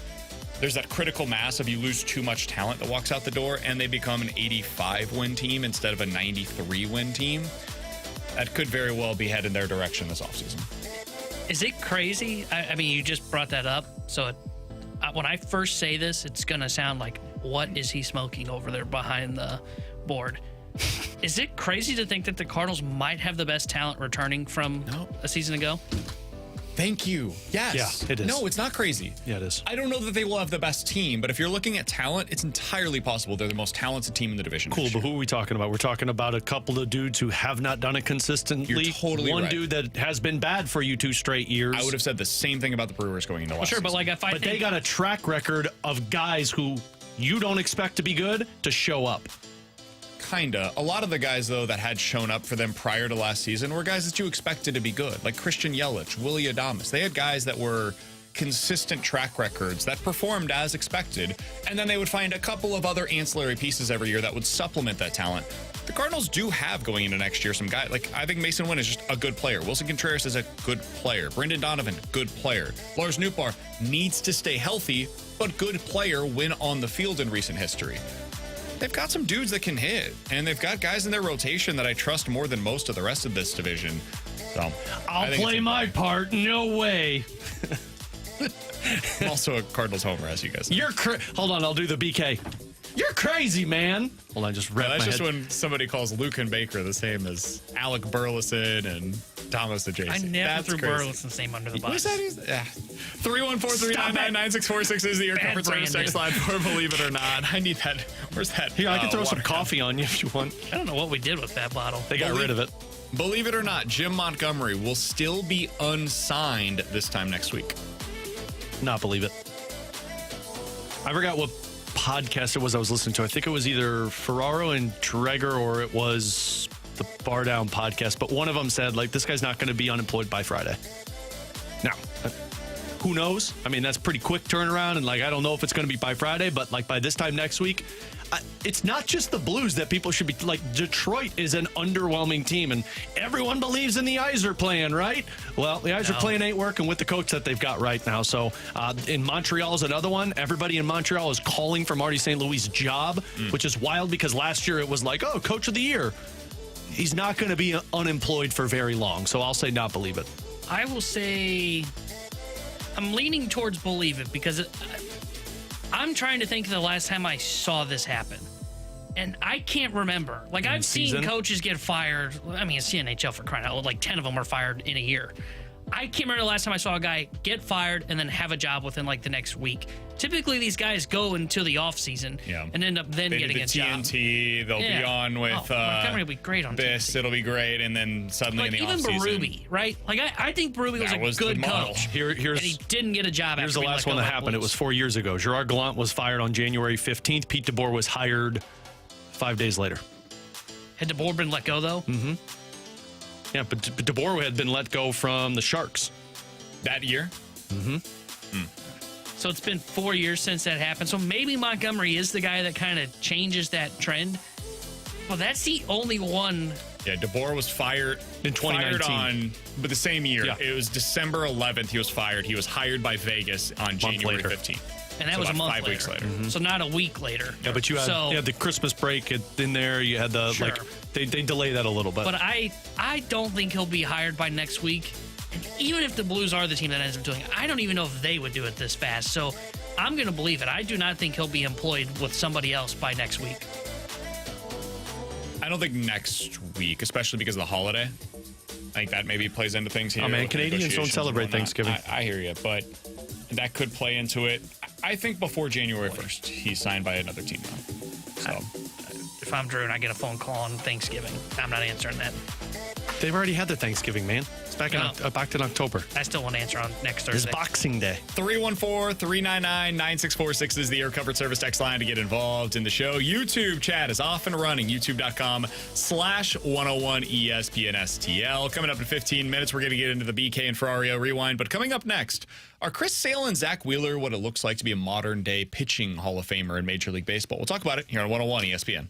that critical mass of you lose too much talent that walks out the door, and they become an 85-win team instead of a 93-win team. That could very well be headed their direction this offseason. Is it crazy? I mean, you just brought that up. So when I first say this, it's going to sound like, what is he smoking over there behind the board? Is it crazy to think that the Cardinals might have the best talent returning from a season ago? Thank you. Yes. Yeah, it is. No, it's not crazy. Yeah, it is. I don't know that they will have the best team, but if you're looking at talent, it's entirely possible they're the most talented team in the division. Cool, but who are we talking about? We're talking about a couple of dudes who have not done it consistently. You're totally One right. dude that has been bad for you 2 straight years. I would have said the same thing about the Brewers going into last Sure, but season. like if I But think they got a track record of guys who you don't expect to be good to show up. Kinda. A lot of the guys, though, that had shown up for them prior to last season were guys that you expected to be good, like Christian Yelich, Willy Adames. They had guys that were consistent track records that performed as expected, and then they would find a couple of other ancillary pieces every year that would supplement that talent. The Cardinals do have going into next year some guys, like I think Mason Wynn is just a good player. Wilson Contreras is a good player. Brendan Donovan, good player. Lars Nootbaar needs to stay healthy, but good player when on the field in recent history. They've got some dudes that can hit, and they've got guys in their rotation that I trust more than most of the rest of this division. So I'll play my part. No way. I'm also a Cardinals homer, as you guys know. You're hold on, I'll do the BK. You're crazy, man. Hold on, just wrap That's my just head. when somebody calls Lucan Baker the same as Alec Burleson and Thomas DeJacy. I never That's threw crazy. Burleson's name under the What bus. is that? Yeah. 314-399-9646 is the Air Bad Comfort Service branding. text line for Believe It or Not. I need that. Where's that? Here, I can throw some water coffee on you if you want. I don't know what we did with that bottle. They got rid of it. Believe it or not, Jim Montgomery will still be unsigned this time next week. Not believe it. I forgot what podcast it was I was listening to. I think it was either Ferraro and Dreger or it was the Bar Down podcast. But one of them said, like, this guy's not going to be unemployed by Friday. Now, who knows? I mean, that's pretty quick turnaround. And, like, I don't know if it's going to be by Friday, but, like, by this time next week, it's not just the Blues that people should be like. Detroit is an underwhelming team, and everyone believes in the Yzer plan, right? Well, the Yzer plan ain't working with the coach that they've got right now. So, in Montreal is another one. Everybody in Montreal is calling for Marty St. Louis' job, which is wild because last year it was like, oh, coach of the year. He's not going to be unemployed for very long, so I'll say not believe it. I will say I'm leaning towards believe it because I'm trying to think of the last time I saw this happen. And I can't remember. Like, I've seen coaches get fired. I mean, it's the NHL for crying out loud. Like, 10 of them were fired in a year. I can't remember the last time I saw a guy get fired and then have a job within, like, the next week. Typically, these guys go until the offseason and end up then getting a job. TNT, they'll be on with Montgomery will be great on this. TNT. It'll be great, and then suddenly Like, in the even offseason. Berube, right? Like, I think Berube was a good the model. coach. Here's and he didn't get a job Here's after the being last let one go that by the happened. It Blues. was 4 years ago. Gerard Gallant was fired on January 15th. Pete DeBoer was hired 5 days later. Had DeBoer been let go, though? Mm-hmm. Yeah, but DeBoer had been let go from the Sharks. That year? Mm-hmm. So it's been 4 years since that happened. So maybe Montgomery is the guy that kind of changes that trend. Well, that's the only one. Yeah, DeBoer was fired in 2019. But the same year. Yeah. It was December 11th he was fired. He was hired by Vegas on January 15th. And that So was a about month 5 later. weeks later. So not a week later. Yeah, but you had the Christmas break in there. You had the, Sure. they delay that a little bit. But I don't think he'll be hired by next week. And even if the Blues are the team that ends up doing it, I don't even know if they would do it this fast. So I'm going to believe it. I do not think he'll be employed with somebody else by next week. I don't think next week, especially because of the holiday. I think that maybe plays into things here. Oh, man, with Canadians don't negotiations celebrate and whatnot. Thanksgiving. I hear you, but that could play into it. I think before January 1st, he's signed by another team now. So If I'm Drew and I get a phone call on Thanksgiving, I'm not answering that. They've already had their Thanksgiving, man. It's back in October. I still want to answer on next It's Thursday. Boxing Day. 314-399-9646 is the Air Comfort Service text line to get involved in the show. YouTube chat is off and running. YouTube.com/101ESPN STL. Coming up in 15 minutes, we're going to get into the BK and Ferrario Rewind. But coming up next, are Chris Sale and Zack Wheeler what it looks like to be a modern-day pitching Hall of Famer in Major League Baseball? We'll talk about it here on 101 ESPN.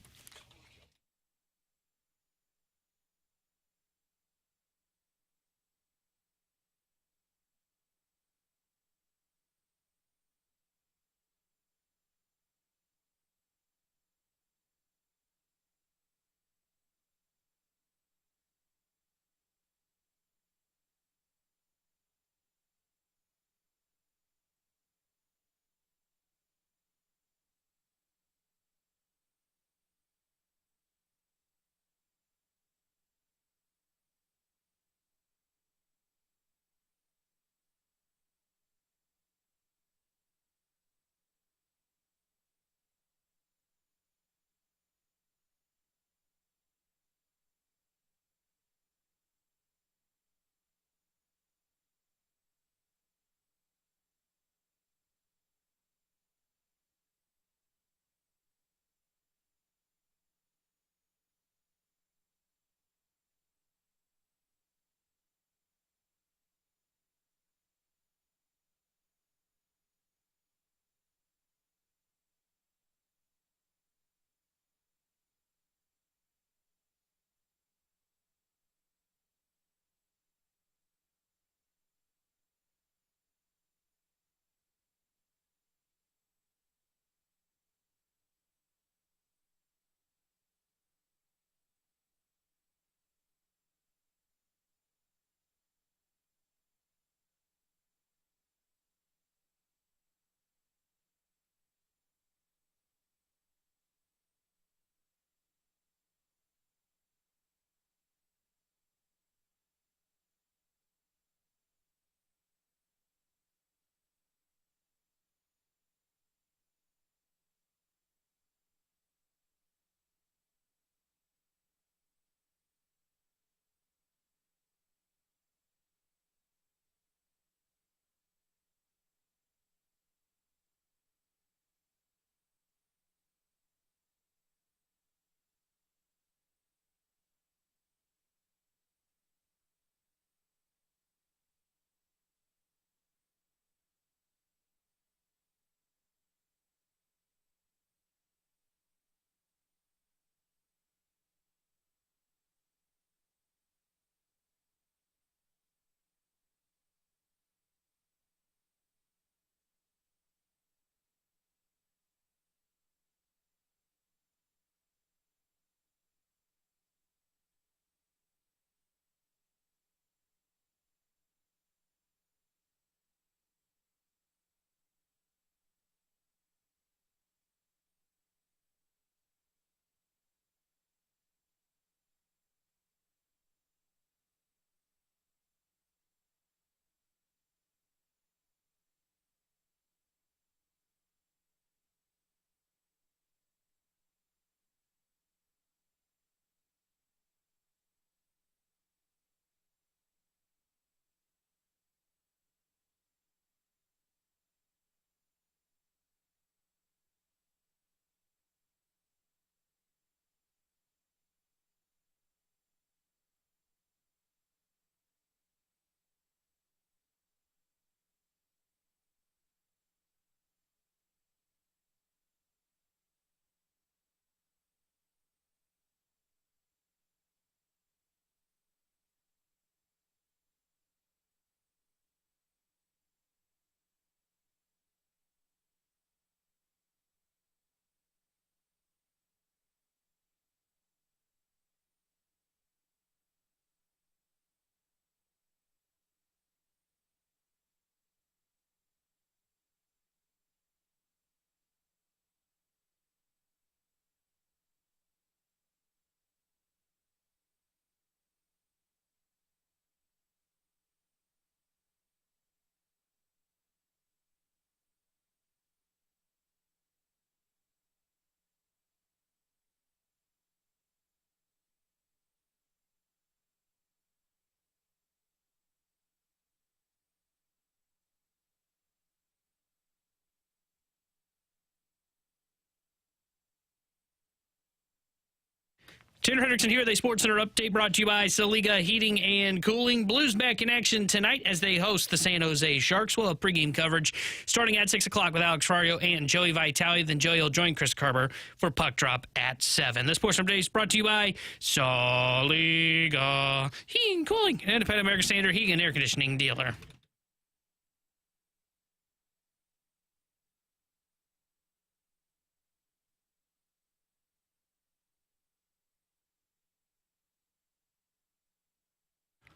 Tanner Hendrickson here with a SportsCenter update brought to you by Saliga Heating and Cooling. Blues back in action tonight as they host the San Jose Sharks. We'll have pregame coverage starting at 6 o'clock with Alex Ferrario and Joey Vitale. Then Joey will join Chris Carver for Puck Drop at 7. This portion of the day is brought to you by Saliga Heating and Cooling, an independent American Standard heating and air conditioning dealer.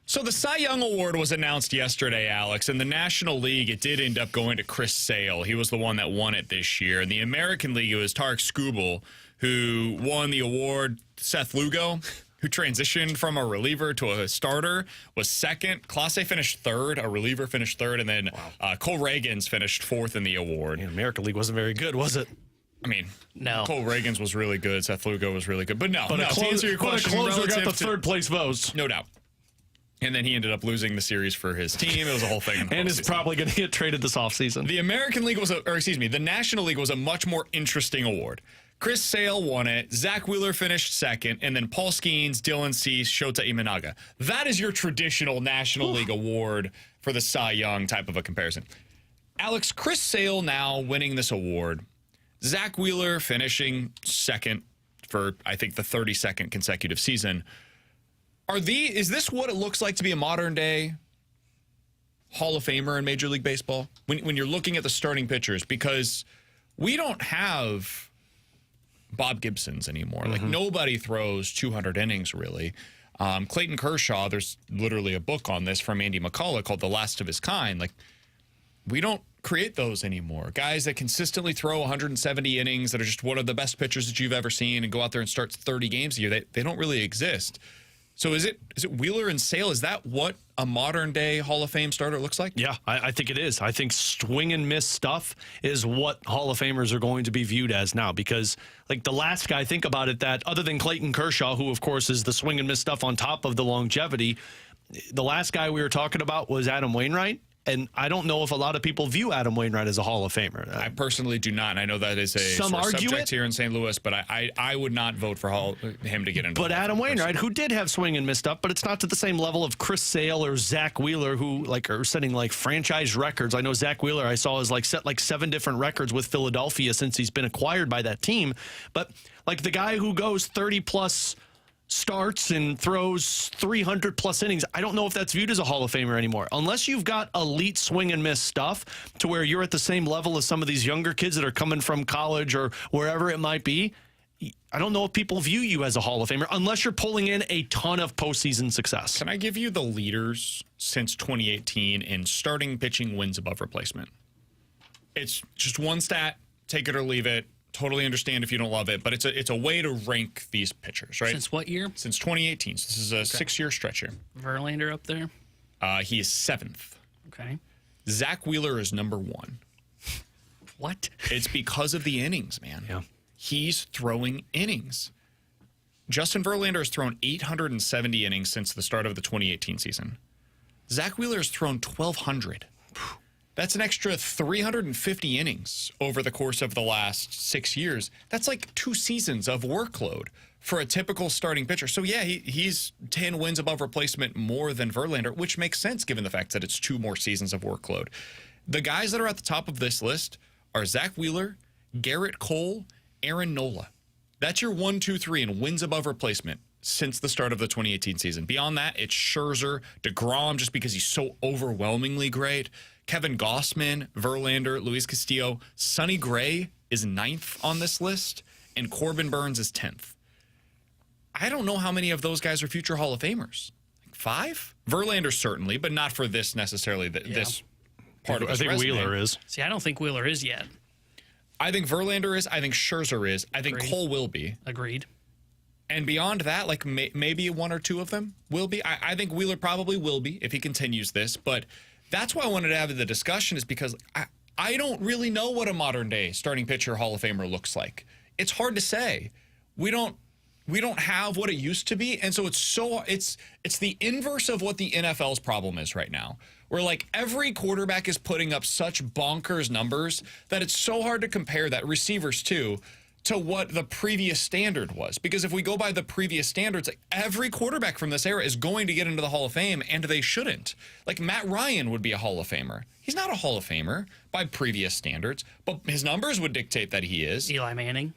So the Cy Young Award was announced yesterday, Alex. In the National League, it did end up going to Chris Sale. He was the one that won it this year. In the American League, it was Tarek Skubal who won the award. Seth Lugo, who transitioned from a reliever to a starter, was second. Clase finished third. A reliever finished third. And then Cole Reagans finished fourth in the award. The American League wasn't very good, was it? I mean, no. Cole Reagans was really good. Seth Lugo was really good. But no, to answer your question, a closer got the relative to- third place votes. No doubt. And then he ended up losing the series for his team. It was a whole thing. And is probably going to get traded this offseason. The American League the National League was a much more interesting award. Chris Sale won it. Zack Wheeler finished second. And then Paul Skeens, Dylan Cease, Shota Imanaga. That is your traditional National League award for the Cy Young type of a comparison. Alex, Chris Sale now winning this award. Zack Wheeler finishing second for, I think, the 32nd consecutive season. Is this what it looks like to be a modern day Hall of Famer in Major League Baseball? When you're looking at the starting pitchers, because we don't have Bob Gibsons anymore. Like nobody throws 200 innings really. Clayton Kershaw, there's literally a book on this from Andy McCullough called The Last of His Kind. Like we don't create those anymore. Guys that consistently throw 170 innings that are just one of the best pitchers that you've ever seen and go out there and start 30 games a year. They don't really exist. So is it Wheeler and Sale? Is that what a modern day Hall of Fame starter looks like? Yeah, I think it is. I think swing and miss stuff is what Hall of Famers are going to be viewed as now, because like the last guy, think about it, that other than Clayton Kershaw, who of course is the swing and miss stuff on top of the longevity, the last guy we were talking about was Adam Wainwright. And I don't know if a lot of people view Adam Wainwright as a Hall of Famer. I personally do not. And I know that is a Some argue subject it. here in St. Louis, but I would not vote for him to get involved. But Adam Wainwright, who did have swing and miss stuff, but it's not to the same level of Chris Sale or Zack Wheeler, who like are setting like franchise records. I know Zack Wheeler, I saw, has like set like 7 different records with Philadelphia since he's been acquired by that team. But like the guy who goes 30 plus starts and throws 300 plus innings, I don't know if that's viewed as a Hall of Famer anymore. Unless you've got elite swing and miss stuff to where you're at the same level as some of these younger kids that are coming from college or wherever it might be. I don't know if people view you as a Hall of Famer unless you're pulling in a ton of postseason success. Can I give you the leaders since 2018 in starting pitching wins above replacement? It's just one stat, take it or leave it. Totally understand if you don't love it, but it's a way to rank these pitchers, right? Since what year? Since 2018. So this is a 6-year stretch here. Verlander up there. He is 7th. Okay. Zack Wheeler is number 1. What? It's because of the innings, man. Yeah. He's throwing innings. Justin Verlander has thrown 870 innings since the start of the 2018 season. Zack Wheeler has thrown 1,200. That's an extra 350 innings over the course of the last 6 years. That's like 2 seasons of workload for a typical starting pitcher. So, yeah, he's 10 wins above replacement more than Verlander, which makes sense given the fact that it's 2 more seasons of workload. The guys that are at the top of this list are Zack Wheeler, Garrett Cole, Aaron Nola. That's your 1, 2, 3 in wins above replacement since the start of the 2018 season. Beyond that, it's Scherzer, DeGrom, just because he's so overwhelmingly great, Kevin Gausman, Verlander, Luis Castillo. Sonny Gray is 9th on this list, and Corbin Burns is 10th. I don't know how many of those guys are future Hall of Famers. Like 5? Verlander certainly, but not for this necessarily, this part of his I think resume. Wheeler is. See, I don't think Wheeler is yet. I think Verlander is. I think Scherzer is. I think Agreed. Cole will be. Agreed. And beyond that, like maybe 1 or 2 of them will be. I think Wheeler probably will be if he continues this. But that's why I wanted to have the discussion, is because I don't really know what a modern day starting pitcher Hall of Famer looks like. It's hard to say. We don't have what it used to be, and so it's the inverse of what the NFL's problem is right now. Where like every quarterback is putting up such bonkers numbers that it's so hard to compare that, receivers too, to what the previous standard was. Because if we go by the previous standards, like, every quarterback from this era is going to get into the Hall of Fame, and they shouldn't. Like, Matt Ryan would be a Hall of Famer. He's not a Hall of Famer by previous standards, but his numbers would dictate that he is. Eli Manning,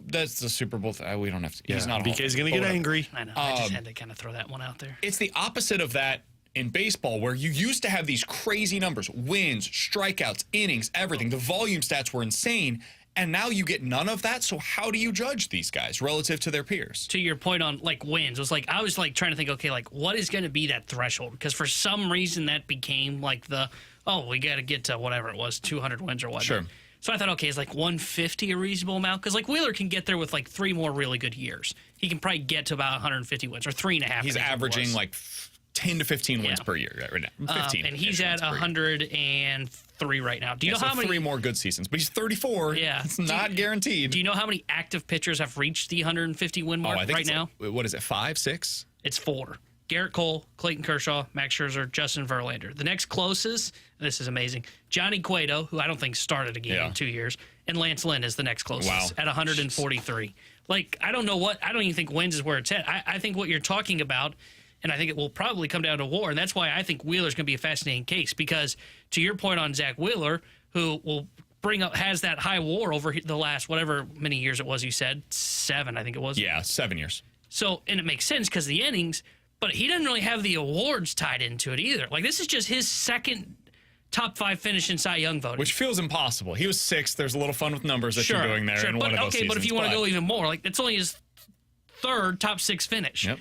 that's the Super Bowl. We don't have to. He's not a Hall of BK's Famer, going to get angry. I know. I just had to kind of throw that one out there. It's the opposite of that in baseball, where you used to have these crazy numbers, wins, strikeouts, innings, everything. The volume stats were insane. And now you get none of that. So how do you judge these guys relative to their peers? To your point on like wins, was like I was like trying to think, okay, like what is going to be that threshold? Because for some reason that became like we got to get to whatever it was, 200 wins or whatnot. Sure. So I thought, okay, is like 150 a reasonable amount? Because like Wheeler can get there with like 3 more really good years. He can probably get to about 150 wins or 3.5. He's averaging like 10 to 15 wins per year right now. 15. And he's at 103 right now. Do you know how many? 3 more good seasons, but he's 34. Yeah. It's not guaranteed. Do you know how many active pitchers have reached the 150 win mark I think right now? What is it, 5, 6? It's 4. Garrett Cole, Clayton Kershaw, Max Scherzer, Justin Verlander. The next closest, this is amazing, Johnny Cueto, who I don't think started a game in 2 years, and Lance Lynn is the next closest at 143. Like, I don't even think wins is where it's at. I think what you're talking about, and I think it will probably come down to WAR, and that's why I think Wheeler's going to be a fascinating case, because to your point on Zack Wheeler, who will has that high WAR over the last whatever many years it was, you said, 7, I think it was. Yeah, 7 years. So, and it makes sense because the innings, but he doesn't really have the awards tied into it either. Like, this is just his second top 5 finish in Cy Young voting. Which feels impossible. He was 6th. There's a little fun with numbers that you're doing there in one of those seasons. But if you want to go even more, like, it's only his 3rd top 6 finish. Yep.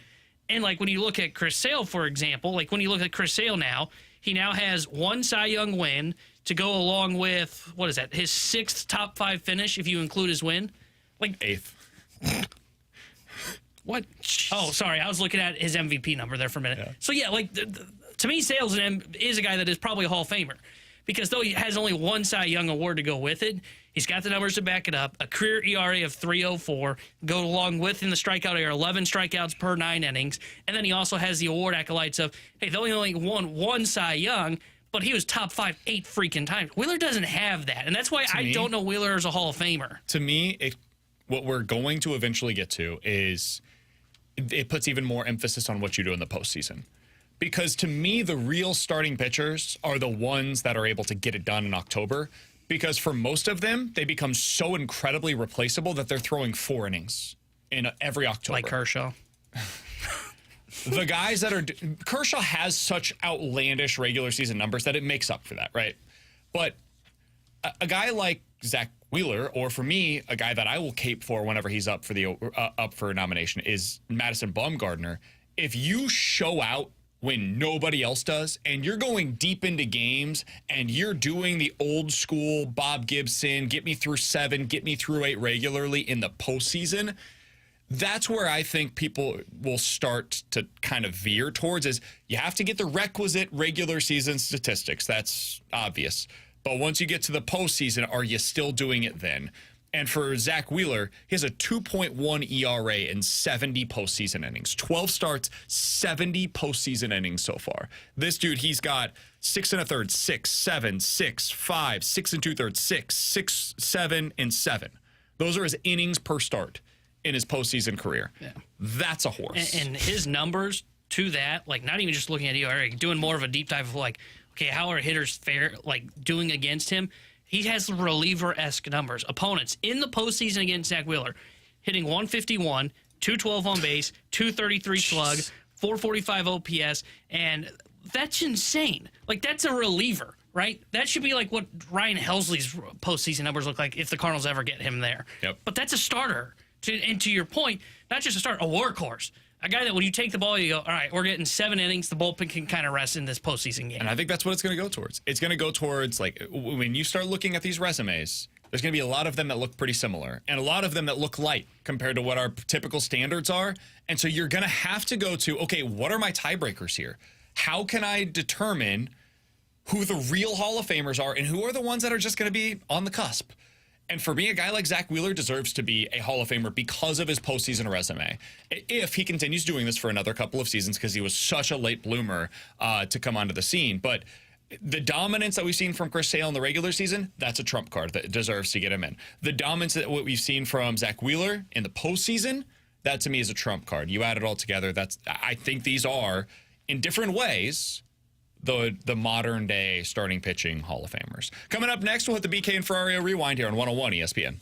And, like, when you look at Chris Sale, for example, like, when you look at Chris Sale now, he now has 1 Cy Young win to go along with, what is that, his 6th top 5 finish, if you include his win? Like 8th. What? Oh, sorry. I was looking at his MVP number there for a minute. Yeah. So, yeah, like, to me, Sales is a guy that is probably a Hall of Famer, because though he has only 1 Cy Young award to go with it, he's got the numbers to back it up, a career ERA of 3.04, go along with in the strikeout area, 11 strikeouts per 9 innings, and then he also has the award acolytes of, hey, they only won 1 Cy Young, but he was top 5 8 freaking times. Wheeler doesn't have that, and that's why I don't know Wheeler as a Hall of Famer. To me, what we're going to eventually get to is it puts even more emphasis on what you do in the postseason. Because to me, the real starting pitchers are the ones that are able to get it done in October. Because for most of them, they become so incredibly replaceable that they're throwing 4 innings in every October. Like Kershaw. The guys that are... Kershaw has such outlandish regular season numbers that it makes up for that, right? But a guy like Zack Wheeler, or for me, a guy that I will cape for whenever he's up for a nomination, is Madison Bumgarner. If you show out when nobody else does, and you're going deep into games, and you're doing the old school Bob Gibson, get me through 7, get me through 8 regularly in the postseason, that's where I think people will start to kind of veer towards, is you have to get the requisite regular season statistics. That's obvious. But once you get to the postseason, are you still doing it then? And for Zack Wheeler, he has a 2.1 ERA in 70 postseason innings. 12 starts, 70 postseason innings so far. This dude, he's got 6 1/3, 6, 7, 6, 5, 6 2/3, 6, 6, 7, and 7. Those are his innings per start in his postseason career. Yeah. That's a horse. And his numbers to that, like not even just looking at ERA, doing more of a deep dive of like, okay, how are hitters doing against him? He has reliever-esque numbers. Opponents in the postseason against Zack Wheeler, hitting 151, 212 on base, 233 slug, 445 OPS, and that's insane. Like, that's a reliever, right? That should be like what Ryan Helsley's postseason numbers look like if the Cardinals ever get him there. Yep. But that's a starter. And to your point, not just a starter, a workhorse. A guy that when you take the ball, you go, all right, we're getting 7 innings. The bullpen can kind of rest in this postseason game. And I think that's what it's going to go towards. It's going to go towards, like, when you start looking at these resumes, there's going to be a lot of them that look pretty similar and a lot of them that look light compared to what our typical standards are. And so you're going to have to go to, okay, what are my tiebreakers here? How can I determine who the real Hall of Famers are and who are the ones that are just going to be on the cusp? And for me, a guy like Zack Wheeler deserves to be a Hall of Famer because of his postseason resume. If he continues doing this for another couple of seasons, because he was such a late bloomer to come onto the scene. But The dominance that we've seen from Chris Sale in the regular season, that's a trump card that deserves to get him in. The dominance that what we've seen from Zack Wheeler in the postseason, that to me is a trump card. You add it all together, I think these are, in different ways, the modern day starting pitching Hall of Famers. Coming up next, we'll hit the BK and Ferrario Rewind here on 101 ESPN.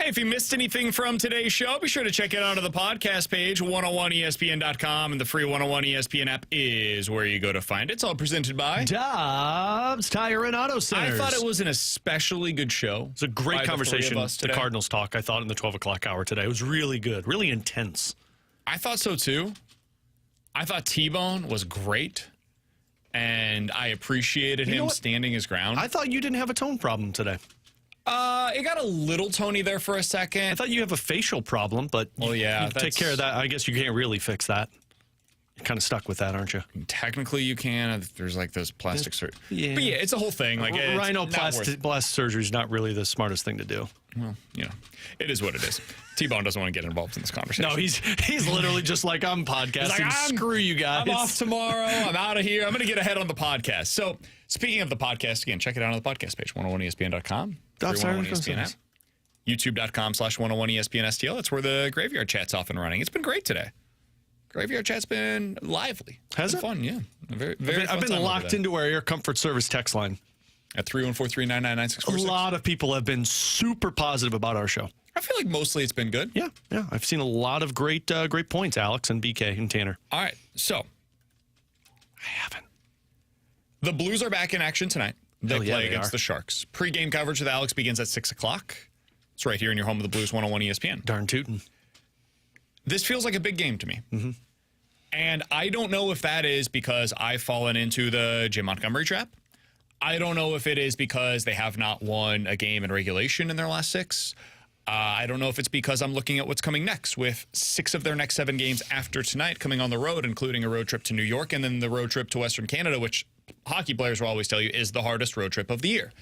Hey, if you missed anything from today's show, be sure to check it out on the podcast page, 101ESPN.com, and the free 101 ESPN app is where you go to find it. It's all presented by Dobbs Tire and Auto Centers. I thought it was an especially good show. It's a great conversation, the today. Cardinals talk, I thought, in the 12 o'clock hour today. It was really good, really intense. I thought so, too. I thought T-Bone was great, and I appreciated him standing his ground. I thought you didn't have a tone problem today. It got a little Tony there for a second. I thought you have a facial problem, but you take care of that. I guess you can't really fix that. You're kind of stuck with that, aren't you? Technically, you can. There's like those plastic surgery. Yeah. But yeah, it's a whole thing. Like Rhinoplasty surgery is not really the smartest thing to do. Well, it is what it is. T-Bone doesn't want to get involved in this conversation. No, he's literally just like, I'm podcasting. Screw you guys. I'm off tomorrow. I'm out of here. I'm going to get ahead on the podcast. So, speaking of the podcast, again, check it out on the podcast page, 101ESPN.com. 101ESPN app. YouTube.com/101ESPN STL. That's where the graveyard chat's off and running. It's been great today. Graveyard chat's been lively. Has it? Fun, yeah. I've been locked into our Air Comfort Service text line. At 314-399-9646. A lot of people have been super positive about our show. I feel like mostly it's been good. Yeah. I've seen a lot of great points, Alex and BK and Tanner. All right, so. I haven't. The Blues are back in action tonight. They play against are. the Sharks. Pre-game coverage with Alex begins at 6 o'clock. It's right here in your home of the Blues, 101 ESPN. Darn tootin'. This feels like a big game to me. Mm-hmm. And I don't know if that is because I've fallen into the Jim Montgomery trap. I don't know if it is because they have not won a game in regulation in their last 6. I don't know if it's because I'm looking at what's coming next with 6 of their next 7 games after tonight coming on the road, including a road trip to New York and then the road trip to Western Canada, which hockey players will always tell you is the hardest road trip of the year.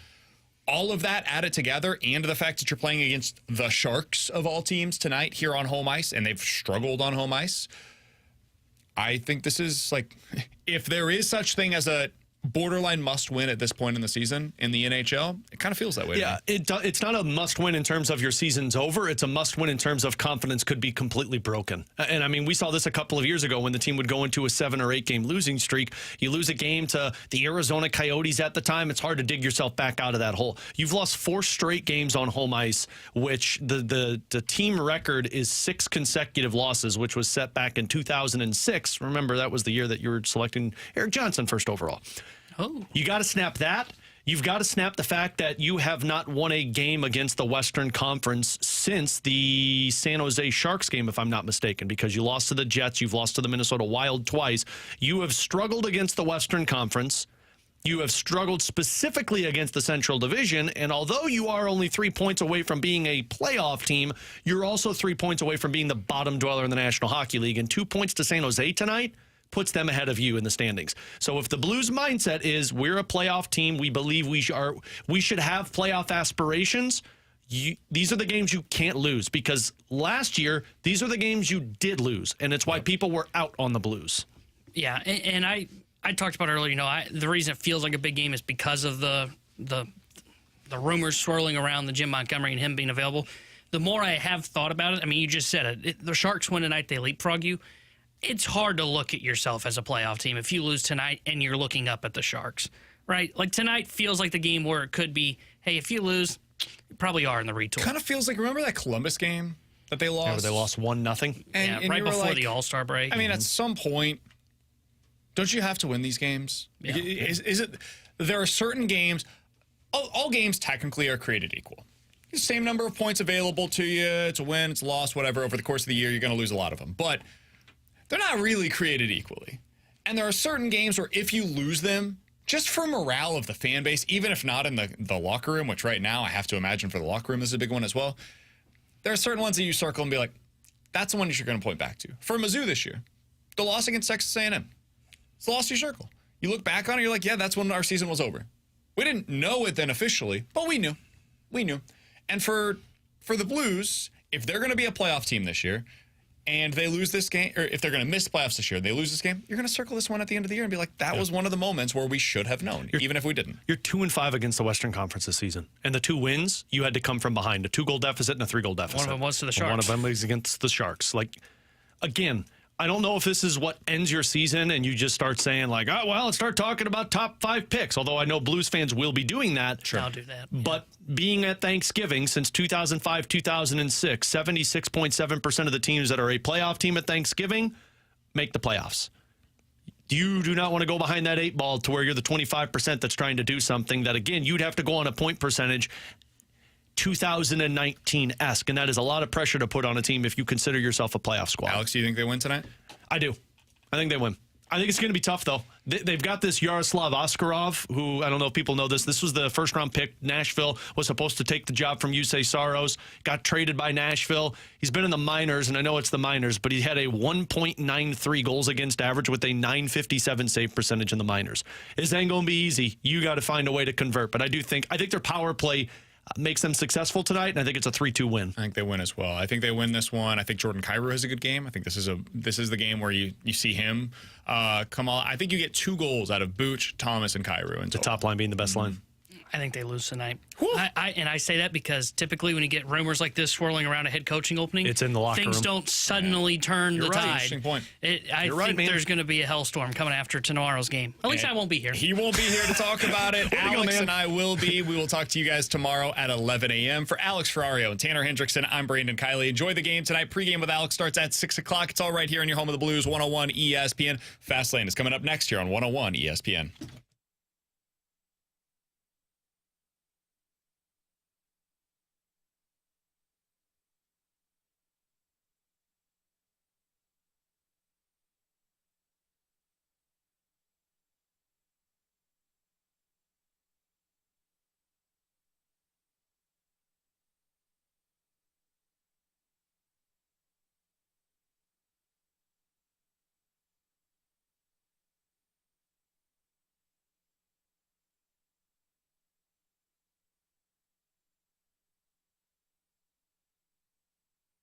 All of that added together, and the fact that you're playing against the Sharks of all teams tonight here on home ice, and they've struggled on home ice, I think this is like, if there is such thing as a borderline must-win at this point in the season in the NHL, it kind of feels that way. Yeah, it's not a must-win in terms of your season's over. It's a must-win in terms of confidence could be completely broken. And, I mean, we saw this a couple of years ago when the team would go into a 7 or 8 game losing streak. You lose a game to the Arizona Coyotes at the time, it's hard to dig yourself back out of that hole. You've lost 4 straight games on home ice, which the team record is 6 consecutive losses, which was set back in 2006. Remember, that was the year that you were selecting Eric Johnson first overall. Oh. You got to snap that. You've got to snap the fact that you have not won a game against the Western Conference since the San Jose Sharks game, if I'm not mistaken, because you lost to the Jets, you've lost to the Minnesota Wild twice. You have struggled against the Western Conference. You have struggled specifically against the Central Division, and although you are only 3 points away from being a playoff team, you're also 3 points away from being the bottom dweller in the National Hockey League, and 2 points to San Jose tonight puts them ahead of you in the standings. So if the Blues mindset is we're a playoff team, we believe we should have playoff aspirations, these are the games you can't lose, because last year, these are the games you did lose, and it's why people were out on the Blues. Yeah, and I talked about earlier, the reason it feels like a big game is because of the rumors swirling around the Jim Montgomery and him being available. The more I have thought about it, I mean, you just said it. The Sharks win tonight, they leapfrog you. It's hard to look at yourself as a playoff team if you lose tonight and you're looking up at the Sharks, right? Like tonight feels like the game where it could be, hey, if you lose, you probably are in the retool. Kind of feels like, remember that Columbus game that they lost? Yeah, where they lost 1-0? And right before the All-Star break. I mean, at some point, don't you have to win these games? Yeah. Is it? There are certain games, all games technically are created equal. The same number of points available to you. It's a win, it's a loss, whatever. Over the course of the year, you're going to lose a lot of them. But they're not really created equally. And there are certain games where if you lose them, just for morale of the fan base, even if not in the locker room, which right now I have to imagine for the locker room is a big one as well, there are certain ones that you circle and be like, that's the one you're going to point back to. For Mizzou this year, the loss against Texas A&M. It's the loss you circle. You look back on it, you're like, yeah, that's when our season was over. We didn't know it then officially, but we knew. We knew. And for the Blues, if they're going to be a playoff team this year, and they lose this game, or if they're going to miss playoffs this year and they lose this game, you're going to circle this one at the end of the year and be like, that was one of the moments where we should have known, even if we didn't. You're 2-5 against the Western Conference this season. And the 2 wins, you had to come from behind. A 2-goal deficit and a 3-goal deficit. One of them was to the Sharks. And one of them was against the Sharks. Like, again, I don't know if this is what ends your season and you just start saying like, oh, well, let's start talking about top 5 picks. Although I know Blues fans will be doing that. Sure. I'll do that. But being at Thanksgiving since 2005, 2006, 76.7% of the teams that are a playoff team at Thanksgiving make the playoffs. You do not want to go behind that 8 ball to where you're the 25% that's trying to do something that, again, you'd have to go on a point percentage 2019-esque, and that is a lot of pressure to put on a team if you consider yourself a playoff squad. Alex, do you think they win tonight? I do. I think they win. I think it's going to be tough, though. They've got this Yaroslav Askarov, who, I don't know if people know this. This was the first-round pick. Nashville was supposed to take the job from Yusei Saros. Got traded by Nashville. He's been in the minors, and I know it's the minors, but he had a 1.93 goals against average with a 957 save percentage in the minors. This ain't going to be easy. You got to find a way to convert. But I think their power play makes them successful tonight, and I think it's a 3-2 win. I think they win as well. I think they win this one. I think Jordan Kyrou has a good game. I think this is the game where you see him come on. I think you get 2 goals out of Booch, Thomas, and Kyrou. And the top line being the best line. I think they lose tonight. I say that because typically when you get rumors like this swirling around a head coaching opening, it's in the locker things room. Don't suddenly turn You're the right. tide. Interesting point. I think there's going to be a hellstorm coming after tomorrow's game. At least I won't be here. He won't be here to talk about it. Alex go, and I will be. We will talk to you guys tomorrow at 11 a.m. For Alex Ferrario and Tanner Hendrickson, I'm Brandon Kiley. Enjoy the game tonight. Pregame with Alex starts at 6 o'clock. It's all right here in your home of the Blues, 101 ESPN. Fastlane is coming up next here on 101 ESPN.